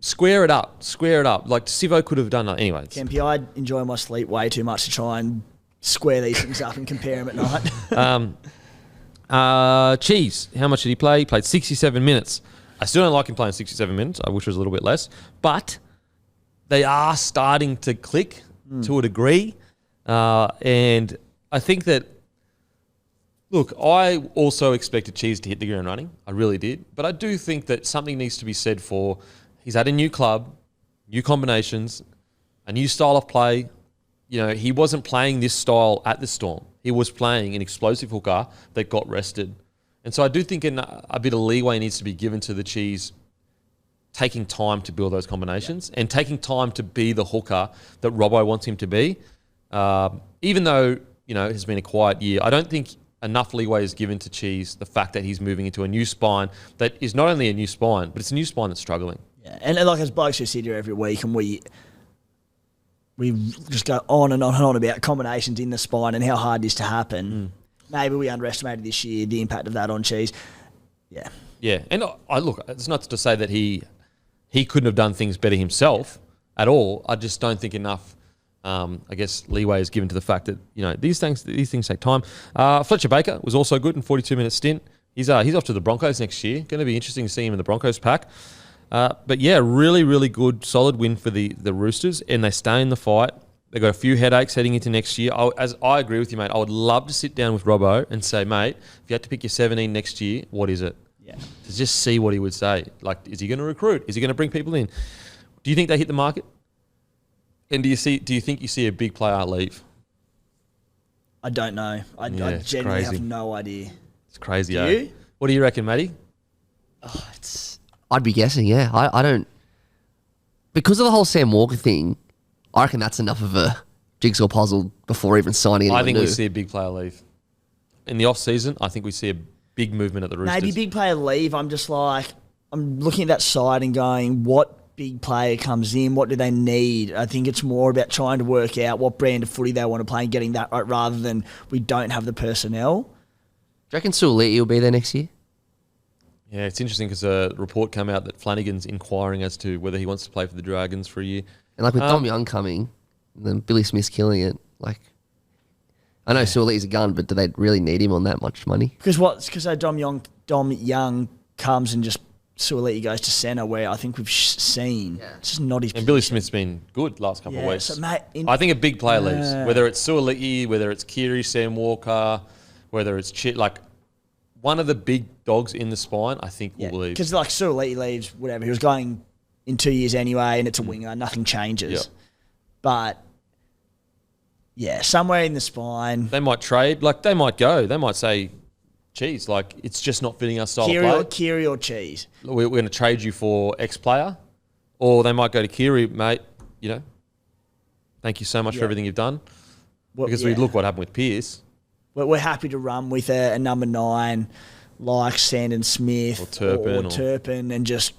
square it up. Like, Sivo could have done that. Anyway. Kempy, I enjoy my sleep way too much to try and square these things up and compare them at night. Cheese, how much did he play? He played 67 minutes. I still don't like him playing 67 minutes. I wish it was a little bit less. But they are starting to click to a degree. And I think that, look, I also expected Cheese to hit the ground running. I really did. But I do think that something needs to be said for he's at a new club, new combinations, a new style of play. You know, he wasn't playing this style at the Storm. He was playing an explosive hooker that got rested. And so I do think a bit of leeway needs to be given to the Cheese taking time to build those combinations and taking time to be the hooker that Robbo wants him to be. Even though, you know, it has been a quiet year, I don't think enough leeway is given to Cheese, the fact that he's moving into a new spine that is not only a new spine, but it's a new spine that's struggling. Yeah, and like as blokes who sit here every week and we just go on and on and on about combinations in the spine and how hard it is to happen. Maybe we underestimated this year the impact of that on Cheese. Yeah. Yeah, and I look, it's not to say that he couldn't have done things better himself at all. I just don't think enough, I guess, leeway is given to the fact that, you know, these things take time. Fletcher Baker was also good in 42-minute stint. He's off to the Broncos next year. Going to be interesting to see him in the Broncos pack. But yeah, really, really good, solid win for the Roosters, and they stay in the fight. They've got a few headaches heading into next year. As I agree with you, mate, I would love to sit down with Robbo and say, mate, if you had to pick your 17 next year, what is it? Yeah. To just see what he would say. Like, is he going to recruit? Is he going to bring people in? Do you think they hit the market? And do you think you see a big player leave? I don't know. I genuinely have no idea. It's crazy, Do you? What do you reckon, Matty? I'd be guessing, yeah. I don't... Because of the whole Sam Walker thing, I reckon that's enough of a jigsaw puzzle before even signing anyone I think new. we see a big player leave. In the off-season, I think we see a big movement at the Roosters. Maybe big player leave. I'm just like... I'm looking at that side and going, what big player comes in? What do they need? I think it's more about trying to work out what brand of footy they want to play and getting that right rather than we don't have the personnel. Do you reckon Suoliti will be there next year? Yeah, it's interesting because a report came out that Flanagan's inquiring as to whether he wants to play for the Dragons for a year. And like with Dom Young coming, and then Billy Smith's killing it, like... I know Suoliti's a gun, but do they really need him on that much money? Because Dom Young comes and just Suoliti goes to centre, where I think we've seen it's just not his. And Billy Smith's been good last couple of weeks. So, mate, I think a big player leaves, whether it's Suoliti, whether it's Kiri, Sam Walker, whether it's like one of the big dogs in the spine. I think will leave because like Suoliti leaves, whatever he was going in 2 years anyway, and it's a winger, nothing changes. Yep. But yeah, somewhere in the spine, they might trade. Like they might go. They might say, Cheese, like it's just not fitting our style of play. Kiri or Cheese. We're going to trade you for X player. Or they might go to Kiri, mate, thank you so much for Yeah. everything you've done. Well, Because yeah. we look what happened with Pearce. We're happy to run with a number 9 like Sandon Smith Or Turpin and just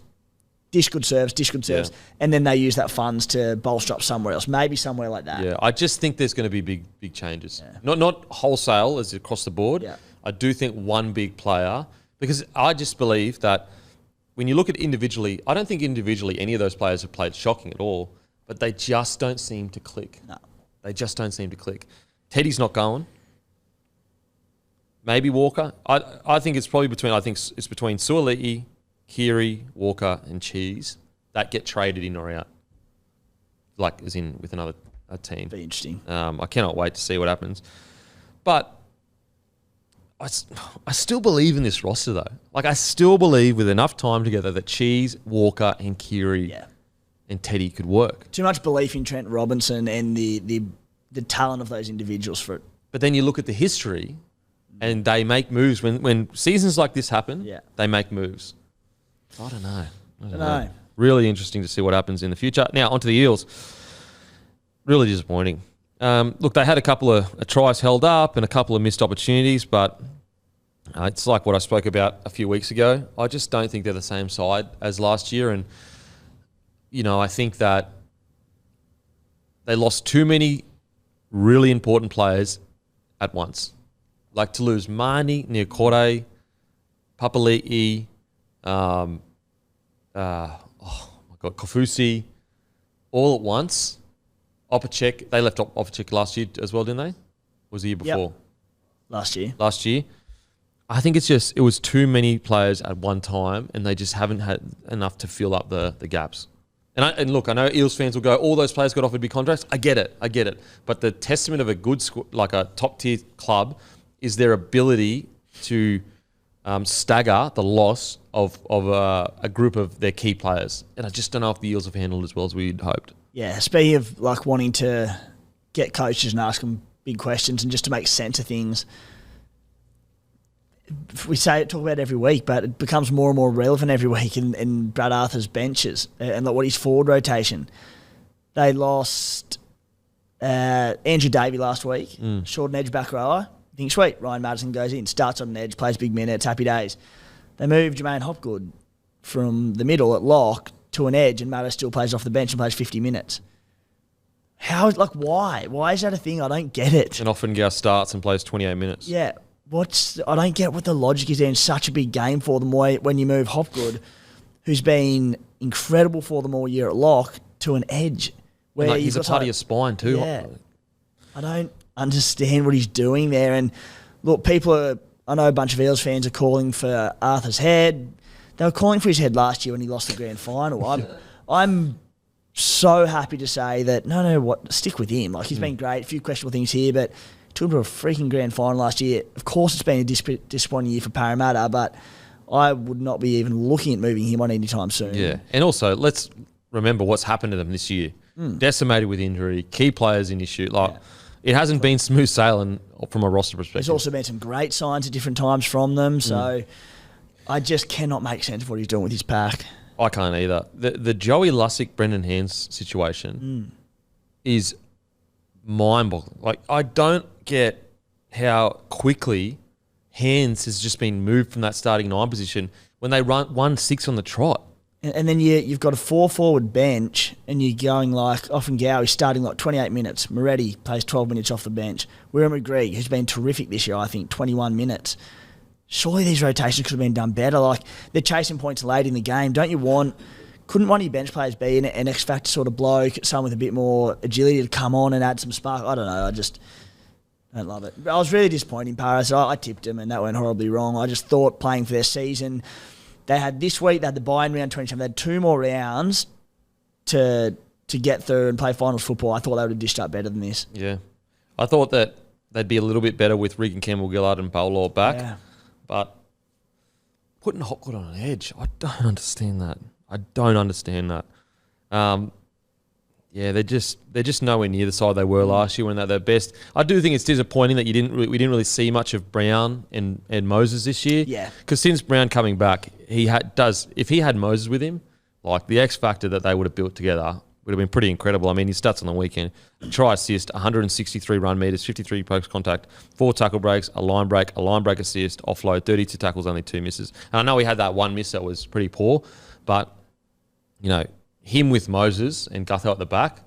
dish good serves. Yeah. And then they use that funds to bolster up somewhere else, maybe somewhere like that. Yeah, I just think there's going to be big changes. Not wholesale as across the board. Yeah. I do think one big player, because I just believe that when you look at individually, I don't think individually any of those players have played shocking at all, but they just don't seem to click. No. They just don't seem to click. Teddy's not going. Maybe Walker. I think it's probably between Suoli'i, Kiri, Walker, and Cheese that get traded in or out. Like, as in with another team. Be interesting. I cannot wait to see what happens. But I still believe in this roster, though. Like, I still believe with enough time together that Cheese, Walker, and Kiri and Teddy could work. Too much belief in Trent Robinson and the talent of those individuals for it. But then you look at the history, and they make moves. When seasons like this happen, they make moves. I don't know. I don't know. Really interesting to see what happens in the future. Now, onto the Eels. Really disappointing. Look, they had a couple of tries held up and a couple of missed opportunities, but it's like what I spoke about a few weeks ago. I just don't think they're the same side as last year. And, I think that they lost too many really important players at once. Like to lose Marnie, Niokore, Papali'i, Kofusi, all at once. Opacek, they left Opacek last year as well, didn't they? Or was the year before? Last year. I think it was too many players at one time, and they just haven't had enough to fill up the gaps. And look, I know Eels fans will go, all those players got offered big contracts. I get it. But the testament of a good, like a top-tier club, is their ability to stagger the loss of a group of their key players. And I just don't know if the Eels have handled it as well as we'd hoped. Yeah, speaking of like wanting to get coaches and ask them big questions and just to make sense of things, we talk about it every week, but it becomes more and more relevant every week in Brad Arthur's benches and like what his forward rotation. They lost Andrew Davey last week, short edge back rower. You think, sweet, Ryan Madison goes in, starts on an edge, plays big minutes, happy days. They moved Jermaine Hopgood from the middle at lock to an edge, and Madison still plays off the bench and plays 50 minutes. Why? Why is that a thing? I don't get it. And often Gao starts and plays 28 minutes. Yeah. I don't get what the logic is there in such a big game for them when you move Hopgood, who's been incredible for them all year at lock, to an edge. Where he's a part of your spine too. Yeah. I don't understand what he's doing there. And look, I know a bunch of Eels fans are calling for Arthur's head. They were calling for his head last year when he lost the grand final. I'm so happy to say that, stick with him. Like, he's been great. A few questionable things here, but took him to a freaking grand final last year. Of course, it's been a disappointing year for Parramatta, but I would not be even looking at moving him on anytime soon. Yeah, and also let's remember what's happened to them this year. Decimated with injury, key players in issue. It hasn't been smooth sailing from a roster perspective. There's also been some great signs at different times from them, so I just cannot make sense of what he's doing with his pack. I can't either. The Joey Lussick, Brendan Hands situation is mind-boggling. Like, I don't get how quickly Hands has just been moved from that starting 9 position when they run 1-6 on the trot. And then you've got a 4-forward bench, and you're going like Offengow, he's starting like 28 minutes. Moretti plays 12 minutes off the bench. Wirra McGree, who's been terrific this year, I think, 21 minutes. Surely these rotations could have been done better. Like, they're chasing points late in the game. Couldn't one of your bench players be an X factor sort of bloke, someone with a bit more agility to come on and add some spark? I don't know. I just don't love it. I was really disappointed in Paris. I tipped them, and that went horribly wrong. I just thought playing for their season. They had this week, they had the buy-in round 27. They had 2 more rounds to get through and play finals football. I thought they would have dished up better than this. Yeah. I thought that they'd be a little bit better with Regan Campbell-Gillard and Paolo back. Yeah. But putting Hopgood on an edge, I don't understand that. They're just nowhere near the side they were last year when they're their best. I do think it's disappointing that we didn't really see much of Brown and Moses this year. Yeah. Because since Brown coming back, if he had Moses with him, like the X factor that they would have built together would have been pretty incredible. I mean, his stats on the weekend: try assist, 163 run meters, 53 post contact, 4 tackle breaks, a line break assist, offload, 32 tackles, only 2 misses. And I know he had that one miss that was pretty poor, but you know, him with Moses and Gutho at the back,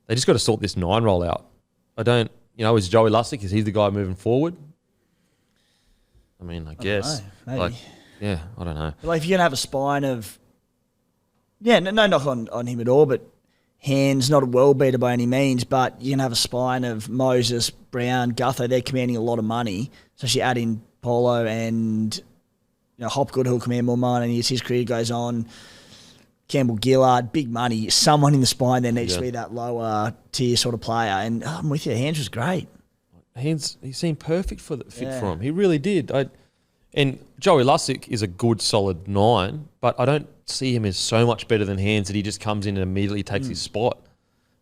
they just got to sort this 9 roll out. I don't, is Joey Lussick, is he the guy moving forward? I mean, I guess. Maybe. I don't know. Like if you're going to have a spine of, no knock on him at all, but Hands, not a world beater by any means, but you're going to have a spine of Moses, Brown, Gutho. They're commanding a lot of money. So she add in Paulo and Hopgood, who'll command more money as his career goes on. Campbell Gillard, big money. Someone in the spine there needs to be that lower tier sort of player. And I'm with you, Hands was great. Hands, he seemed perfect for the fit for him. He really did. And Joey Lussick is a good, solid 9, but I don't see him as so much better than Hands that he just comes in and immediately takes his spot.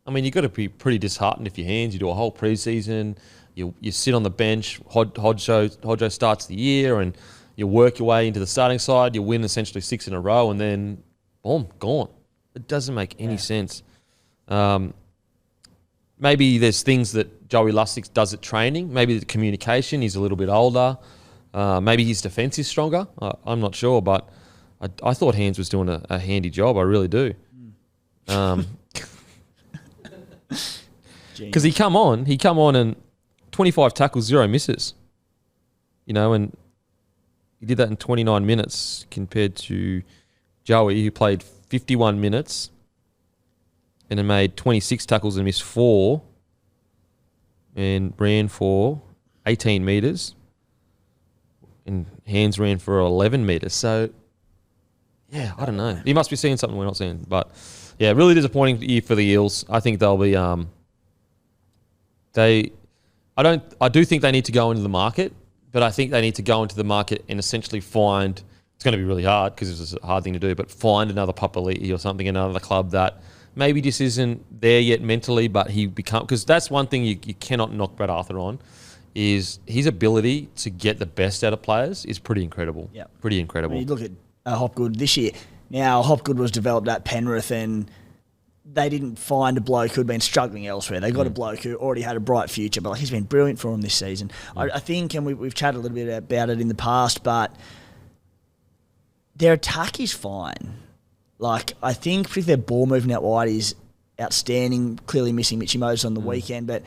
I mean, you've got to be pretty disheartened if you're Hands. You do a whole preseason, you sit on the bench, Hodjo starts the year, and you work your way into the starting side, you win essentially 6 in a row, and then, boom, gone. It doesn't make any sense. Maybe there's things that Joey Lussick does at training. Maybe the communication, he's a little bit older. Maybe his defence is stronger. I'm not sure, but I thought Hands was doing a handy job. I really do. Because he come on and 25 tackles, 0 misses. And he did that in 29 minutes compared to Joey, who played 51 minutes and then made 26 tackles and missed 4 and ran for 18 metres. And Hands ran for 11 metres. So, I don't know. He must be seeing something we're not seeing. But, really disappointing year for the Eels. I think they'll be... I do think they need to go into the market, but I think they need to go into the market and essentially find... It's going to be really hard because it's a hard thing to do, but find another Papali'i or something, another club that maybe just isn't there yet mentally, but he become... Because that's one thing you cannot knock Brad Arthur on, is his ability to get the best out of players is pretty incredible. Yeah, pretty incredible. I mean, you look at Hopgood this year. Now, Hopgood was developed at Penrith and they didn't find a bloke who'd been struggling elsewhere. They got a bloke who already had a bright future, but he's been brilliant for them this season. I think, and we've chatted a little bit about it in the past, but their attack is fine. I think particularly their ball movement out wide is outstanding, clearly missing Mitchy Moses on the weekend, but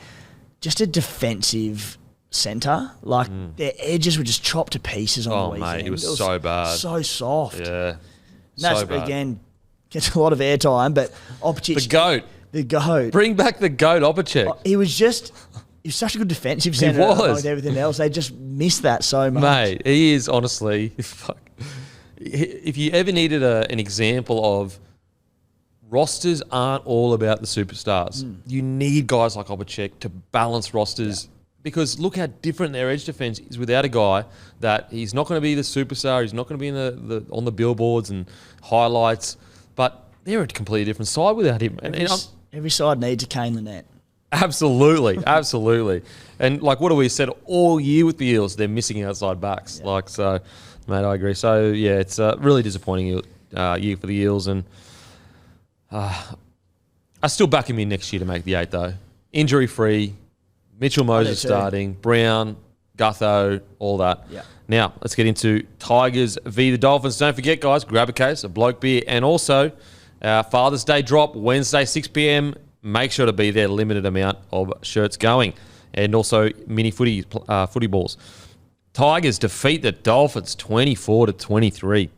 just a defensive... centre, their edges were just chopped to pieces on the weekend. Mate, it was so bad. So soft. Yeah. That's, bad. Again, gets a lot of airtime, but Opicic... The GOAT. Bring back the GOAT, Opicic. He was such a good defensive centre along with everything else. They just missed that so much. Mate, he is honestly... If you ever needed an example of rosters aren't all about the superstars, you need guys like Opicic to balance rosters... Yeah. Because look how different their edge defence is without a guy that he's not going to be the superstar, he's not going to be in on the billboards and highlights, but they're a completely different side without him. Every side needs a Kane Lynette. Absolutely, absolutely. And what do we said all year with the Eels? They're missing outside backs. Yeah. Mate, I agree. So, it's a really disappointing year for the Eels. And I still back him in next year to make the 8, though. Injury-free. Mitchell Moses starting, Brown, Gutho, all that. Yeah. Now, let's get into Tigers v. the Dolphins. Don't forget, guys, grab a case of Bloke beer. And also, our Father's Day drop, Wednesday, 6 p.m. Make sure to be there. Limited amount of shirts going. And also, mini footy balls. Tigers defeat the Dolphins 24-23.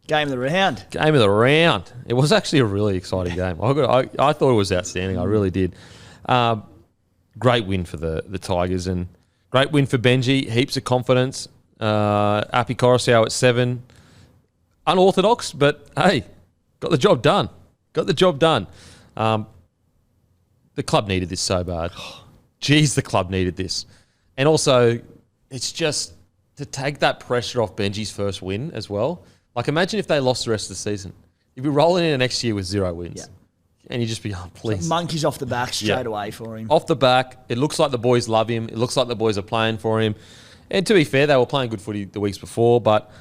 Game of the round. Game of the round. It was actually a really exciting game. I thought it was outstanding. I really did. Great win for the Tigers and great win for Benji. Heaps of confidence. Api Coruscant at 7. Unorthodox, but hey, got the job done. The club needed this so bad. Jeez, the club needed this. And also, it's just to take that pressure off Benji's first win as well. Imagine if they lost the rest of the season. You'd be rolling in the next year with 0 wins. Yeah. And you just be, please. Monkeys off the back straight away for him. Off the back. It looks like the boys love him. It looks like the boys are playing for him. And to be fair, they were playing good footy the weeks before. But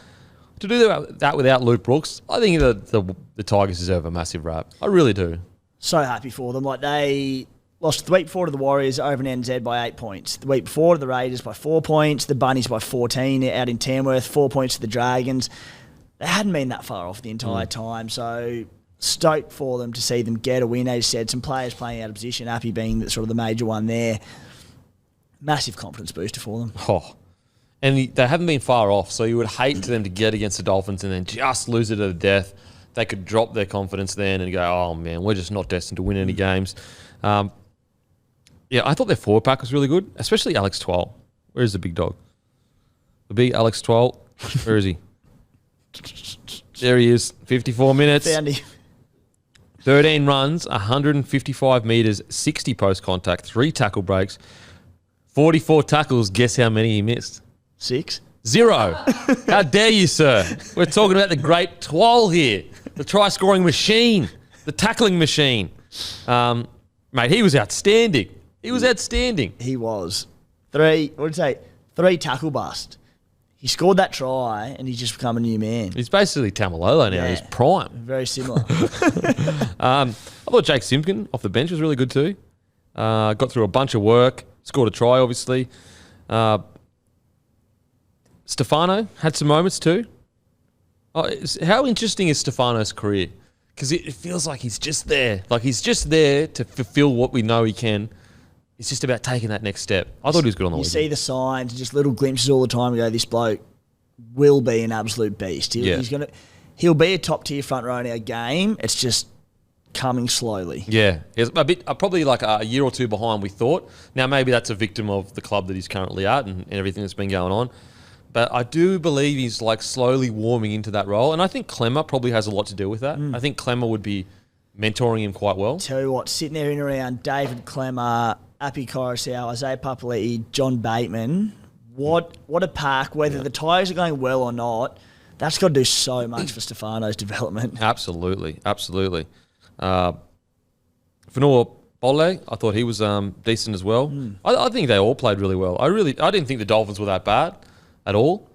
to do that without Luke Brooks, I think the Tigers deserve a massive rap. I really do. So happy for them. Like, they lost the week before to the Warriors over in NZ by 8 points. The week before to the Raiders by 4 points. The Bunnies by 14 out in Tamworth. 4 points to the Dragons. They hadn't been that far off the entire time. So stoked for them to see them get a win. As you said, some players playing out of position. Appy being sort of the major one there. Massive confidence booster for them. Oh. And they haven't been far off, so you would hate to them to get against the Dolphins and then just lose it to the death. They could drop their confidence then and go, oh, man, we're just not destined to win any games. I thought their forward pack was really good, especially Alex Twal. Where's the big dog? The big Alex Twal. Where is he? There he is. 54 minutes. Found him. 13 runs, 155 metres, 60 post contact, 3 tackle breaks, 44 tackles. Guess how many he missed? 6. 0. How dare you, sir? We're talking about the great Twal here, the try-scoring machine, the tackling machine. Mate, he was outstanding. He was outstanding. He was. 3 tackle bust. He scored that try and he's just become a new man. He's basically Tamalolo now. Yeah. He's prime. Very similar. I thought Jake Simpkin off the bench was really good too. Got through a bunch of work. Scored a try, obviously. Stefano had some moments too. How interesting is Stefano's career? Because it feels like he's just there. Like he's just there to fulfill what we know he can. It's just about taking that next step. I thought he was good on the weekend. You see the signs, just little glimpses all the time. You go, this bloke will be an absolute beast. He'll be a top tier front row in our game. It's just coming slowly. Yeah, it's a bit probably like a year or two behind we thought. Now maybe that's a victim of the club that he's currently at and everything that's been going on. But I do believe he's like slowly warming into that role, and I think Clemmer probably has a lot to do with that. I think Clemmer would be mentoring him quite well. Tell you what, sitting there in and around David Clemmer, Api Coruscant, Isaiah Papali'i, John Bateman, what a pack. Whether the Tigers are going well or not, that's got to do so much for Stefano's development. Absolutely. Fanua Bole, I thought he was decent as well. I think they all played really well. I didn't think the Dolphins were that bad at all.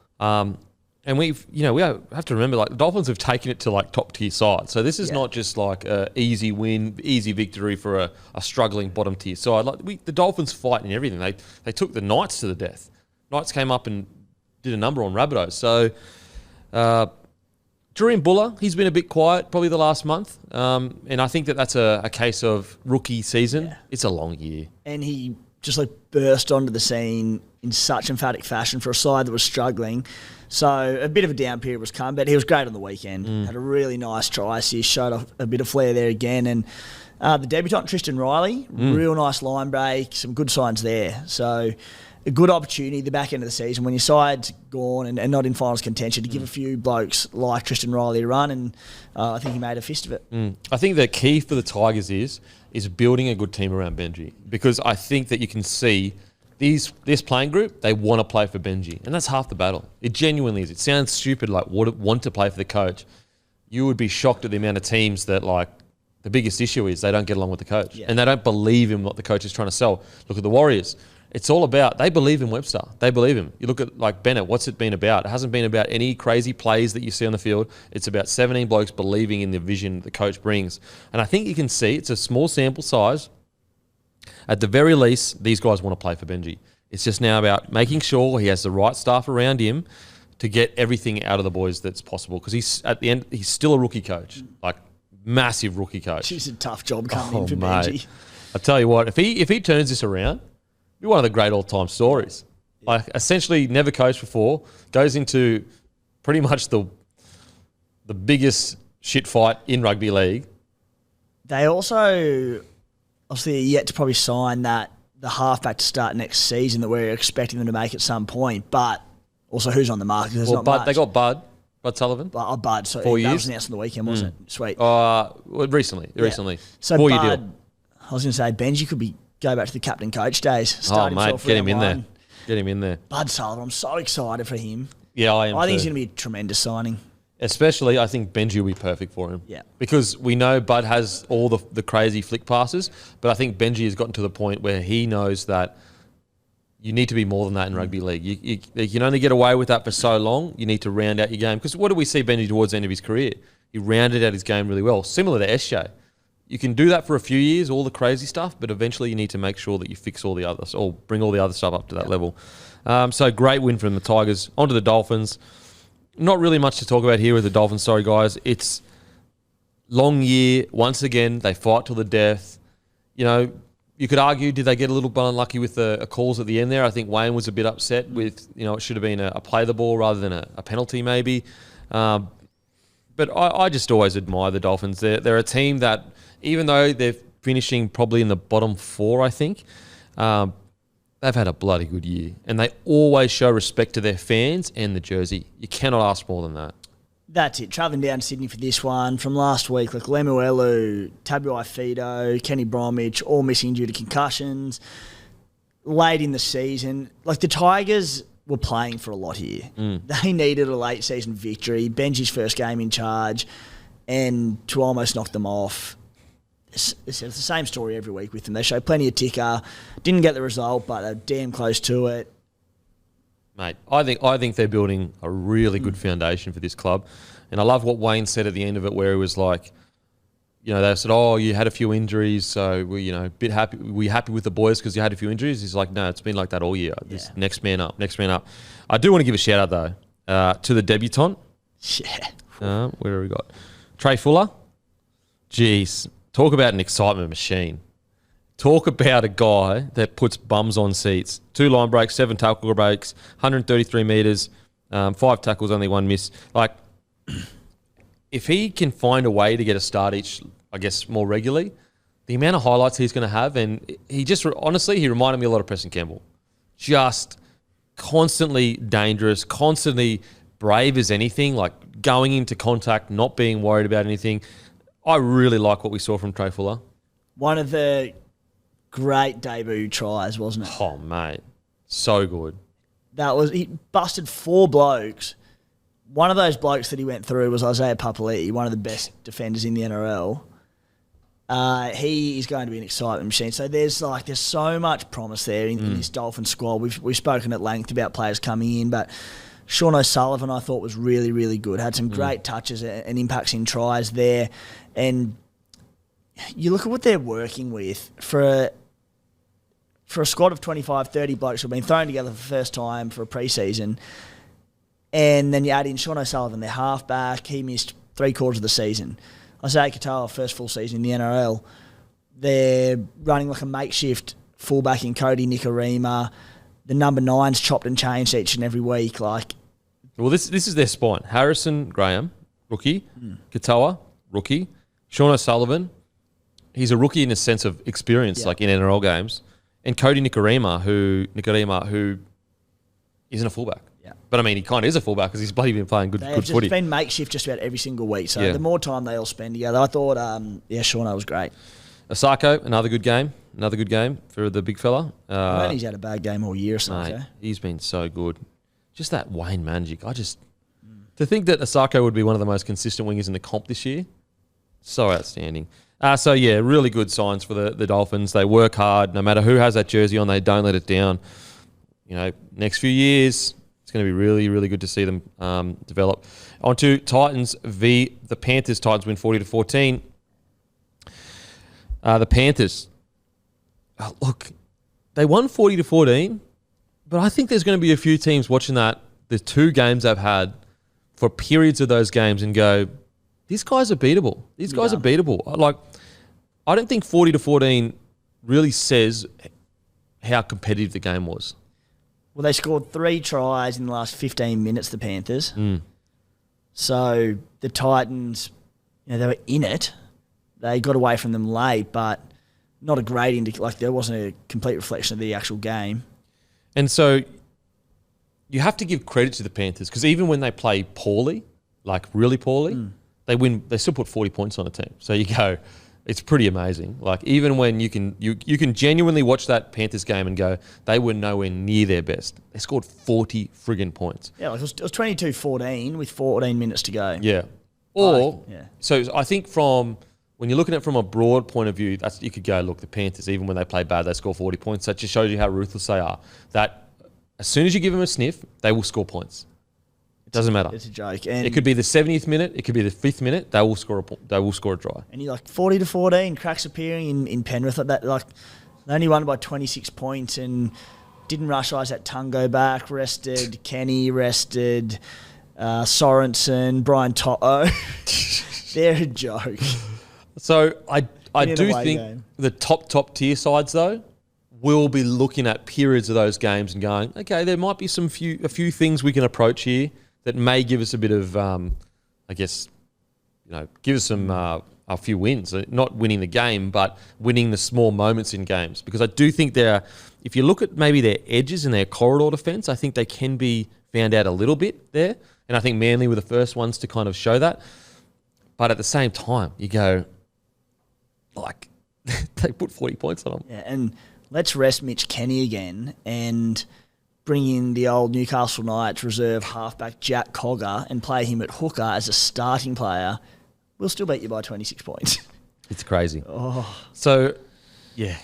And we have to remember, like, the Dolphins have taken it to like top tier sides. So this is not just like a easy win, easy victory for a struggling bottom tier side. Like the Dolphins fight in everything. They took the Knights to the death. Knights came up and did a number on Rabbitohs. So Jurian Buller, he's been a bit quiet probably the last month. And I think that's a case of rookie season. Yeah. It's a long year. And he just like burst onto the scene in such emphatic fashion for a side that was struggling. So a bit of a down period was come, but he was great on the weekend. Had a really nice try assist, showed off a bit of flair there again. And the debutant, Tristan Riley, real nice line break, some good signs there. So a good opportunity the back end of the season when your side's gone and not in finals contention to give a few blokes like Tristan Riley a run, and I think he made a fist of it. I think the key for the Tigers is building a good team around Benji, because I think that you can see this playing group, they want to play for Benji, and that's half the battle. It genuinely is. It sounds stupid, like want to play for the coach. You would be shocked at the amount of teams that, like, the biggest issue is they don't get along with the coach, and they don't believe in what the coach is trying to sell. Look at the Warriors. It's all about, they believe in Webster. They believe him. You look at, like, Bennett, what's it been about? It hasn't been about any crazy plays that you see on the field. It's about 17 blokes believing in the vision the coach brings. And I think you can see it's a small sample size. At the very least, these guys want to play for Benji. It's just now about making sure he has the right staff around him to get everything out of the boys that's possible. Because he's still a rookie coach, like massive rookie coach. It's a tough job coming in for Benji. I tell you what, if he turns this around, it'll be one of the great all-time stories. Like, essentially never coached before, goes into pretty much the biggest shit fight in rugby league. They also obviously are yet to probably sign the halfback to start next season that we're expecting them to make at some point. But also, who's on the market? There's not much. They got Bud Sullivan. Bud. So 4 that years. was announced on the weekend, wasn't it? Sweet. Recently. So 4 year Bud, deal. I was going to say Benji could go back to the captain coach days. Oh, mate, get him in there. Get him in there. Bud Sullivan, I'm so excited for him. Yeah, I am. I think he's going to be a tremendous signing. Especially, I think Benji will be perfect for him. Yeah. Because we know Bud has all the crazy flick passes, but I think Benji has gotten to the point where he knows that you need to be more than that in rugby league. You can only get away with that for so long. You need to round out your game. Because what do we see Benji towards the end of his career? He rounded out his game really well, similar to SJ. you can do that for a few years, all the crazy stuff, but eventually you need to make sure that you fix all the others or bring all the other stuff up to that level. So great win from the Tigers. On to the Dolphins. Not really much to talk about here with the Dolphins. Sorry, guys. It's long year. Once again, they fight till the death. You know, you could argue, did they get a little bit unlucky with the calls at the end there? I think Wayne was a bit upset with, you know, it should have been a play the ball rather than a penalty maybe. But I just always admire the Dolphins. They're a team that, even though they're finishing probably in the bottom 4, I think, they've had a bloody good year. And they always show respect to their fans and the jersey. You cannot ask more than that. That's it. Travelling down to Sydney for this one from last week, like Lemuelu, Tabuai Fido, Kenny Bromwich, all missing due to concussions. Late in the season, like the Tigers were playing for a lot here. They needed a late season victory. Benji's first game in charge, and to almost knock them off. It's the same story every week with them. They show plenty of ticker. Didn't get the result, but they're damn close to it. Mate, I think they're building a really good foundation for this club. And I love what Wayne said at the end of it, where he was like, you know, they said, oh, you had a few injuries, so we're, you know, a bit happy. We're happy with the boys because you had a few injuries. He's like, no, it's been like that all year. This next man up. I do want to give a shout out, though, to the debutant. Yeah. Where have we got? Trey Fuller. Jeez. Talk about an excitement machine. Talk about a guy that puts bums on seats. 2 line breaks, 7 tackle breaks, 133 metres, 5 tackles, only 1 miss. Like, if he can find a way to get a start each, I guess, more regularly, the amount of highlights he's going to have, and he just, honestly, he reminded me a lot of Preston Campbell. Just constantly dangerous, constantly brave as anything, like going into contact, not being worried about anything. I really like what we saw from Trey Fuller. One of the great debut tries, wasn't it? Oh, mate. So good. He busted 4 blokes. One of those blokes that he went through was Isaiah Papali'i, one of the best defenders in the NRL. He is going to be an excitement machine. So there's so much promise there in this Dolphins squad. We've spoken at length about players coming in, but Sean O'Sullivan I thought was really, really good. Had some great touches and impacts in tries there. And you look at what they're working with for a squad of 25, 30 blokes who have been thrown together for the first time for a pre-season, and then you add in Sean O'Sullivan, their halfback. He missed 3/4 of the season. Isaiah Katoa, first full season in the NRL. They're running like a makeshift fullback in Cody Nikorima. The number 9's chopped and changed each and every week. Well, this is their spine. Harrison Graham, rookie. Katoa, rookie. Sean O'Sullivan, he's a rookie in the sense of experience, like in NRL games. And Cody Nikorima, who isn't a fullback. Yeah. But I mean, he kind of is a fullback because he's bloody been playing good footy. They've been makeshift just about every single week. So the more time they all spend together, I thought, Shauna was great. Asako, another good game for the big fella. I don't think he's had a bad game all year, Asako. Mate, he's been so good. Just that Wayne magic. To think that Asako would be one of the most consistent wingers in the comp this year, so outstanding. Really good signs for the Dolphins. They work hard. No matter who has that jersey on, they don't let it down. You know, next few years, it's going to be really, really good to see them develop. On to Titans v. the Panthers. Titans win 40-14. The Panthers, look, they won 40-14, but I think there's going to be a few teams watching the 2 games they've had for periods of those games and go, these guys are beatable. These guys are beatable. Like, I don't think 40-14 really says how competitive the game was. Well, they scored 3 tries in the last 15 minutes, the Panthers. So the Titans, they were in it. They got away from them late, but not a great indicator. There wasn't a complete reflection of the actual game. And so you have to give credit to the Panthers because even when they play poorly, like really poorly, they win. They still put 40 points on a team. So you go, it's pretty amazing. Like even when you can genuinely watch that Panthers game and go, they were nowhere near their best. They scored 40 friggin' points. Yeah, it was 22-14 with 14 minutes to go. Yeah. So I think when you're looking at it from a broad point of view, you could go, look, the Panthers, even when they play bad, they score 40 points. That just shows you how ruthless they are. That as soon as you give them a sniff, they will score points. Doesn't matter. It's a joke. And It could be the 70th minute. It could be the 5th minute. They will score a try. And you're like 40-14, cracks appearing in Penrith like that. Like they only won by 26 points and didn't rush Isaac Tungo back. Rested Kenny. Rested Sorensen. Brian To'o. They're a joke. So I do away think game. the top tier sides though will be looking at periods of those games and going, okay, there might be a few things we can approach here that may give us a bit of, I guess, give us some a few wins. Not winning the game, but winning the small moments in games. Because I do think if you look at maybe their edges and their corridor defence, I think they can be found out a little bit there. And I think Manly were the first ones to kind of show that. But at the same time, you go, like, they put 40 points on them. Yeah, and let's rest Mitch Kenny again and bring in the old Newcastle Knights reserve halfback Jack Cogger and play him at hooker as a starting player. We'll still beat you by 26 points. It's crazy. Oh. So, yeah,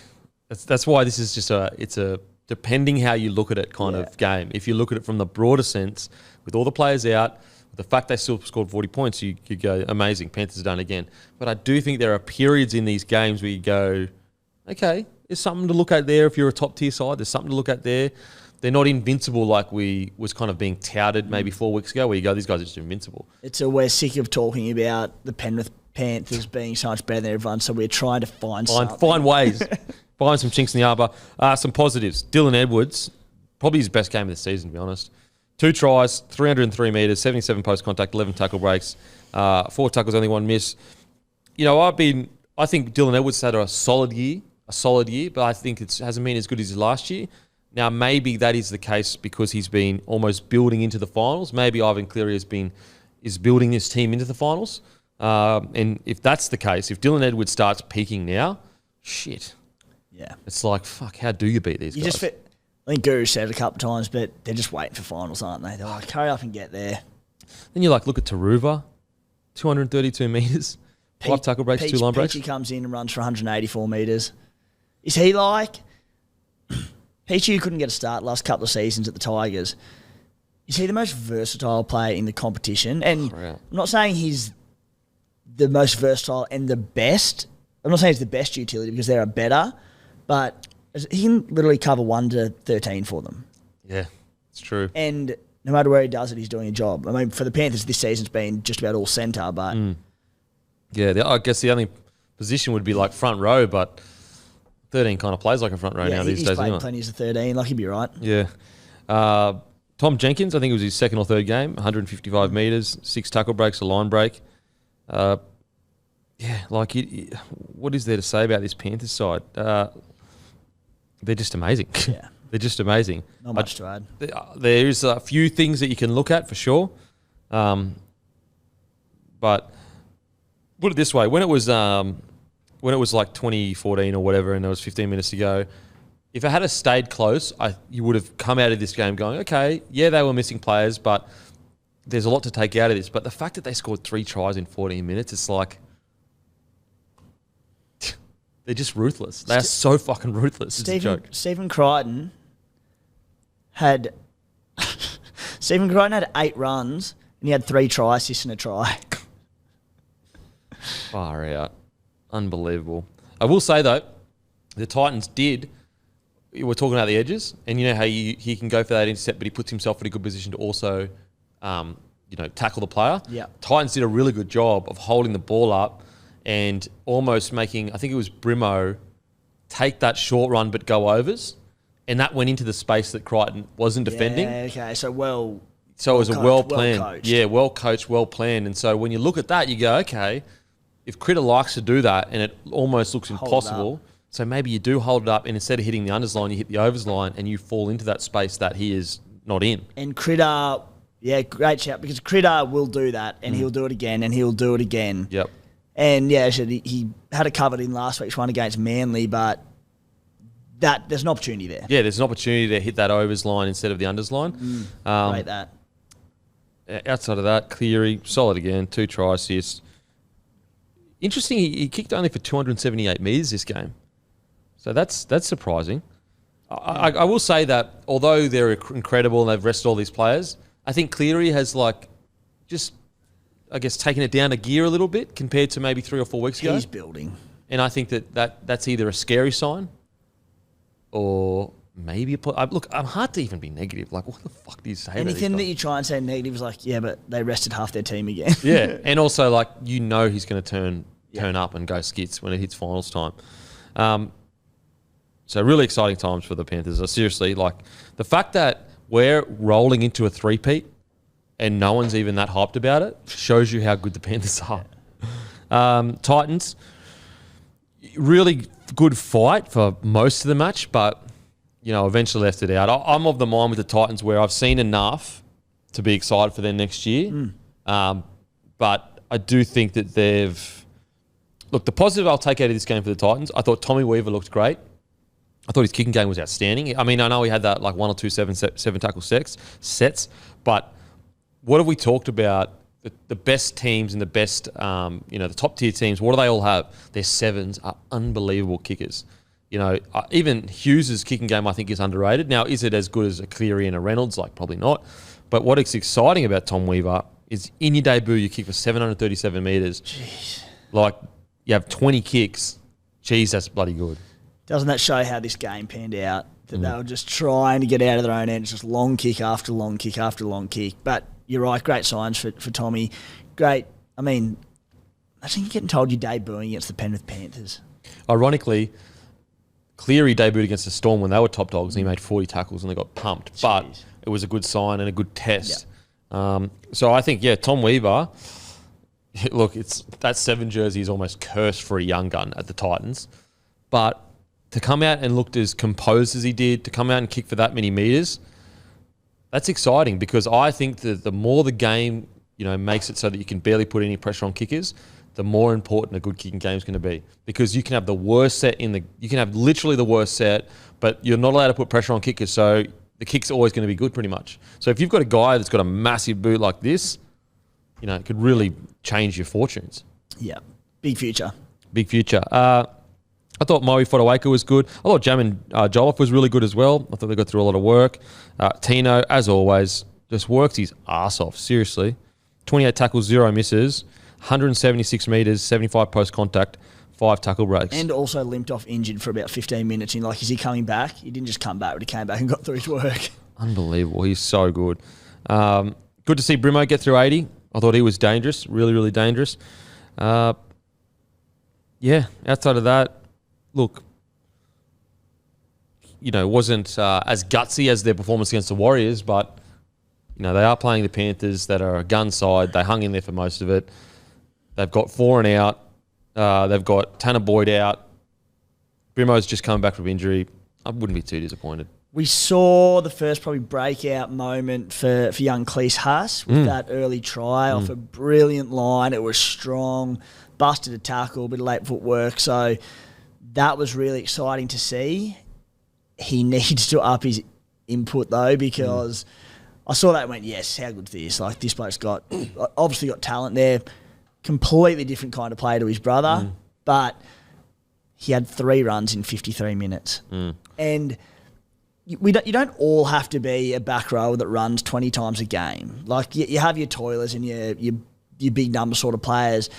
that's why this is just it's a depending how you look at it kind of game. If you look at it from the broader sense, with all the players out, the fact they still scored 40 points, you go, amazing, Panthers are done again. But I do think there are periods in these games where you go, okay, there's something to look at there if you're a top-tier side. There's something to look at there. They're not invincible like we was kind of being touted maybe 4 weeks ago where you go, these guys are just invincible. We're sick of talking about the Penrith Panthers being so much better than everyone, so we're trying to find ways. Find some chinks in the armour. Some positives. Dylan Edwards, probably his best game of the season, to be honest. 2 tries, 303 metres, 77 post contact, 11 tackle breaks, 4 tackles, only 1 miss. I think Dylan Edwards had a solid year, but I think it hasn't been as good as his last year. Now, maybe that is the case because he's been almost building into the finals. Maybe Ivan Cleary is building this team into the finals. And if that's the case, if Dylan Edwards starts peaking now, shit. Yeah. It's like, fuck, how do you beat these guys? I think Guru said it a couple of times, but they're just waiting for finals, aren't they? They're like, hurry up and get there. Then you look at Taruva, 232 metres, 5 tackle breaks, 2 line breaks. Peachy comes in and runs for 184 metres. Is he like... Peachy, who couldn't get a start last couple of seasons at the Tigers, is he the most versatile player in the competition? And I'm not saying he's the most versatile and the best. I'm not saying he's the best utility because there are better, but he can literally cover 1 to 13 for them. Yeah, it's true. And no matter where he does it, he's doing a job. I mean, for the Panthers, this season's been just about all centre, but... Yeah, I guess the only position would be like front row, but 13 kind of plays like a front row now these days. He's played plenty as a 13, like he'd be right. Yeah. Tom Jenkins, I think it was his second or third game, 155 metres, 6 tackle breaks, a line break. What is there to say about this Panthers side? They're just amazing. Yeah. They're just amazing. Not much to add. There's a few things that you can look at for sure. But put it this way, when it was like 2014 or whatever and there was 15 minutes to go, if it had stayed close, you would have come out of this game going, okay, yeah, they were missing players, but there's a lot to take out of this. But the fact that they scored 3 tries in 14 minutes, it's like... They're just ruthless. They are so fucking ruthless. It's a joke. Stephen Crichton had 8 runs and he had 3 try assists and a try. Far out. Unbelievable. I will say, though, the Titans did... We're talking about the edges, and you know how he can go for that intercept, but he puts himself in a good position to also, tackle the player. Yeah. Titans did a really good job of holding the ball up and almost making, I think it was Brimo, take that short run but go overs, and that went into the space that Crichton wasn't defending. Yeah, okay, so it was a well-planned. Well coached. Yeah, well-coached, well-planned. And so when you look at that, you go, okay, if Critter likes to do that and it almost looks impossible, so maybe you do hold it up and instead of hitting the unders line, you hit the overs line and you fall into that space that he is not in. And Critter, great shout, because Critter will do that and he'll do it again and he'll do it again. Yep. And he had it covered in last week's one against Manly, but there's an opportunity there. Yeah, there's an opportunity to hit that overs line instead of the unders line. Great that. Outside of that, Cleary, solid again, 2 try assists. Interesting, he kicked only for 278 metres this game. So that's surprising. I will say that although they're incredible and they've rested all these players, I think Cleary has just, I guess, taken it down a gear a little bit compared to maybe 3 or 4 weeks ago. He's building. And I think that's either a scary sign or maybe look, I'm hard to even be negative. Like, what the fuck do you say? Anything that you try and say negative is like, yeah, but they rested half their team again. Yeah, and also he's going to turn up and go skits when it hits finals time. So really exciting times for the Panthers. Seriously, the fact that we're rolling into a three-peat and no one's even that hyped about it shows you how good the Panthers are. Titans, really good fight for most of the match, but eventually left it out. I'm of the mind with the Titans where I've seen enough to be excited for them next year. But I do think that the positive I'll take out of this game for the Titans, I thought Tommy Weaver looked great. I thought his kicking game was outstanding. I mean, I know he had that 1 or 2 seven tackle sets, but what have we talked about? The best teams and the best, the top tier teams, what do they all have? Their sevens are unbelievable kickers. Even Hughes' kicking game, I think, is underrated. Now, is it as good as a Cleary and a Reynolds? Probably not. But what is exciting about Tom Weaver is in your debut, you kick for 737 metres. Jeez. You have 20 kicks. Jeez, that's bloody good. Doesn't that show how this game panned out? That they were just trying to get out of their own end. It's just long kick after long kick after long kick. But you're right, great signs for Tommy. Great. I mean, imagine getting told you're debuting against the Penrith Panthers. Ironically, Cleary debuted against the Storm when they were top dogs and he made 40 tackles and they got pumped. Jeez. But it was a good sign and a good test. So I think, Tom Weaver, look, that 7 jersey is almost cursed for a young gun at the Titans. But to come out and look as composed as he did, to come out and kick for that many metres, that's exciting because I think that the more the game, makes it so that you can barely put any pressure on kickers, the more important a good kicking game is going to be. Because you can have the worst set you can have literally the worst set, but you're not allowed to put pressure on kickers, so the kick's always going to be good pretty much. So if you've got a guy that's got a massive boot like this, it could really change your fortunes. Yeah, big future. Big future. I thought Moe Fotuaika was good. I thought Jamin Jolliffe was really good as well. I thought they got through a lot of work. Tino, as always, just works his ass off. Seriously. 28 tackles, 0 misses, 176 metres, 75 post-contact, 5 tackle breaks. And also limped off injured for about 15 minutes. And is he coming back? He didn't just come back, but he came back and got through his work. Unbelievable. He's so good. Good to see Brimo get through 80. I thought he was dangerous. Really, really dangerous. Outside of that, look, wasn't as gutsy as their performance against the Warriors, but, they are playing the Panthers that are a gun side. They hung in there for most of it. They've got 4 and out. They've got Tanner Boyd out. Brimo's just coming back from injury. I wouldn't be too disappointed. We saw the first probably breakout moment for young Cleese Haas with that early try off a brilliant line. It was strong, busted a tackle, a bit of late footwork. So that was really exciting to see. He needs to up his input though, because I saw that and went, yes, how good's this? This bloke's obviously got talent there. Completely different kind of player to his brother, but he had 3 runs in 53 minutes. And you don't all have to be a back row that runs 20 times a game. You have your toilers and your big number sort of players,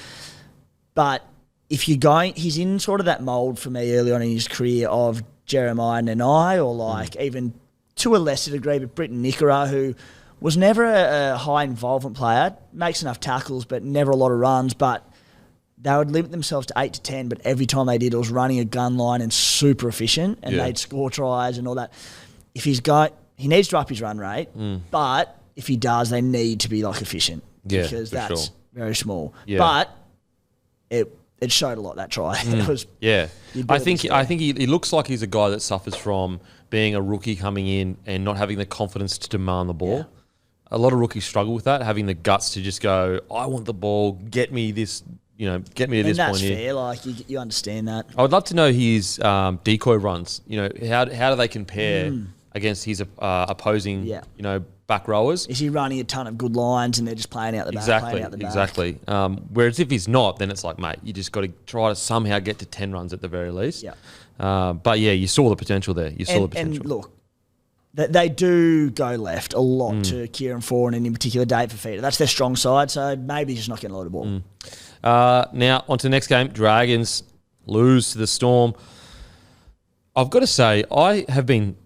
but if you're going, he's in sort of that mould for me early on in his career of Jeremiah Nanai or even to a lesser degree, but Britton Nickera, who was never a high involvement player, makes enough tackles but never a lot of runs, but they would limit themselves to 8 to 10, but every time they did, it was running a gun line and super efficient, and they'd score tries and all that. If he needs to up his run rate, but if he does, they need to be efficient because that's very small. Yeah. But it showed a lot, that try. It was I think he looks like he's a guy that suffers from being a rookie coming in and not having the confidence to demand the ball. Yeah. A lot of rookies struggle with that, having the guts to just go, I want the ball, get me this, get me to this point here. That's fair, you understand that. I would love to know his decoy runs. How do they compare against his opposing, back rowers? Is he running a ton of good lines and they're just playing out the back, playing out the back? Exactly. Whereas if he's not, then it's mate, you just got to try to somehow get to 10 runs at the very least. Yeah. But you saw the potential there. You saw the potential. And look, They do go left a lot to Kieran Foran and in particular Dave Fafita. That's their strong side, so maybe he's just not getting a lot of ball. Now, on to the next game. Dragons lose to the Storm. I've got to say, I have been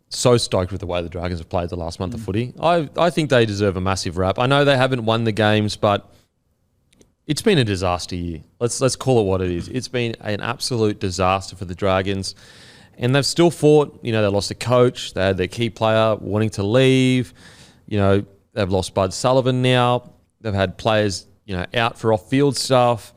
so stoked with the way the Dragons have played the last month of footy. I think they deserve a massive rap. I know they haven't won the games, but it's been a disaster year. Let's call it what it is. It's been an absolute disaster for the Dragons. And they've still fought. You know, they lost a coach. They had their key player wanting to leave. You know, they've lost Bud Sullivan now. They've had players, out for off-field stuff.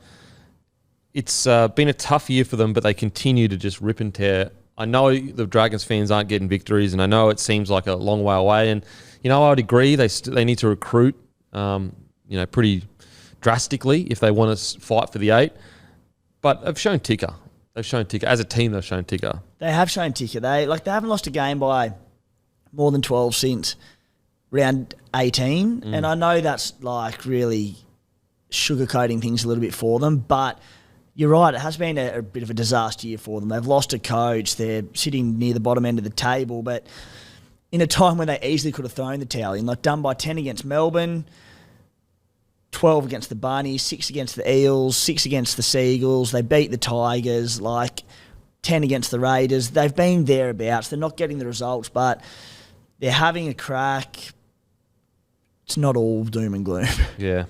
It's been a tough year for them, but they continue to just rip and tear. I know the Dragons fans aren't getting victories, and I know it seems like a long way away. And, I would agree they need to recruit, pretty drastically if they want to fight for the 8. But they've shown ticker. As a team, they've shown ticker. They have shown ticker. They haven't lost a game by more than 12 since round 18. And I know that's really sugarcoating things a little bit for them, but you're right, it has been a bit of a disaster year for them. They've lost a coach. They're sitting near the bottom end of the table, but in a time when they easily could have thrown the towel in, done by 10 against Melbourne, 12 against the Bunnies, 6 against the Eels, 6 against the Seagulls. They beat the Tigers, 10 against the Raiders. They've been thereabouts. They're not getting the results, but they're having a crack. It's not all doom and gloom. Yeah.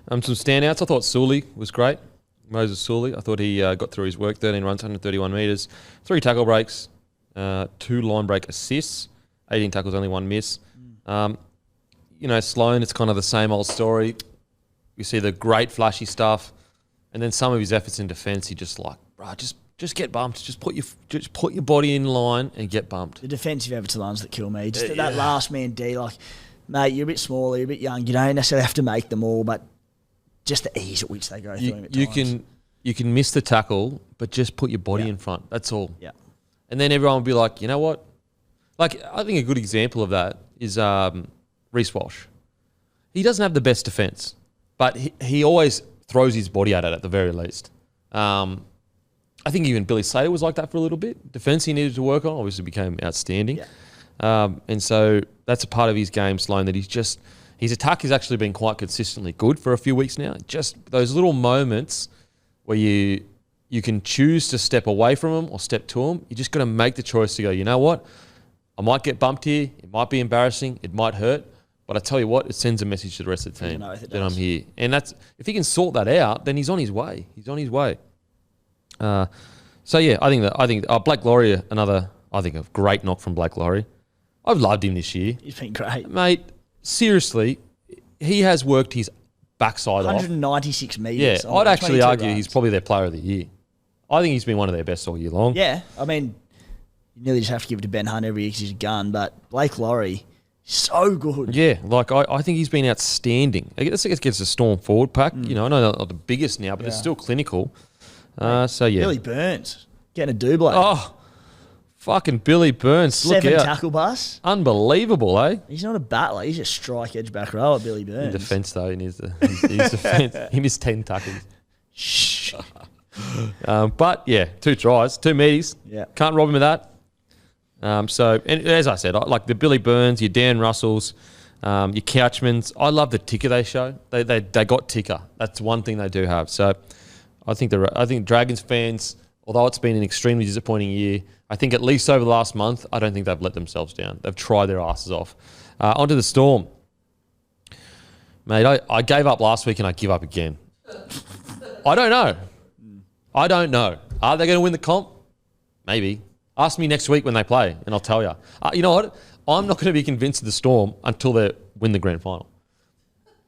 Some standouts. I thought Sully was great. Moses Sully. I thought he got through his work, 13 runs, 131 metres, 3 tackle breaks, 2 line break assists, 18 tackles, only 1 miss. Sloan, it's kind of the same old story. We see the great flashy stuff, and then some of his efforts in defence, he just just get bumped. Just put your body in line and get bumped. The defensive efforts are the ones that kill me. Just that last man D, mate, you're a bit smaller, you're a bit young. You don't necessarily have to make them all, but just the ease at which they go through him at times. You can miss the tackle, but just put your body in front. That's all. Yeah. And then everyone will be like, you know what? I think a good example of that is Reece Walsh. He doesn't have the best defence, but he always throws his body at it at the very least. I think even Billy Slater was like that for a little bit. Defence he needed to work on obviously became outstanding. Yeah. And so that's a part of his game, Sloan, that his attack has actually been quite consistently good for a few weeks now. Just those little moments where you can choose to step away from them or step to them. You just got to make the choice to go, you know what? I might get bumped here. It might be embarrassing. It might hurt. But I tell you what, it sends a message to the rest of the team that I'm here. And if he can sort that out, then he's on his way. I think Blake Laurie, a great knock from Blake Laurie. I've loved him this year. He's been great. Mate, seriously, he has worked his backside 196 metres. Yeah, I'd actually argue runs. he's probably their player of the year. I think he's been one of their best all year long. Yeah, I mean, you nearly just have to give it to Ben Hunt every year because he's a gun, but Blake Laurie, so good. Yeah, I think he's been outstanding. I guess it gets a Storm forward pack. I know they're not the biggest now, but they're still clinical. Billy Burns getting a double. Oh, fucking Billy Burns. Look 7 out. tackle bus. Unbelievable, eh? He's not a battler. He's a strike edge back rower, Billy Burns. In defence, though, he needs his defence. He missed 10 tackles. Shh. But, 2 tries, 2 meaties. Yeah. Can't rob him of that. And as I said, like the Billy Burns, your Dan Russells, your Couchmans. I love the ticker they show. They got ticker. That's one thing they do have. So I think Dragons fans, although it's been an extremely disappointing year, I think at least over the last month, I don't think they've let themselves down. They've tried their asses off. Onto the Storm. Mate, I gave up last week and I give up again. I don't know. Are they going to win the comp? Maybe. Ask me next week when they play and I'll tell you. You know what? I'm not going to be convinced of the Storm until they win the grand final.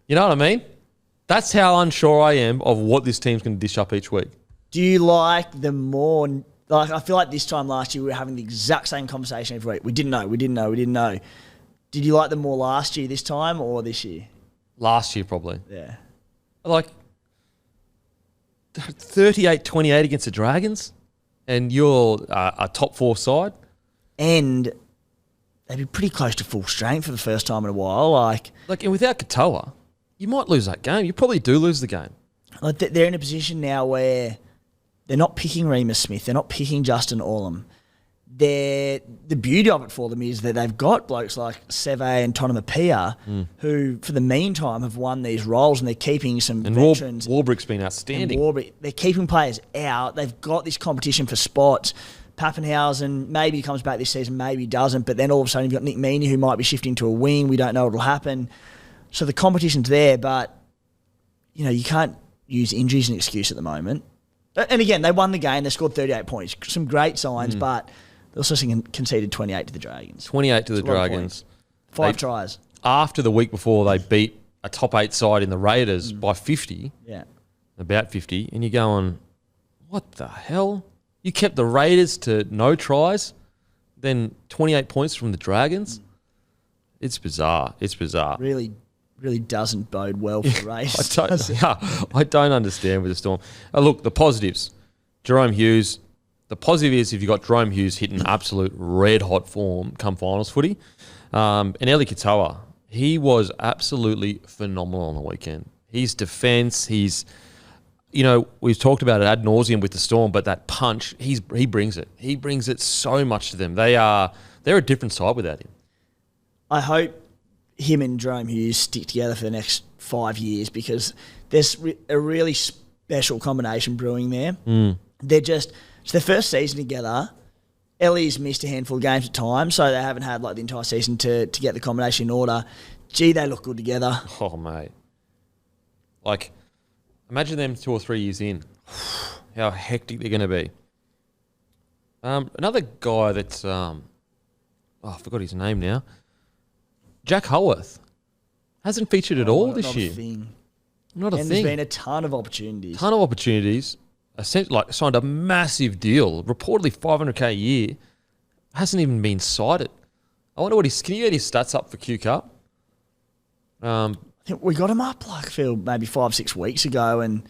You know what I mean? That's how unsure I am of what this team's going to dish up each week. Do you like the more... I feel like this time last year we were having the exact same conversation every week. We didn't know. Did you like them more last year this time or this year? Last year, probably. Yeah. 38-28 against the Dragons, and you're a top 4 side. And they'd be pretty close to full strength for the first time in a while. And without Katoa, you might lose that game. You probably do lose the game. They're in a position now where they're not picking Remus Smith. They're not picking Justin Olam. the beauty of it for them is that they've got blokes like Seve and Tonamapia who, for the meantime, have won these roles and they're keeping some veterans. Warbrick's been outstanding. They're keeping players out. They've got this competition for spots. Pappenhausen maybe comes back this season, maybe doesn't, but then all of a sudden you've got Nick Meaney who might be shifting to a wing. We don't know what will happen. So the competition's there, but you can't use injuries as an excuse at the moment. And again, they won the game. They scored 38 points. Some great signs, but they also conceded 28 to the Dragons. 28 to the Dragons. 5 tries. After the week before, they beat a top 8 side in the Raiders by 50. Yeah. About 50. And you're going, what the hell? You kept the Raiders to no tries, then 28 points from the Dragons? It's bizarre. It's bizarre. Really doesn't bode well for the race. I don't understand with the Storm. Look, the positives. Jerome Hughes. The positive is if you've got Jerome Hughes hitting absolute red-hot form come finals footy. And Eli Katoa, he was absolutely phenomenal on the weekend. His defence, we've talked about it ad nauseum with the Storm, but that punch, he brings it. He brings it so much to them. They're a different side without him. I hope him and Jerome Hughes stick together for the next 5 years because there's a really special combination brewing there. It's their first season together. Ellie's missed a handful of games at times, so they haven't had the entire season to get the combination in order. Gee, they look good together. Oh, mate. Imagine them 2 or 3 years in. How hectic they're going to be. Another guy that's... I forgot his name now. Jack Holworth hasn't featured at all this year. Not a thing. There's been a ton of opportunities. Signed a massive deal, reportedly $500K a year. Hasn't even been cited. I wonder can you get his stats up for Q Cup? I think we got him up maybe 5-6 weeks ago, and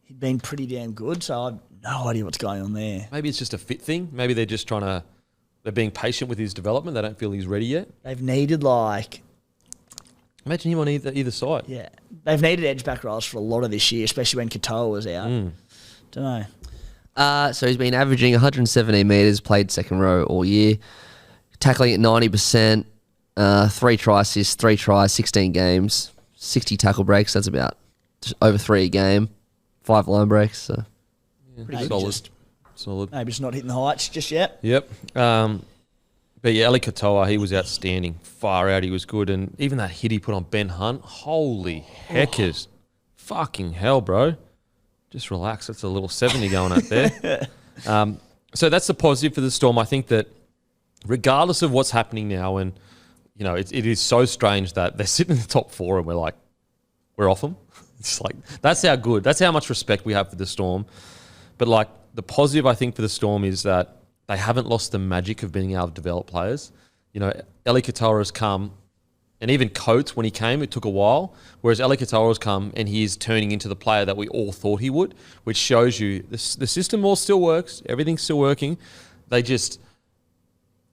he'd been pretty damn good. So I've no idea what's going on there. Maybe it's just a fit thing. Maybe they're just they're being patient with his development. They don't feel he's ready yet. They've needed imagine him on either side. Yeah, they've needed edge back roles for a lot of this year, especially when Katoa was out. Don't know. So he's been averaging 117 metres, played second row all year, tackling at 90%, 3 try assists, 3 tries, 16 games, 60 tackle breaks. That's about just over 3 a game, 5 line breaks. So pretty solid. Maybe just not hitting the heights just yet. Yep. But yeah, Eli Katoa, he was outstanding. Far out, he was good. And even that hit he put on Ben Hunt, holy heckers. Fucking hell, bro. Just relax. That's a little 70 going out there. So that's the positive for the Storm. I think that regardless of what's happening now, and it is so strange that they're sitting in the top 4 and we're off them. It's that's how good. That's how much respect we have for the Storm. But the positive I think for the Storm is that they haven't lost the magic of being able to develop players. Eli Katoa has come, and even Coates, when he came, it took a while. Whereas Eli Katoa has come, and he is turning into the player that we all thought he would, which shows you the system all still works. Everything's still working. They just,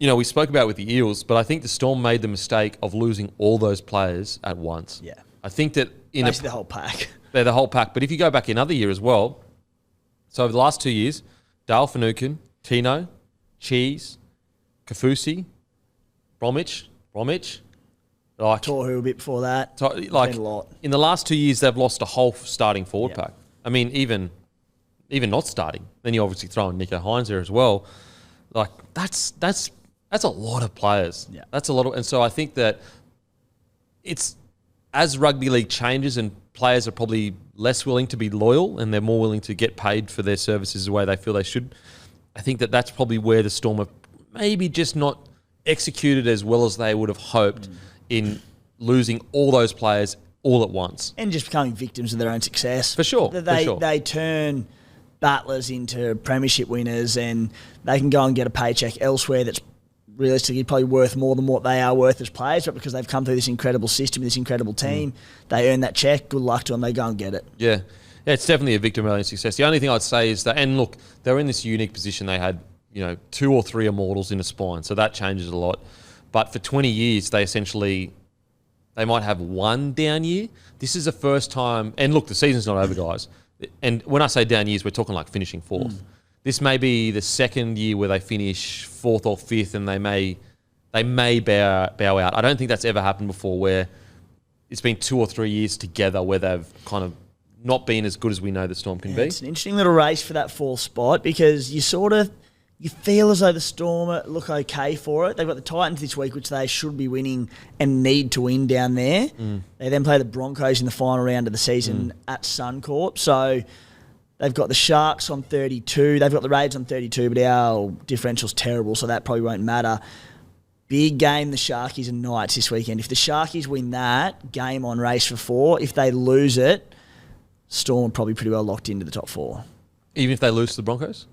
we spoke about it with the Eels, but I think the Storm made the mistake of losing all those players at once. Yeah. I think that the whole pack. They're the whole pack. But if you go back another year as well, so over the last 2 years, Dale Finucane, Tino, Cheese, Kafusi, Bromwich, Tohu a bit before that. A lot. In the last 2 years, they've lost a whole starting forward pack. I mean, even not starting. Then you obviously throw in Nico Hines there as well. That's a lot of players. Yeah. That's a lot of, and so I think that it's as rugby league changes and players are probably less willing to be loyal and they're more willing to get paid for their services the way they feel they should. I think that that's probably where the Storm have maybe just not executed as well as they would have hoped in losing all those players all at once. And just becoming victims of their own success. For sure. They turn battlers into premiership winners and they can go and get a paycheck elsewhere that's realistically probably worth more than what they are worth as players, but because they've come through this incredible system, this incredible team, they earn that check. Good luck to them. They go and get it. Yeah. Yeah, it's definitely a victim of their success. The only thing I'd say is that, and look, they're in this unique position. They had, 2 or 3 immortals in a spine, so that changes a lot. But for 20 years, they might have 1 down year. This is the first time, and look, the season's not over, guys. And when I say down years, we're talking finishing 4th. this may be the second year where they finish fourth or fifth, and they may bow out. I don't think that's ever happened before, where it's been 2 or 3 years together where they've kind of not been as good as we know the Storm can be. It's an interesting little race for that fourth spot, because you feel as though the Storm look okay for it. They've got the Titans this week, which they should be winning and need to win down there. They then play the Broncos in the final round of the season at Suncorp. So they've got the Sharks on 32. They've got the Raiders on 32, but our differential's terrible, so that probably won't matter. Big game, the Sharkies and Knights this weekend. If the Sharkies win that, game on, race for 4. If they lose it, Storm are probably pretty well locked into the top 4. Even if they lose to the Broncos?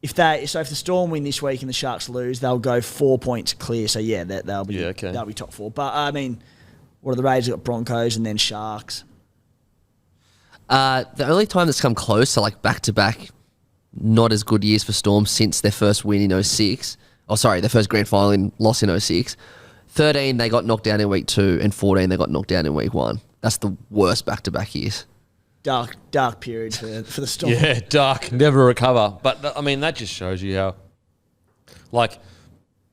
If the Storm win this week and the Sharks lose, they'll go 4 points clear. So yeah, they'll be top 4. But I mean, what are the Raiders? Got Broncos and then Sharks. The only time that's come close to like back-to-back not as good years for Storm since their first win in 06. Oh, sorry, their first grand final loss in 06. 13, they got knocked down in week 2, and 14, they got knocked down in week 1. That's the worst back-to-back years. Dark period for the Storm. Yeah, dark, never recover. But, I mean, that just shows you how, like,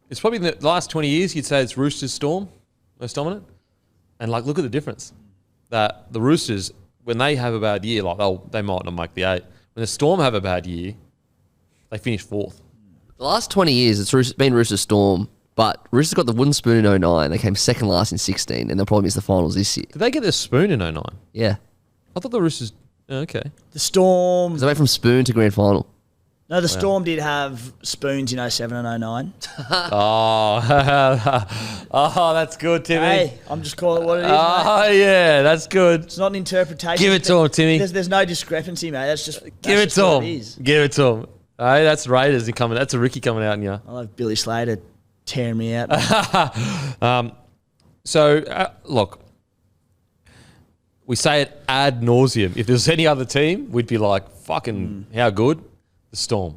it's probably in the last 20 years, you'd say it's Roosters Storm, most dominant. And, like, look at the difference. That the Roosters, when they have a bad year, like, they might not make the 8. When the Storm have a bad year, they finish 4th. The last 20 years, it's been Roosters Storm, but Roosters got the wooden spoon in 09. They came second last in 16, and they'll probably miss the finals this year. Did they get the spoon in 09? Yeah. I thought the Roosters... Okay. The Storm... 'Cause they went from spoon to grand final. No, the Storm did have spoons in 07 and 09. Oh, that's good, Timmy. Hey, I'm just calling it what it is, mate. Oh, yeah, that's good. It's not an interpretation. Give it to him, Timmy. There's no discrepancy, mate. That's just Give it to what him. it is. Give it to him. Hey, that's Raiders coming. That's a Ricky coming out in you. I'll have Billy Slater tearing me out. Look, we say it ad nauseum. If there's any other team, we'd be like, fucking, how good? The Storm.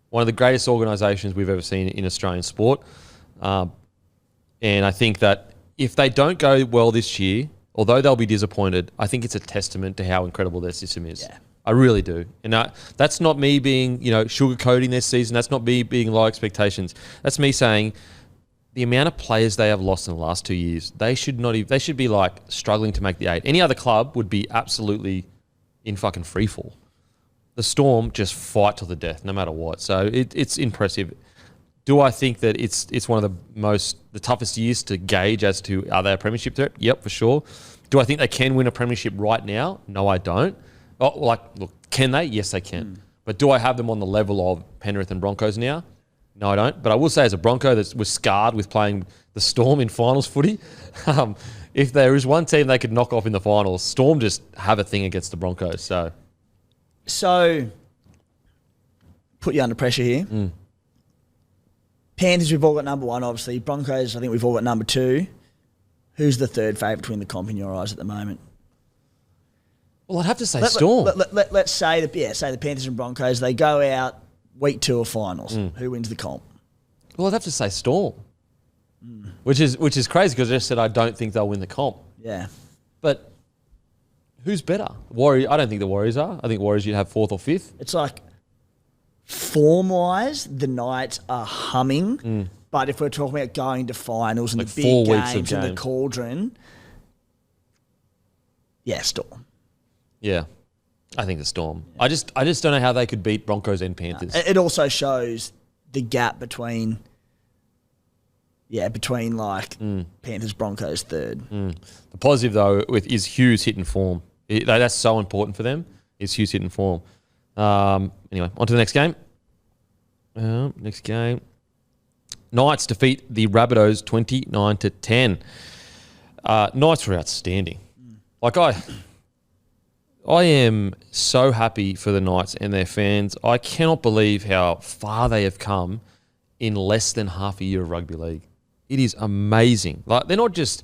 One of the greatest organisations we've ever seen in Australian sport. And I think that if they don't go well this year, although they'll be disappointed, I think it's a testament to how incredible their system is. Yeah. I really do. And that's not me being, sugarcoating this season. That's not me being low expectations. That's me saying the amount of players they have lost in the last 2 years, they should be like struggling to make the 8. Any other club would be absolutely in fucking freefall. The Storm just fight till the death, no matter what. So it's impressive. Do I think that it's one of the toughest years to gauge as to are they a premiership threat? Yep, for sure. Do I think they can win a premiership right now? No, I don't. Oh, look, can they? Yes, they can. But do I have them on the level of Penrith and Broncos now? No, I don't. But I will say as a Bronco that was scarred with playing the Storm in finals footy, if there is one team they could knock off in the finals, Storm just have a thing against the Broncos. So, put you under pressure here. Panthers, we've all got number 1, obviously. Broncos, I think we've all got number 2. Who's the third favourite to win the comp in your eyes at the moment? Well, I'd have to say Storm. Let's say the Panthers and Broncos, they go out week 2 of finals. Who wins the comp? Well, I'd have to say Storm, which is crazy because I just said I don't think they'll win the comp. Yeah. But who's better? Warriors? I don't think the Warriors are. I think Warriors you'd have 4th or 5th. It's like form-wise, the Knights are humming. But if we're talking about going to finals and Like the 4 big weeks of games and the games. cauldron, yeah, Storm. Yeah, I think the Storm. I just don't know how they could beat Broncos and Panthers. It also shows the gap between like Panthers, Broncos third. The positive though is Hughes hitting form. That's so important for them. Is Hughes hitting form? Anyway, on to the next game. Knights defeat the Rabbitohs 29-10. Knights were outstanding. Like I am so happy for the Knights and their fans. I cannot believe how far they have come in less than half a year of rugby league. It is amazing. Like they're not just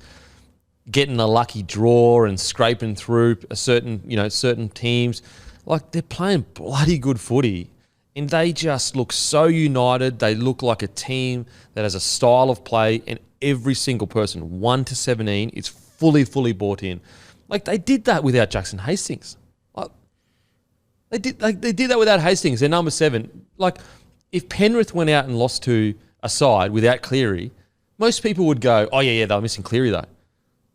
getting a lucky draw and scraping through certain teams. Like they're playing bloody good footy, and they just look so united. They look like a team that has a style of play, and every single person, 1 to 17, is fully bought in. Like, they did that without Jackson Hastings. Like, They did that without Hastings. They're number 7. Like, if Penrith went out and lost to a side without Cleary, most people would go, oh, yeah, they were missing Cleary, though.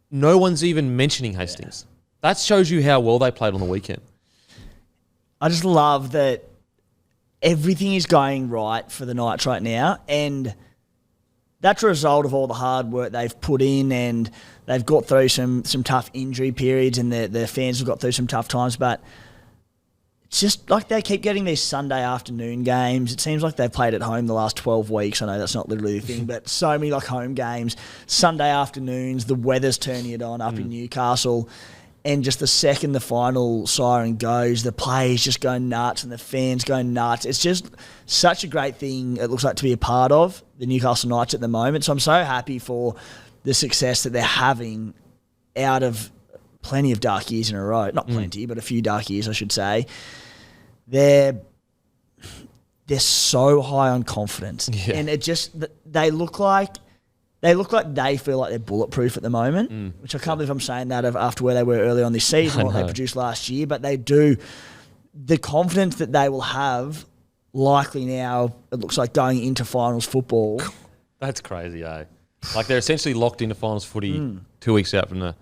No one's even mentioning Hastings. That shows you how well they played on the weekend. I just love that everything is going right for the Knights right now, and that's a result of all the hard work they've put in, and they've got through some tough injury periods, and their fans have got through some tough times, but it's just like they keep getting these Sunday afternoon games. It seems like they've played at home the last 12 weeks. I know that's not literally the thing, but so many like home games, Sunday afternoons, the weather's turning it on up in Newcastle. And just the second the final siren goes, the players just go nuts and the fans go nuts. It's just such a great thing, it looks like, to be a part of, the Newcastle Knights at the moment. So I'm so happy for the success that they're having out of plenty of dark years in a row. Not plenty, but a few dark years, I should say. They're so high on confidence. Yeah. And it just, they look like they feel like they're bulletproof at the moment, which I can't believe I'm saying that after where they were early on this season, what they produced last year. But they do. The confidence that they will have, likely now, it looks like going into finals football. That's crazy, eh? Like, they're essentially locked into finals footy 2 weeks out from the...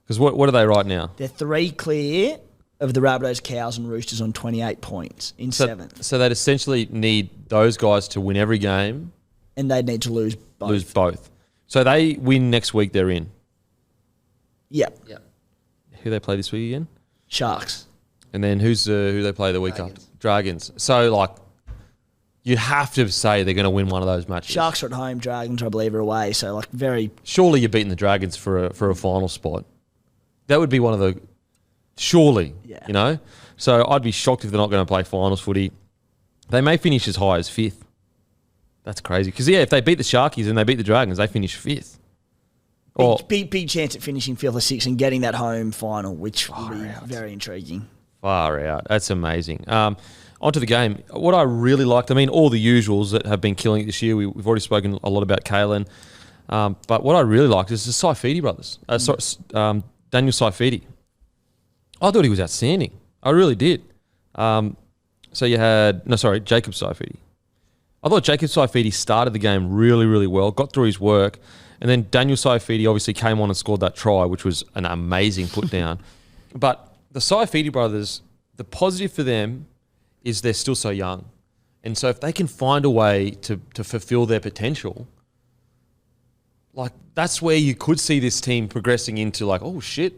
Because what are they right now? They're 3 clear of the Rabbitohs, Cows and Roosters on 28 points in 7th. So they'd essentially need those guys to win every game. And they'd need to lose both. So they win next week, they're in. Yep. Who they play this week again? Sharks. And then who they play the week after? Dragons. So, like, you'd have to say they're going to win one of those matches. Sharks are at home, Dragons, I believe, are away. So, like, very... Surely you're beating the Dragons for a final spot. That would be one of the... Surely, you know? So I'd be shocked if they're not going to play finals footy. They may finish as high as 5th. That's crazy. Because, if they beat the Sharkies and they beat the Dragons, they finish 5th. Big chance at finishing 5th or 6th and getting that home final, which will be very intriguing. Far out. That's amazing. Onto the game. What I really liked, all the usuals that have been killing it this year, we've already spoken a lot about Kalen. But what I really liked is the Saifidi brothers. Daniel Saifidi. I thought he was outstanding. I really did. Jacob Saifidi. I thought Jacob Saifidi started the game really, really well, got through his work, and then Daniel Saifidi obviously came on and scored that try, which was an amazing put down. But the Saifidi brothers, the positive for them is they're still so young. And so if they can find a way to fulfill their potential, like, that's where you could see this team progressing into, like, oh shit,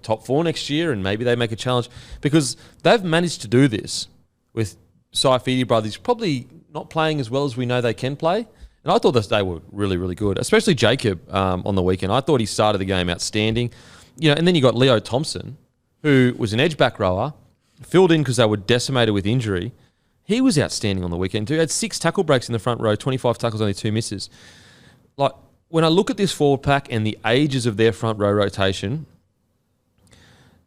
top 4 next year, and maybe they make a challenge, because they've managed to do this with Saifidi brothers probably not playing as well as we know they can play. And I thought that they were really, really good, especially Jacob on the weekend. I thought he started the game outstanding. And then you got Leo Thompson, who was an edge back rower, filled in because they were decimated with injury. He was outstanding on the weekend too. He had 6 tackle breaks in the front row, 25 tackles, only 2 misses. Like, when I look at this forward pack and the ages of their front row rotation,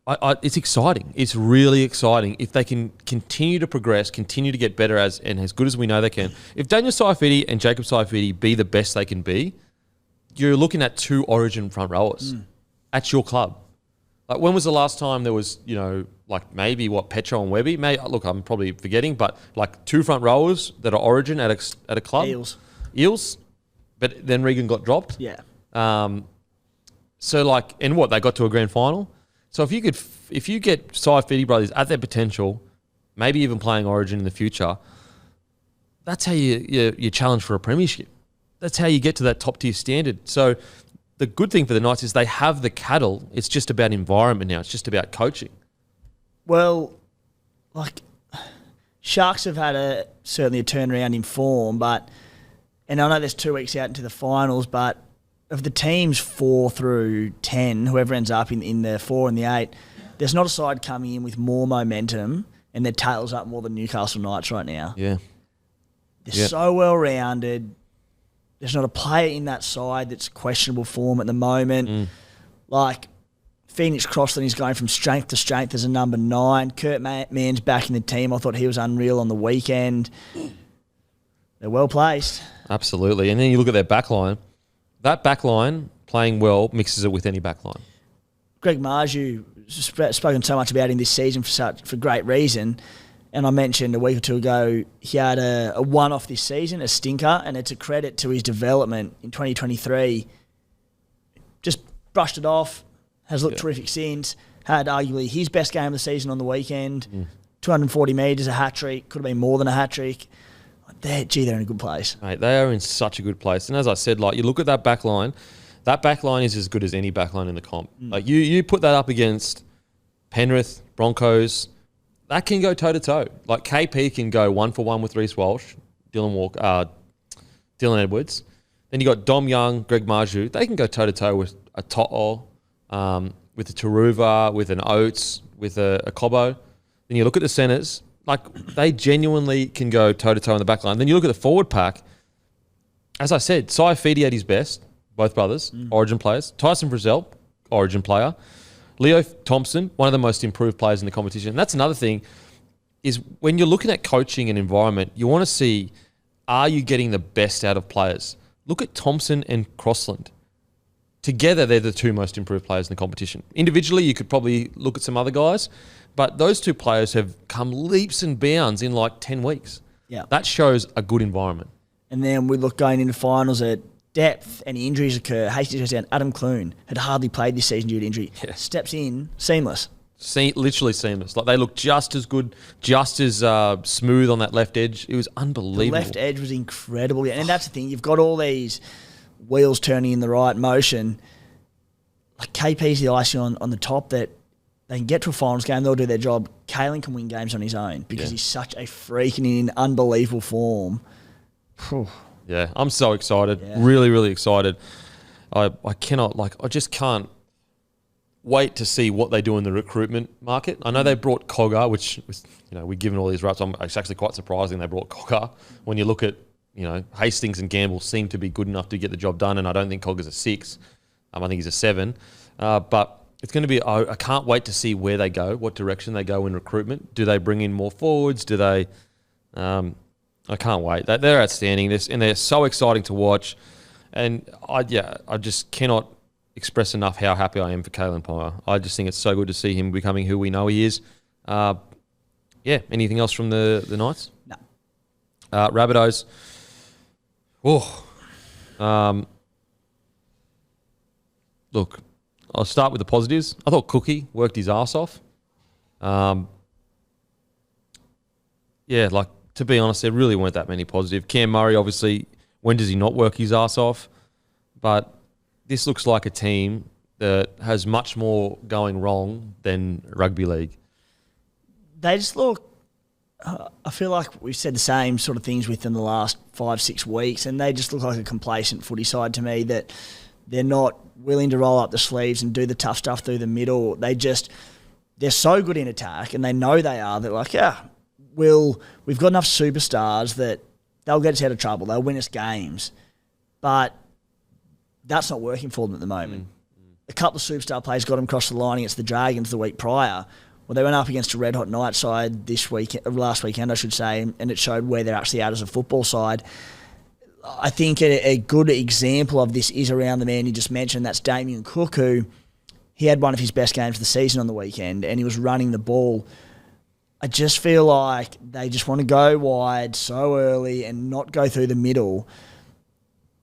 it's exciting. It's really exciting if they can continue to progress, continue to get better as good as we know they can. If Daniel Saifidi and Jacob Saifidi be the best they can be, you're looking at 2 Origin front rowers at your club. Like, when was the last time there was, maybe Petro and Webby? Look, I'm probably forgetting, but like 2 front rowers that are Origin at a club. Eels, but then Regan got dropped. Yeah. So they got to a grand final. So if you get Saifidi brothers at their potential, maybe even playing Origin in the future, that's how you challenge for a premiership. That's how you get to that top tier standard. So the good thing for the Knights is they have the cattle. It's just about environment now. It's just about coaching. Well, Sharks have had certainly a turnaround in form, and I know there's 2 weeks out into the finals, but of the teams 4 through 10, whoever ends up in the 4 and the 8, there's not a side coming in with more momentum and their tails up more than Newcastle Knights right now. Yeah. They're so well-rounded. There's not a player in that side that's questionable form at the moment. Like, Phoenix Crossland is going from strength to strength as a number 9. Kurt Mann's back in the team. I thought he was unreal on the weekend. They're well-placed. Absolutely. And then you look at their backline. That backline playing well mixes it with any backline. Greg Marju spoken so much about him this season for great reason. And I mentioned a week or two ago, he had a one-off this season, a stinker, and it's a credit to his development in 2023. Just brushed it off, has looked terrific since, had arguably his best game of the season on the weekend, 240 metres, a hat-trick, could have been more than a hat-trick. They're in a good place. Mate, they are in such a good place. And as I said, like, you look at that back line is as good as any back line in the comp. Like, you put that up against Penrith, Broncos, that can go toe-to-toe. Like, KP can go 1-for-1 with Reece Walsh, Dylan Edwards. Then you got Dom Young, Greg Marju. They can go toe-to-toe with a To'o, with a Taruva, with an Oates, with a Cobbo. Then you look at the centres. Like, they genuinely can go toe-to-toe in the back line. Then you look at the forward pack. As I said, Saifidi at his best, both brothers, Origin players. Tyson Frizzell, Origin player. Leo Thompson, one of the most improved players in the competition. And that's another thing, is when you're looking at coaching and environment, you want to see, are you getting the best out of players? Look at Thompson and Crossland. Together, they're the two most improved players in the competition. Individually, you could probably look at some other guys, but those two players have come leaps and bounds in like 10 weeks. Yeah. That shows a good environment. And then we look going into finals at depth, any injuries occur. Hastings goes down. Adam Clune had hardly played this season due to injury. Yeah. Steps in, seamless. Literally seamless. Like, they look just as good, just as smooth on that left edge. It was unbelievable. The left edge was incredible. And that's the thing. You've got all these wheels turning in the right motion. Like, KP's the icing on the top that they can get to a finals game, they'll do their job. Kalen can win games on his own because he's such a freak and in unbelievable form. Yeah, I'm so excited. Yeah. Really, really excited. I just can't wait to see what they do in the recruitment market. I know they brought Cogger, which was, we're given all these raps. It's actually quite surprising they brought Cogger. When you look at, Hastings and Gamble seem to be good enough to get the job done, and I don't think Cogger's a 6. I think he's a 7. But it's going to be, I can't wait to see where they go, what direction they go in recruitment. Do they bring in more forwards? Do they... I can't wait. They're outstanding, and they're so exciting to watch. And I just cannot express enough how happy I am for Kalen Ponga. I just think it's so good to see him becoming who we know he is. Anything else from the Knights? No. Rabbitohs. Look, I'll start with the positives. I thought Cookie worked his ass off. To be honest, there really weren't that many positive. Cam Murray, obviously, when does he not work his ass off? But this looks like a team that has much more going wrong than rugby league. They just look... I feel like we've said the same sort of things with them the last 5-6 weeks, and they just look like a complacent footy side to me, that they're not willing to roll up the sleeves and do the tough stuff through the middle. They're so good in attack, and they know they are. They're like, we've got enough superstars that they'll get us out of trouble. They'll win us games. But that's not working for them at the moment. A couple of superstar players got them across the line against the Dragons the week prior. Well, they went up against a red-hot Knight side last weekend, I should say, and it showed where they're actually at as a football side. I think a good example of this is around the man you just mentioned. That's Damien Cook, who he had one of his best games of the season on the weekend, and he was running the ball. I just feel like they just want to go wide so early and not go through the middle.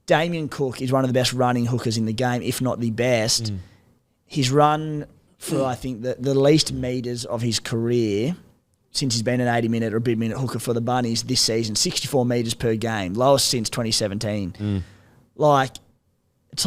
Damien Cook is one of the best running hookers in the game, if not the best. He's run for, I think, the least metres of his career since he's been an 80-minute or a bid-minute hooker for the Bunnies this season, 64 metres per game, lowest since 2017. It's like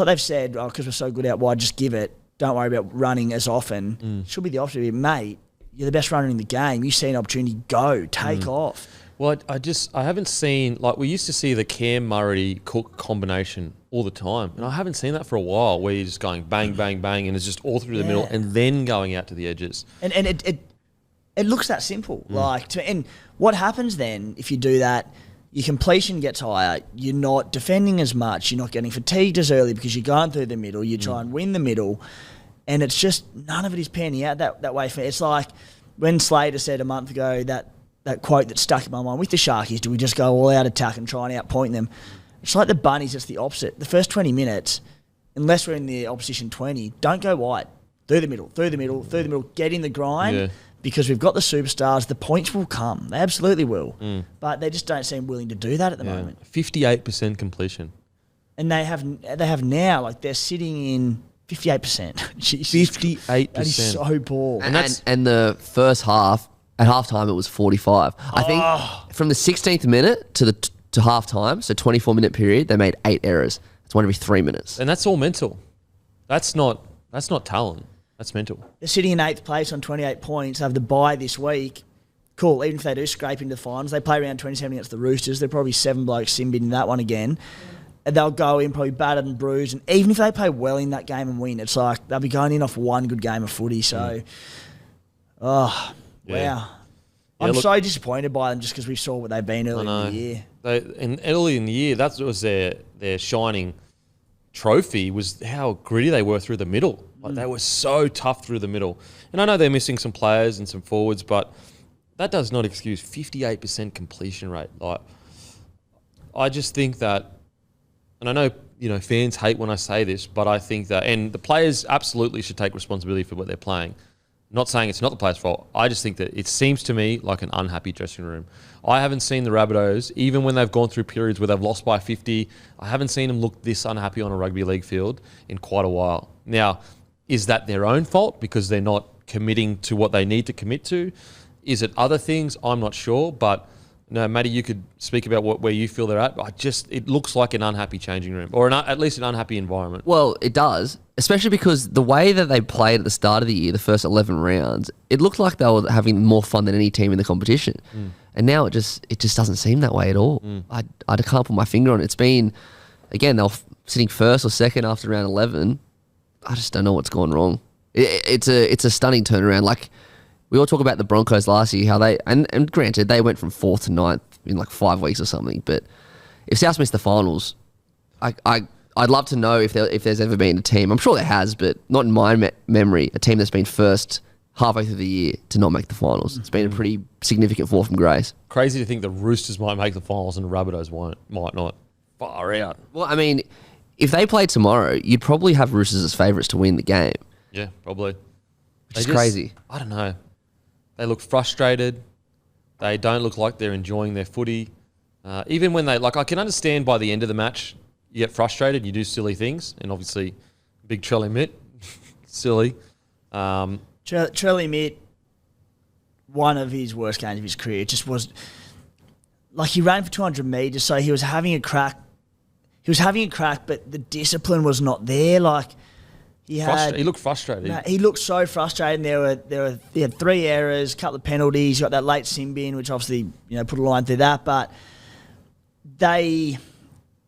they've said, because we're so good out wide, just give it. Don't worry about running as often. Should be the opposite. Mate, you're the best runner in the game. You see an opportunity, go, take off. Well, I haven't seen, we used to see the Cam Murray-Cook combination all the time, and I haven't seen that for a while, where you're just going bang, bang, bang, and it's just all through the middle, and then going out to the edges. And it looks that simple. And what happens then if you do that? Your completion gets higher. You're not defending as much. You're not getting fatigued as early because you're going through the middle. You try and win the middle, and it's just none of it is panning out that way. It's like when Slater said a month ago that quote that stuck in my mind with the Sharkies: do we just go all out attack and try and outpoint them? It's like the Bunnies. It's the opposite. The first 20 minutes, unless we're in the opposition 20, don't go wide. through the middle, get in the grind. Yeah. Because we've got the superstars, the points will come. They absolutely will. But they just don't seem willing to do that at the moment. 58% completion. And they have now, like they're sitting in 58%. 58%. That is so poor. And the first half, at halftime, it was 45. I think from the 16th minute to halftime, so 24-minute period, they made 8 errors. It's one every 3 minutes. And that's all mental. That's not talent. That's mental. They're sitting in 8th place on 28 points. They have the bye this week. Cool. Even if they do scrape into the finals, they play around 27 against the Roosters. They're probably 7 blokes sin-bin in that one again. And they'll go in probably battered and bruised. And even if they play well in that game and win, it's like they'll be going in off one good game of footy. So, wow. I'm so disappointed by them just because we saw what they've been early in the year. Early in the year, that was their shining trophy, was how gritty they were through the middle. Like they were so tough through the middle. And I know they're missing some players and some forwards, but that does not excuse 58% completion rate. Like, I just think that, and I know, fans hate when I say this, but I think that, and the players absolutely should take responsibility for what they're playing. Not saying it's not the players' fault. I just think that it seems to me like an unhappy dressing room. I haven't seen the Rabbitohs, even when they've gone through periods where they've lost by 50, I haven't seen them look this unhappy on a rugby league field in quite a while. Now, is that their own fault because they're not committing to what they need to commit to? Is it other things? I'm not sure. But no, Matty, you could speak about where you feel they're at. It looks like an unhappy changing room, or at least an unhappy environment. Well, it does, especially because the way that they played at the start of the year, the first 11 rounds, it looked like they were having more fun than any team in the competition. And now it just doesn't seem that way at all. I can't put my finger on it. It's been, again, they were sitting first or second after round 11. I just don't know what's gone wrong. It's a stunning turnaround. Like, we all talk about the Broncos last year, how they, and granted, they went from 4th to 9th in like 5 weeks or something. But if South missed the finals, I'd love to know if there's ever been a team, I'm sure there has, but not in my memory, a team that's been first halfway through the year to not make the finals. It's been a pretty significant fall from grace. Crazy to think the Roosters might make the finals and the Rabbitohs might not. Far out. Well, I mean, if they played tomorrow, you'd probably have Roosters as favourites to win the game. Yeah, probably. Which is crazy. I don't know. They look frustrated. They don't look like they're enjoying their footy. Even when I can understand by the end of the match, you get frustrated, you do silly things, and obviously, big Trelly Mitt, silly. Trelly Mitt, one of his worst games of his career, just was like he ran for 200 metres, so he was having a crack. But the discipline was not there. Like he looked frustrated. He looked so frustrated. And he had 3 errors, a couple of penalties. He got that late sin bin, which obviously put a line through that. But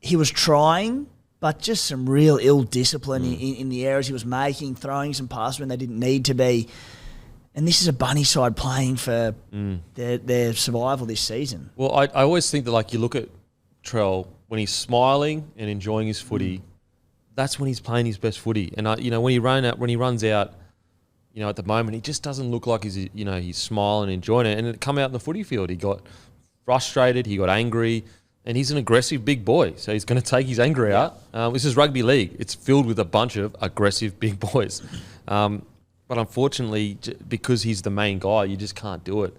he was trying, but just some real ill discipline in the errors he was making, throwing some passes when they didn't need to be. And this is a bunny side playing for their survival this season. Well, I always think that you look at Trell, when he's smiling and enjoying his footy, that's when he's playing his best footy. And when he runs out, at the moment, he just doesn't look like he's smiling and enjoying it. And it come out in the footy field, he got frustrated, he got angry, and he's an aggressive big boy, so he's going to take his anger out. This is rugby league; it's filled with a bunch of aggressive big boys. But unfortunately, because he's the main guy, you just can't do it.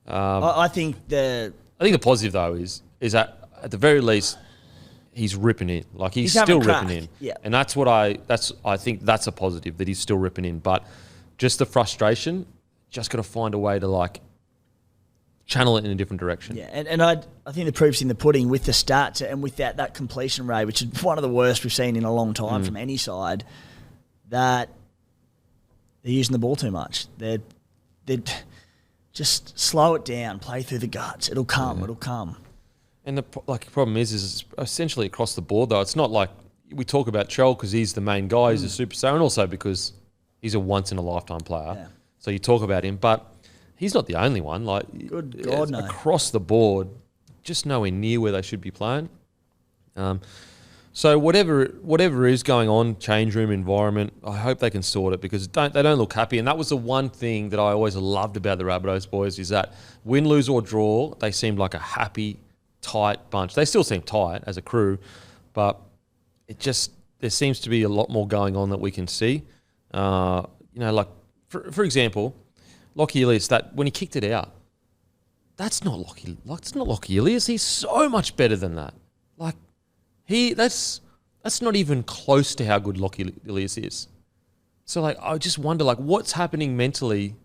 I think the positive though is that at the very least, he's ripping in. Like he's still ripping in. Yeah. And I think that's a positive, that he's still ripping in. But just the frustration, just got to find a way to channel it in a different direction. Yeah, and I think the proof's in the pudding with the stats and with that completion rate, which is one of the worst we've seen in a long time from any side, that they're using the ball too much. They're just slow it down, play through the guts. It'll come. And the problem is essentially across the board, though. It's not like we talk about Trell because he's the main guy, he's a superstar, and also because he's a once-in-a-lifetime player. Yeah. So you talk about him, but he's not the only one. Good God, no. Across the board, just nowhere near where they should be playing. So whatever is going on, change room environment, I hope they can sort it because they don't look happy. And that was the one thing that I always loved about the Rabbitohs boys, is that win, lose or draw, they seemed like a happy, tight bunch. They still seem tight as a crew, but there seems to be a lot more going on that we can see. like for example, Lockie Ilias, that when he kicked it out, that's not Lockie Ilias. He's so much better than that. Like that's not even close to how good Lockie Ilias is. So like I just wonder like what's happening mentally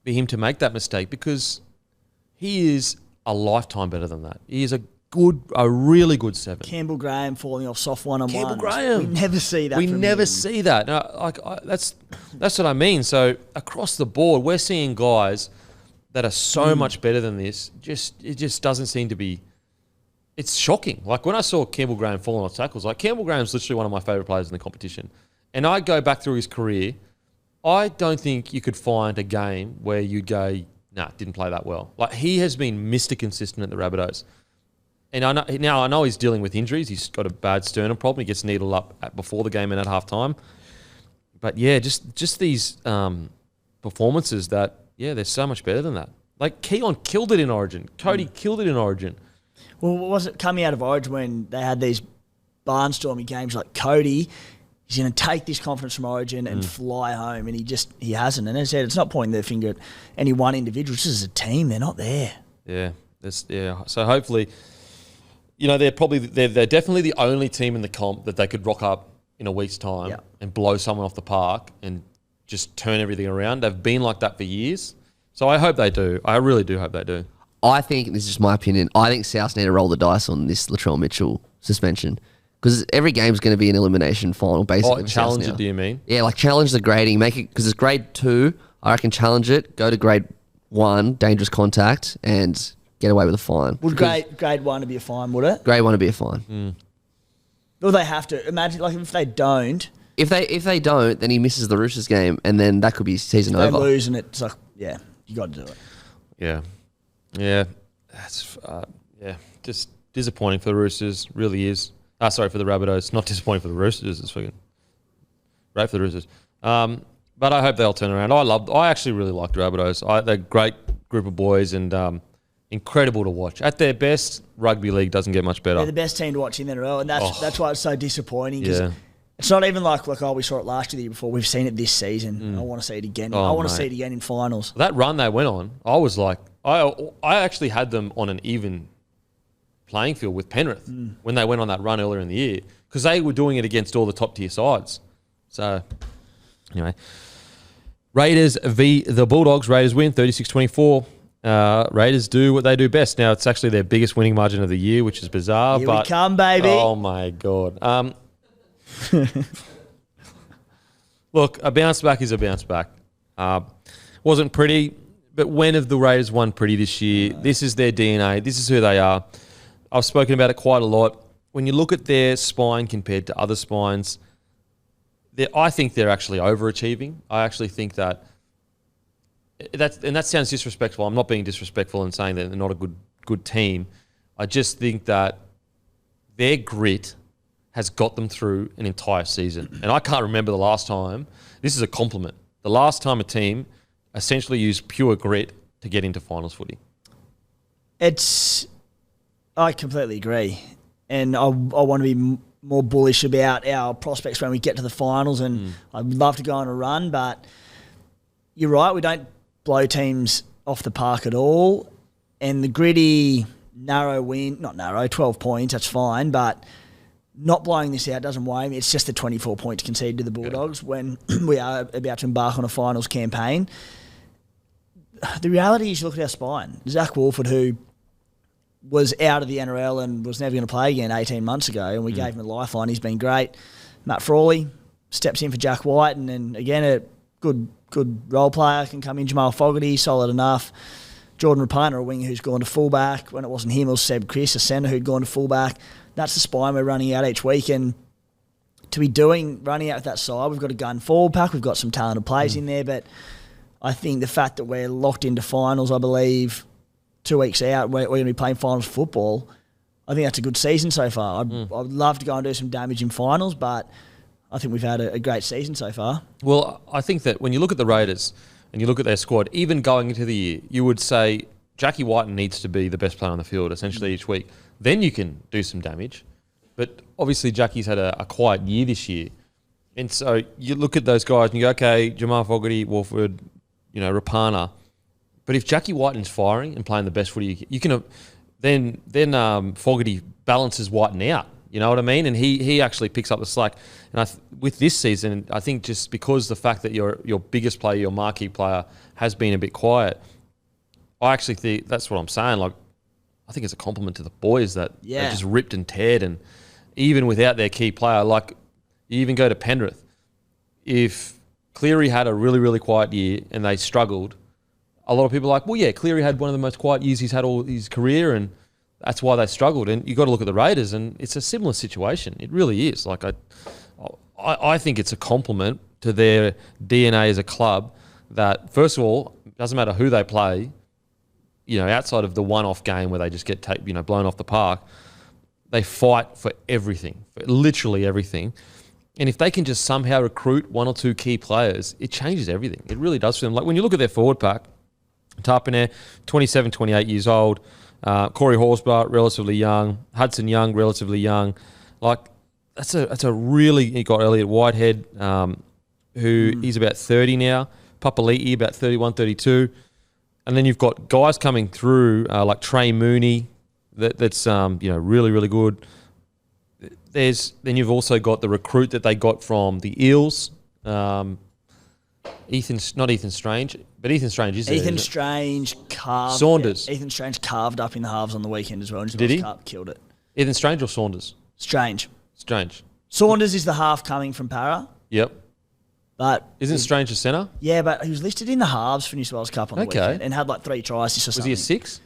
for him to make that mistake, because he is a lifetime better than that. He is a really good 7. Campbell Graham falling off soft one-on-ones. Campbell Graham. We never see that. We from never him. see that. No, that's what I mean. So across the board, we're seeing guys that are so much better than this. It just doesn't seem to be. It's shocking. Like when I saw Campbell Graham falling off tackles, like Campbell Graham's literally one of my favourite players in the competition. And I go back through his career, I don't think you could find a game where you'd go, nah, didn't play that well. Like he has been Mr. Consistent at the Rabbitohs. And I know he's dealing with injuries. He's got a bad sternum problem. He gets needled up before the game and at half time. But yeah, just these performances that, yeah, they're so much better than that. Like Keon killed it in Origin. Cody killed it in Origin. Well, was it coming out of Origin when they had these barnstorming games like Cody? He's going to take this confidence from Origin and fly home, and he hasn't. And as I said, it's not pointing their finger at any one individual. It's just as a team, they're not there. Yeah, So hopefully, they're definitely the only team in the comp that they could rock up in a week's time and blow someone off the park and just turn everything around. They've been like that for years. So I hope they do. I really do hope they do. I think, this is just my opinion, I think South need to roll the dice on this Latrell Mitchell suspension, because every game's going to be an elimination final, basically. Challenge it, do you mean? Yeah, like challenge the grading, make it, because it's grade 2, I reckon challenge it, go to grade 1, dangerous contact, and get away with a fine. Would grade 1 to be a fine, would it? Grade 1 to be a fine. Well, they have to. Imagine, like, if they don't. If they don't, then he misses the Roosters game, and then that could be season They over. lose, and it's like, yeah, you got to do it. Yeah. That's just disappointing for the Roosters. Really is. Sorry, for the Rabbitohs. Not disappointing for the Roosters. It's fucking great for the Roosters. But I hope they'll turn around. I actually really like the Rabbitohs. They're a great group of boys and incredible to watch. At their best, rugby league doesn't get much better. They're the best team to watch in the NRL, and that's why it's so disappointing. Yeah. It's not even like we saw it last year, the year before. We've seen it this season. I want to see it again. I want to see it again in finals. That run they went on, I was like, I actually had them on an even playing field with Penrith when they went on that run earlier in the year, because they were doing it against all the top tier sides. So, anyway, Raiders v the Bulldogs. Raiders win 36-24. Raiders do what they do best. Now, it's actually their biggest winning margin of the year, which is bizarre. Here but we come, baby. Oh, my God. Look, a bounce back is a bounce back. Wasn't pretty, but when have the Raiders won pretty this year? This is their DNA. This is who they are. I've spoken about it quite a lot. When you look at their spine compared to other spines, I think they're actually overachieving. I actually think that sounds disrespectful. I'm not being disrespectful in saying that they're not a good team. I just think that their grit has got them through an entire season. And I can't remember the last time. This is a compliment. The last time a team essentially used pure grit to get into finals footy. I completely agree. And I want to be more bullish about our prospects when we get to the finals. And I'd love to go on a run, but you're right. We don't blow teams off the park at all. And the gritty, narrow win, not narrow, 12 points, that's fine. But not blowing this out doesn't worry me. It's just the 24 points conceded to the Bulldogs when we are about to embark on a finals campaign. The reality is, you look at our spine. Zach Wolford, who was out of the NRL and was never going to play again 18 months ago, and we gave him a lifeline. He's been great. Matt Frawley steps in for Jack White, and then again a good role player can come in. Jamal Fogarty, solid enough. Jordan Rapana, a winger who's gone to fullback. When it wasn't him, it was Seb Chris, a centre who'd gone to fullback. That's the spine we're running out each week, and to be running out with that side, we've got a gun forward pack. We've got some talented players in there, but I think the fact that we're locked into finals, I believe, 2 weeks out, we're going to be playing finals football. I think that's a good season so far. I'd love to go and do some damage in finals, but I think we've had a great season so far. Well, I think that when you look at the Raiders and you look at their squad, even going into the year, you would say Jackie White needs to be the best player on the field essentially each week. Then you can do some damage. But obviously Jackie's had a quiet year this year. And so you look at those guys and you go, okay, Jamal Fogarty, Wolford, Rapana. But if Jackie Whiten's firing and playing the best footy, you can then Fogarty balances Whiten out. You know what I mean? And he actually picks up the slack. And with this season, I think just because the fact that your biggest player, your marquee player, has been a bit quiet, I actually think that's what I'm saying. Like, I think it's a compliment to the boys that they just ripped and teared. And even without their key player, like you even go to Penrith, if Cleary had a really, really quiet year and they struggled, a lot of people are like, well, yeah, Cleary had one of the most quiet years he's had all his career, and that's why they struggled. And you got to look at the Raiders, and it's a similar situation. It really is. Like I think it's a compliment to their DNA as a club that, first of all, doesn't matter who they play, outside of the one-off game where they just get blown off the park, they fight for everything, for literally everything. And if they can just somehow recruit one or two key players, it changes everything. It really does for them. Like when you look at their forward pack, Tarpanair, 27, 28 years old. Corey Horsburgh, relatively young. Hudson Young, relatively young. Like that's a really. You got Elliot Whitehead, who he's about 30 now. Papali'i about 31, 32, and then you've got guys coming through like Trey Mooney. That's really, really good. Then you've also got the recruit that they got from the Eels. Not Ethan Strange, but Ethan Strange is Ethan Strange carved Saunders. Yeah, Ethan Strange carved up in the halves on the weekend as well. And Did he? Killed it. Ethan Strange or Saunders? Strange. Saunders is the half coming from Para. Yep. But isn't Strange a centre? Yeah, but he was listed in the halves for New South Wales Cup on the weekend and had like 3 tries or something. Was he a 6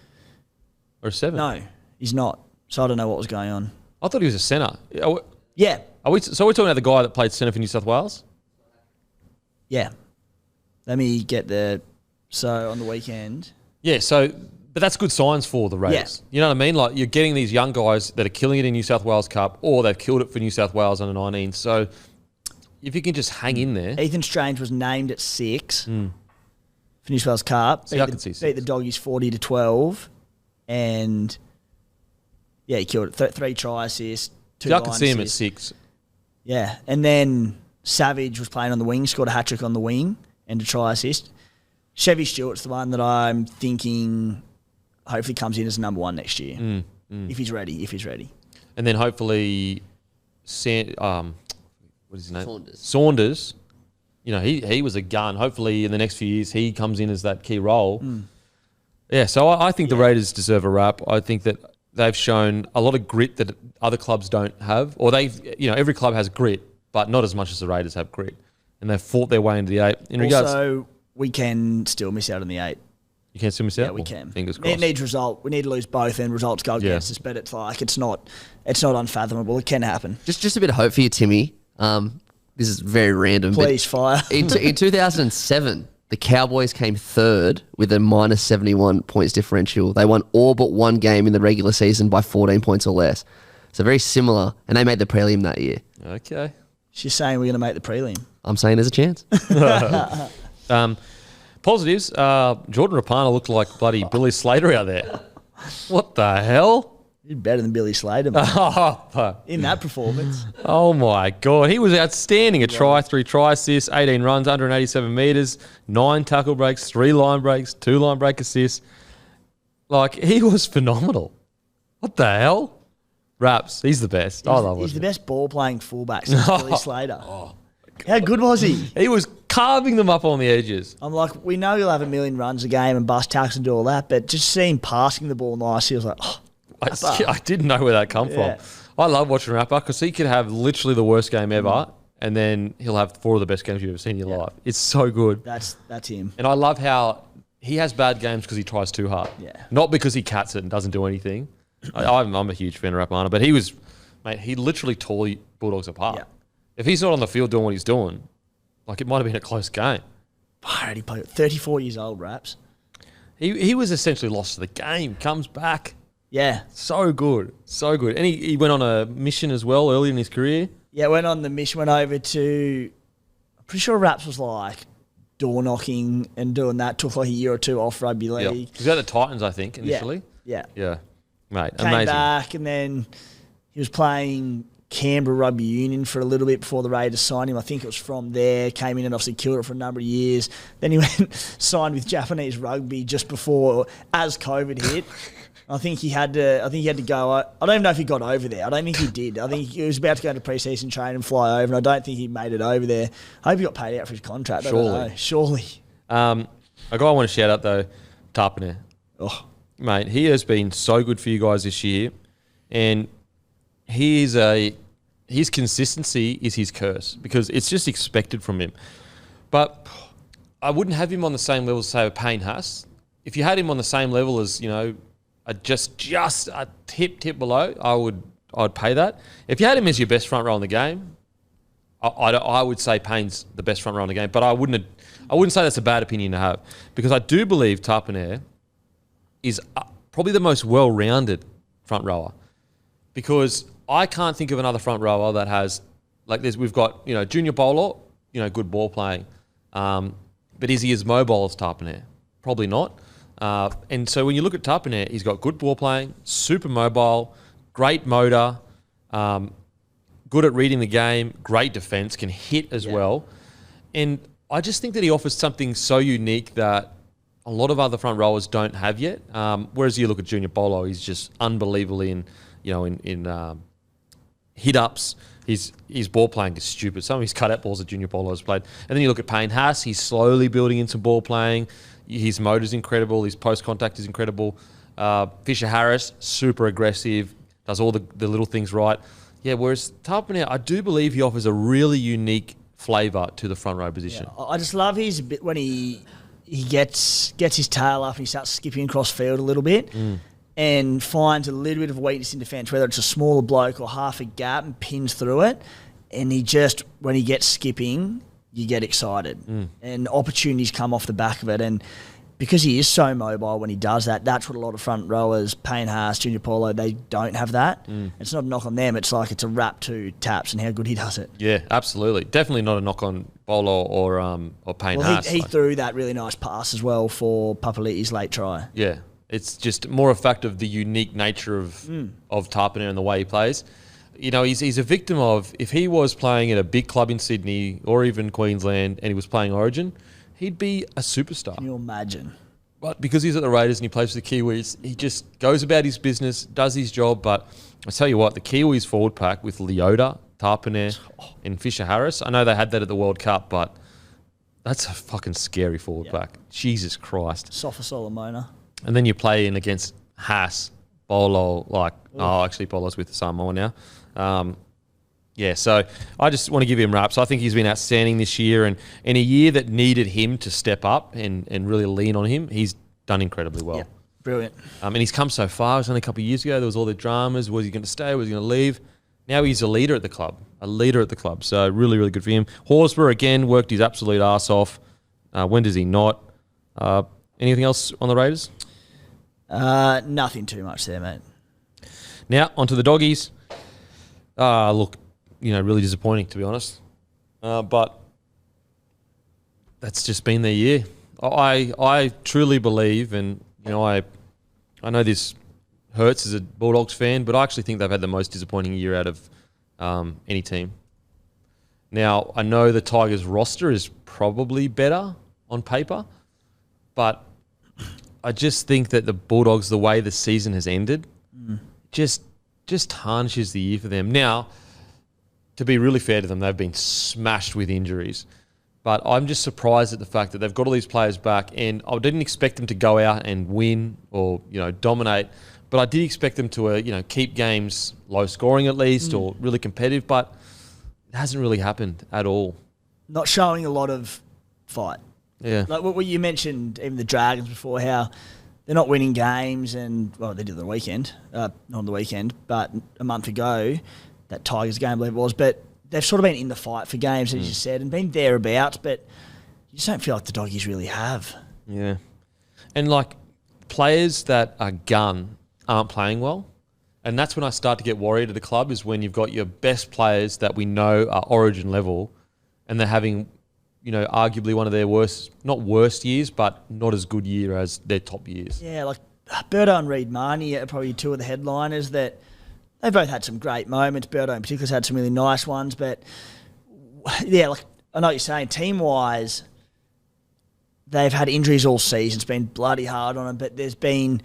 or a 7? No, he's not. So I don't know what was going on. I thought he was a centre. Yeah. We're talking about the guy that played centre for New South Wales? Yeah. Let me get there. So on the weekend. Yeah, but that's good signs for the Raiders. Yeah. You know what I mean? Like you're getting these young guys that are killing it in New South Wales Cup, or they've killed it for New South Wales under 19. So if you can just hang in there. Ethan Strange was named at 6 for New South Wales Cup. See, I can see 6. Beat the Doggies 40-12, and yeah, he killed it. 3 try assists, 2 line I can see him at assists. 6. Yeah, and then Savage was playing on the wing, scored a hat-trick on the wing and a try assist. Chevy Stewart's the one that I'm thinking hopefully comes in as number 1 next year. If he's ready. And then hopefully, what is his name? Saunders. He was a gun. Hopefully in the next few years he comes in as that key role. Yeah, so I think the Raiders deserve a rap. I think that they've shown a lot of grit that other clubs don't have. Or every club has grit, but not as much as the Raiders have grit. And they've fought their way into the 8. Also, we can still miss out on the 8. You can still miss out? Yeah, we can. Fingers crossed. It needs result. We need to lose both and results go against us, but it's not unfathomable. It can happen. Just a bit of hope for you, Timmy. This is very random. Please fire. In 2007, the Cowboys came 3rd with a minus 71 points differential. They won all but one game in the regular season by 14 points or less. So very similar, and they made the prelim that year. Okay. She's saying we're going to make the prelim. I'm saying there's a chance. Positives, Jordan Rapana looked like bloody Billy Slater out there. What the hell? He's better than Billy Slater, man. In that performance. Oh, my God. He was outstanding. A try, 3 try assists, 18 runs, 187 metres, 9 tackle breaks, 3 line breaks, 2 line break assists. Like, he was phenomenal. What the hell? Raps, he's the best. I love him. He's the best ball-playing fullback since Billy Slater. How good was he? He was carving them up on the edges. I'm like, we know he'll have a million runs a game and bust tackles and do all that, but just seeing passing the ball nicely, I was like, I didn't know where that come from. I love watching Rapper because he could have literally the worst game ever, and then he'll have 4 of the best games you've ever seen in your life. It's so good. That's him. And I love how he has bad games because he tries too hard. Yeah. Not because he cats it and doesn't do anything. I'm a huge fan of Rapana, but he literally tore Bulldogs apart. Yeah. If he's not on the field doing what he's doing, like it might have been a close game. He played 34 years old, Raps. He was essentially lost to the game, comes back. Yeah. So good. So good. And he went on a mission as well early in his career. Yeah, went on the mission, went over to, I'm pretty sure Raps was like door knocking and doing that. Took like a year or 2 off rugby league. Yep. He was at the Titans, I think, initially. Yeah. Yeah. Mate, Came amazing. back and then he was playing Canberra Rugby Union for a little bit before the Raiders signed him. I think it was from there. Came in and obviously killed it for a number of years. Then he went signed with Japanese Rugby just before as COVID hit. I think he had to go. I don't even know if he got over there. I don't think he did. I think he was about to go into pre-season training and fly over, and I don't think he made it over there. I hope he got paid out for his contract. Surely. A guy I want to shout out though, Tarpane. Oh, Mate, he has been so good for you guys this year, and his consistency is his curse because it's just expected from him. But I wouldn't have him on the same level as, say, Payne Haas. If you had him on the same level as, just a tip below, I'd pay that. If you had him as your best front row in the game, I would say Payne's the best front row in the game. But I wouldn't say that's a bad opinion to have because I do believe Tarpane is probably the most well-rounded front rower because I can't think of another front rower that has we've got Junior Bowler, good ball playing, but is he as mobile as Tarpane? Probably not. And so when you look at Tarpane, he's got good ball playing, super mobile, great motor, good at reading the game, great defense, can hit as well, and I just think that he offers something so unique that a lot of other front rowers don't have yet. Whereas you look at Junior Bolo, he's just unbelievable in hit ups. His ball playing is stupid. Some of his cut-out balls that Junior Bolo has played. And then you look at Payne Haas, he's slowly building into ball playing. His motor's incredible. His post-contact is incredible. Fisher Harris, super aggressive, does all the little things right. Yeah, whereas Tarpane, I do believe he offers a really unique flavour to the front row position. Yeah, I just love his bit when he gets his tail up and he starts skipping across field a little bit and finds a little bit of weakness in defence, whether it's a smaller bloke or half a gap, and pins through it. And when he gets skipping, you get excited. And opportunities come off the back of it. And because he is so mobile when he does that, that's what a lot of front rowers, Payne Haas, Junior Paulo, they don't have that. It's not a knock on them. It's like it's a wrap to taps and how good he does it. Yeah, absolutely. Definitely not a knock on Bolo or Payne Haas. He threw that really nice pass as well for Papali'i's late try. Yeah, it's just more a fact of the unique nature of Tarpane and the way he plays. He's a victim of, if he was playing at a big club in Sydney or even Queensland and he was playing Origin, he'd be a superstar. Can you imagine? But because he's at the Raiders and he plays for the Kiwis, he just goes about his business, does his job. But I tell you what, the Kiwis forward pack with Leota, Tarpane, and Fisher Harris, I know they had that at the World Cup, but that's a fucking scary forward pack. Jesus Christ. Sofa Solomona. And then you play in against Haas, Bolo, actually Bolo's with the Samoa now. So I just want to give him raps. I think he's been outstanding this year, and in a year that needed him to step up and really lean on him, he's done incredibly well. Yeah, brilliant. And he's come so far. It was only a couple of years ago. There was all the dramas. Was he going to stay? Was he going to leave? Now he's a leader at the club. So really, really good for him. Horsburgh, again, worked his absolute arse off. When does he not? Anything else on the Raiders? Nothing too much there, mate. Now, onto the Doggies. Look, really disappointing, to be honest. But that's just been their year. I truly believe, and I know this hurts as a Bulldogs fan, but I actually think they've had the most disappointing year out of any team. Now, I know the Tigers roster is probably better on paper, but I just think that the Bulldogs, the way the season has ended, just tarnishes the year for them. Now, to be really fair to them, they've been smashed with injuries. But I'm just surprised at the fact that they've got all these players back, and I didn't expect them to go out and win or dominate. But I did expect them to keep games low scoring at least or really competitive. But it hasn't really happened at all. Not showing a lot of fight. Yeah, like what you mentioned, even the Dragons before, how they're not winning games, and they did the weekend, not on the weekend, but a month ago, that Tigers game, I believe it was. But they've sort of been in the fight for games, as you said, and been thereabouts, but you just don't feel like the Doggies really have. Yeah. And players that are gun aren't playing well. And that's when I start to get worried at a club, is when you've got your best players that we know are Origin level and they're having, arguably one of their not worst years, but not as good year as their top years. Yeah, like Birdo and Reid Marnie are probably two of the headliners that They both had some great moments. Birdo in particular's had some really nice ones. But, yeah, like I know what you're saying. Team-wise, they've had injuries all season. It's been bloody hard on them. But there's been,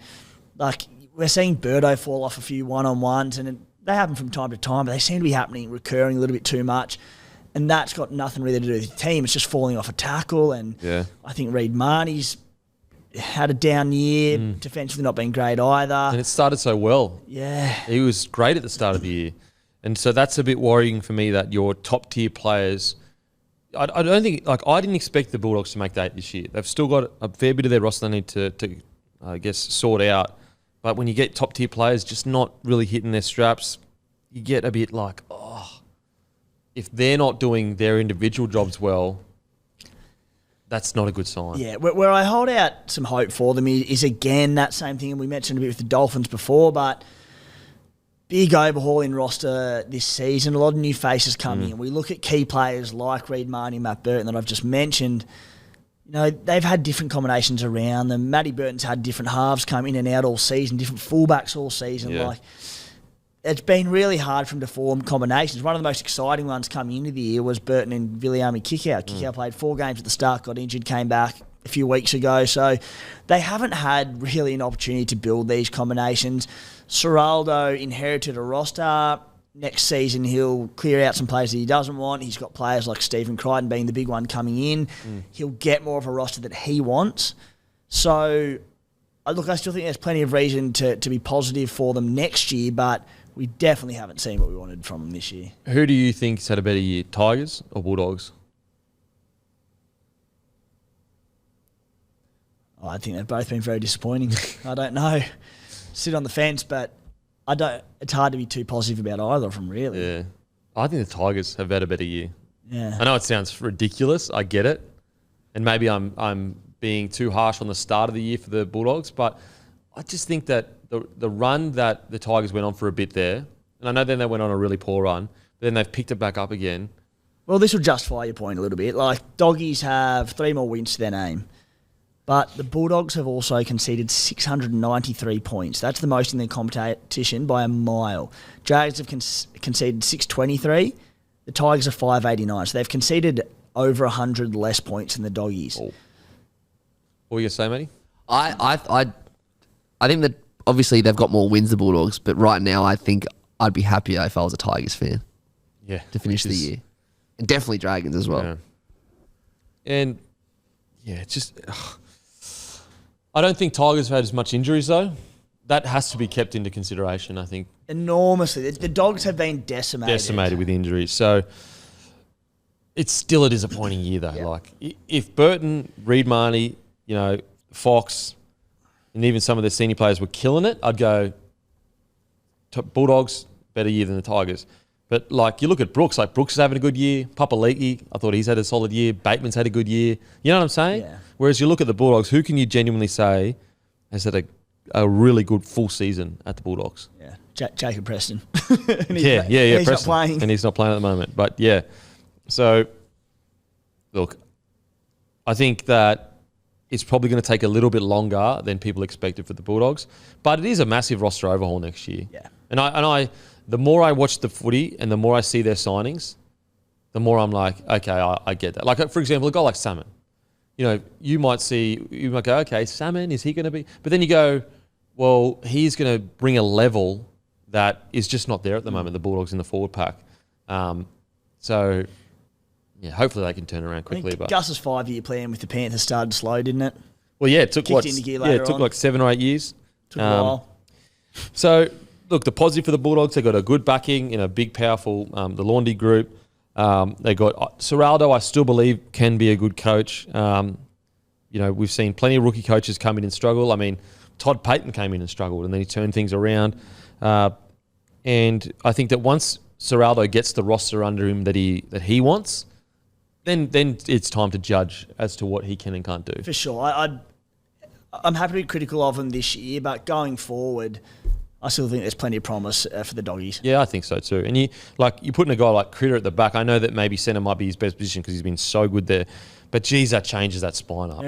like, we're seeing Birdo fall off a few one-on-ones. And they happen from time to time. But they seem to be recurring a little bit too much. And that's got nothing really to do with the team. It's just falling off a tackle. And I think Reid Marnie's had a down year, defensively not been great either. And it started so well. Yeah. He was great at the start of the year. And so that's a bit worrying for me that your top tier players, I don't think, like, I didn't expect the Bulldogs to make that this year. They've still got a fair bit of their roster they need to I guess, sort out. But when you get top tier players just not really hitting their straps, you get a bit like, if they're not doing their individual jobs well, that's not a good sign. Yeah, where I hold out some hope for them is again that same thing, and we mentioned a bit with the Dolphins before, but big overhaul in roster this season, a lot of new faces coming in. We look at key players like Reid Marnie, Matt Burton that I've just mentioned. You know, they've had different combinations around them. Matty Burton's had different halves come in and out all season, different fullbacks all season. Yeah. Like, it's been really hard for them to form combinations. One of the most exciting ones coming into the year was Burton and Viliami Kikau. Kikau played 4 games at the start, got injured, came back a few weeks ago. So they haven't had really an opportunity to build these combinations. Seraldo inherited a roster. Next season, he'll clear out some players that he doesn't want. He's got players like Stephen Crichton being the big one coming in. He'll get more of a roster that he wants. So, look, I still think there's plenty of reason to be positive for them next year, but we definitely haven't seen what we wanted from them this year. Who do you think's had a better year, Tigers or Bulldogs? I think they've both been very disappointing. I don't know. Sit on the fence, but it's hard to be too positive about either of them, really. Yeah. I think the Tigers have had a better year. Yeah. I know it sounds ridiculous. I get it. And maybe I'm being too harsh on the start of the year for the Bulldogs, but I just think that the run that the Tigers went on for a bit there, and I know then they went on a really poor run, but then they've picked it back up again. Well, this will justify your point a little bit. Like, Doggies have 3 more wins to their name, but the Bulldogs have also conceded 693 points. That's the most in their competition by a mile. Dragons have conceded 623. The Tigers are 589. So they've conceded over 100 less points than the Doggies. Oh. What were you going to say, Matty? I think that obviously they've got more wins, the Bulldogs, but right now I think I'd be happier if I was a Tigers fan. Yeah. To finish the year. And definitely Dragons as well. Yeah. And, yeah, it's just... I don't think Tigers have had as much injuries, though. That has to be kept into consideration, I think. Enormously. The Dogs have been decimated. Decimated with injuries. So it's still a disappointing year, though. Yep. Like, if Burton, Reid Marnie, Fox, and even some of the senior players were killing it, I'd go Bulldogs, better year than the Tigers. But, like, you look at Brooks. Like, Brooks is having a good year. Papali'i, I thought he's had a solid year. Bateman's had a good year. You know what I'm saying? Yeah. Whereas you look at the Bulldogs, who can you genuinely say has had a really good full season at the Bulldogs? Yeah, Jacob Preston. Yeah. He's Preston, not playing. and he's not playing at the moment. But yeah, so look, I think that it's probably going to take a little bit longer than people expected for the Bulldogs, but it is a massive roster overhaul next year. Yeah, and I, the more I watch the footy and the more I see their signings, the more I'm like, okay, I get that. Like, for example, a guy like Salmon. You might go, okay, Salmon, is he going to be? But then you go, well, he's going to bring a level that is just not there at the moment, the Bulldogs in the forward pack. So, yeah, hopefully they can turn around quickly. But Gus's 5-year plan with the Panthers started slow, didn't it? Well, yeah, it took on. like 7 or 8 years. Took a while. So, look, the positive for the Bulldogs, they got a good backing in a big, powerful, the Laundry group. They got Seraldo, I still believe, can be a good coach. We've seen plenty of rookie coaches come in and struggle. I mean, Todd Payton came in and struggled, and then he turned things around. And I think that once Seraldo gets the roster under him that he wants, then it's time to judge as to what he can and can't do. For sure. I'm happy to be critical of him this year, but going forward, I still think there's plenty of promise for the Doggies. Yeah, I think so too. And you putting a guy like Critter at the back. I know that maybe centre might be his best position because he's been so good there, but geez, that changes that spine up.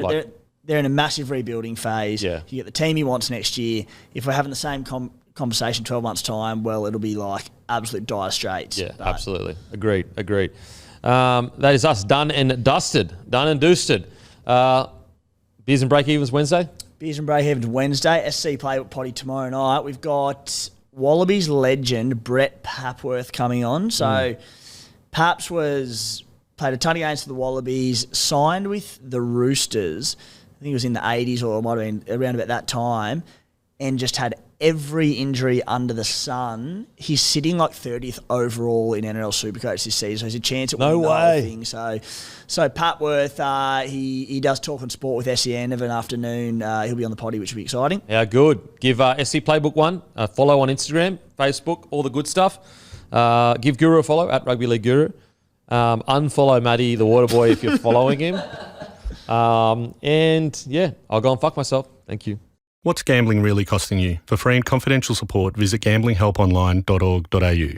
They're in a massive rebuilding phase. Yeah. You get the team he wants next year. If we're having the same conversation 12 months' time, well, it'll be like absolute dire straits. Yeah, But absolutely. Agreed. That is us done and dusted. Done and dusted. Beers and break-evens Wednesday? Beers and Breakevens Wednesday, SC Playbook Potty tomorrow night. We've got Wallabies legend Brett Papworth coming on. So Paps played a ton of games for the Wallabies, signed with the Roosters. I think it was in the 80s or it might have been around about that time, and just had every injury under the sun. He's sitting like 30th overall in NRL Supercoach this season, so there's a chance at winning the whole thing. So Papworth, he does talk on sport with SEN of an afternoon. He'll be on the potty, which will be exciting. Yeah, good. Give SC Playbook one a follow on Instagram, Facebook, all the good stuff. Give Guru a follow at Rugby League Guru. Unfollow Matty, the water boy, if you're following him. And yeah, I'll go and fuck myself. Thank you. What's gambling really costing you? For free and confidential support, visit gamblinghelponline.org.au.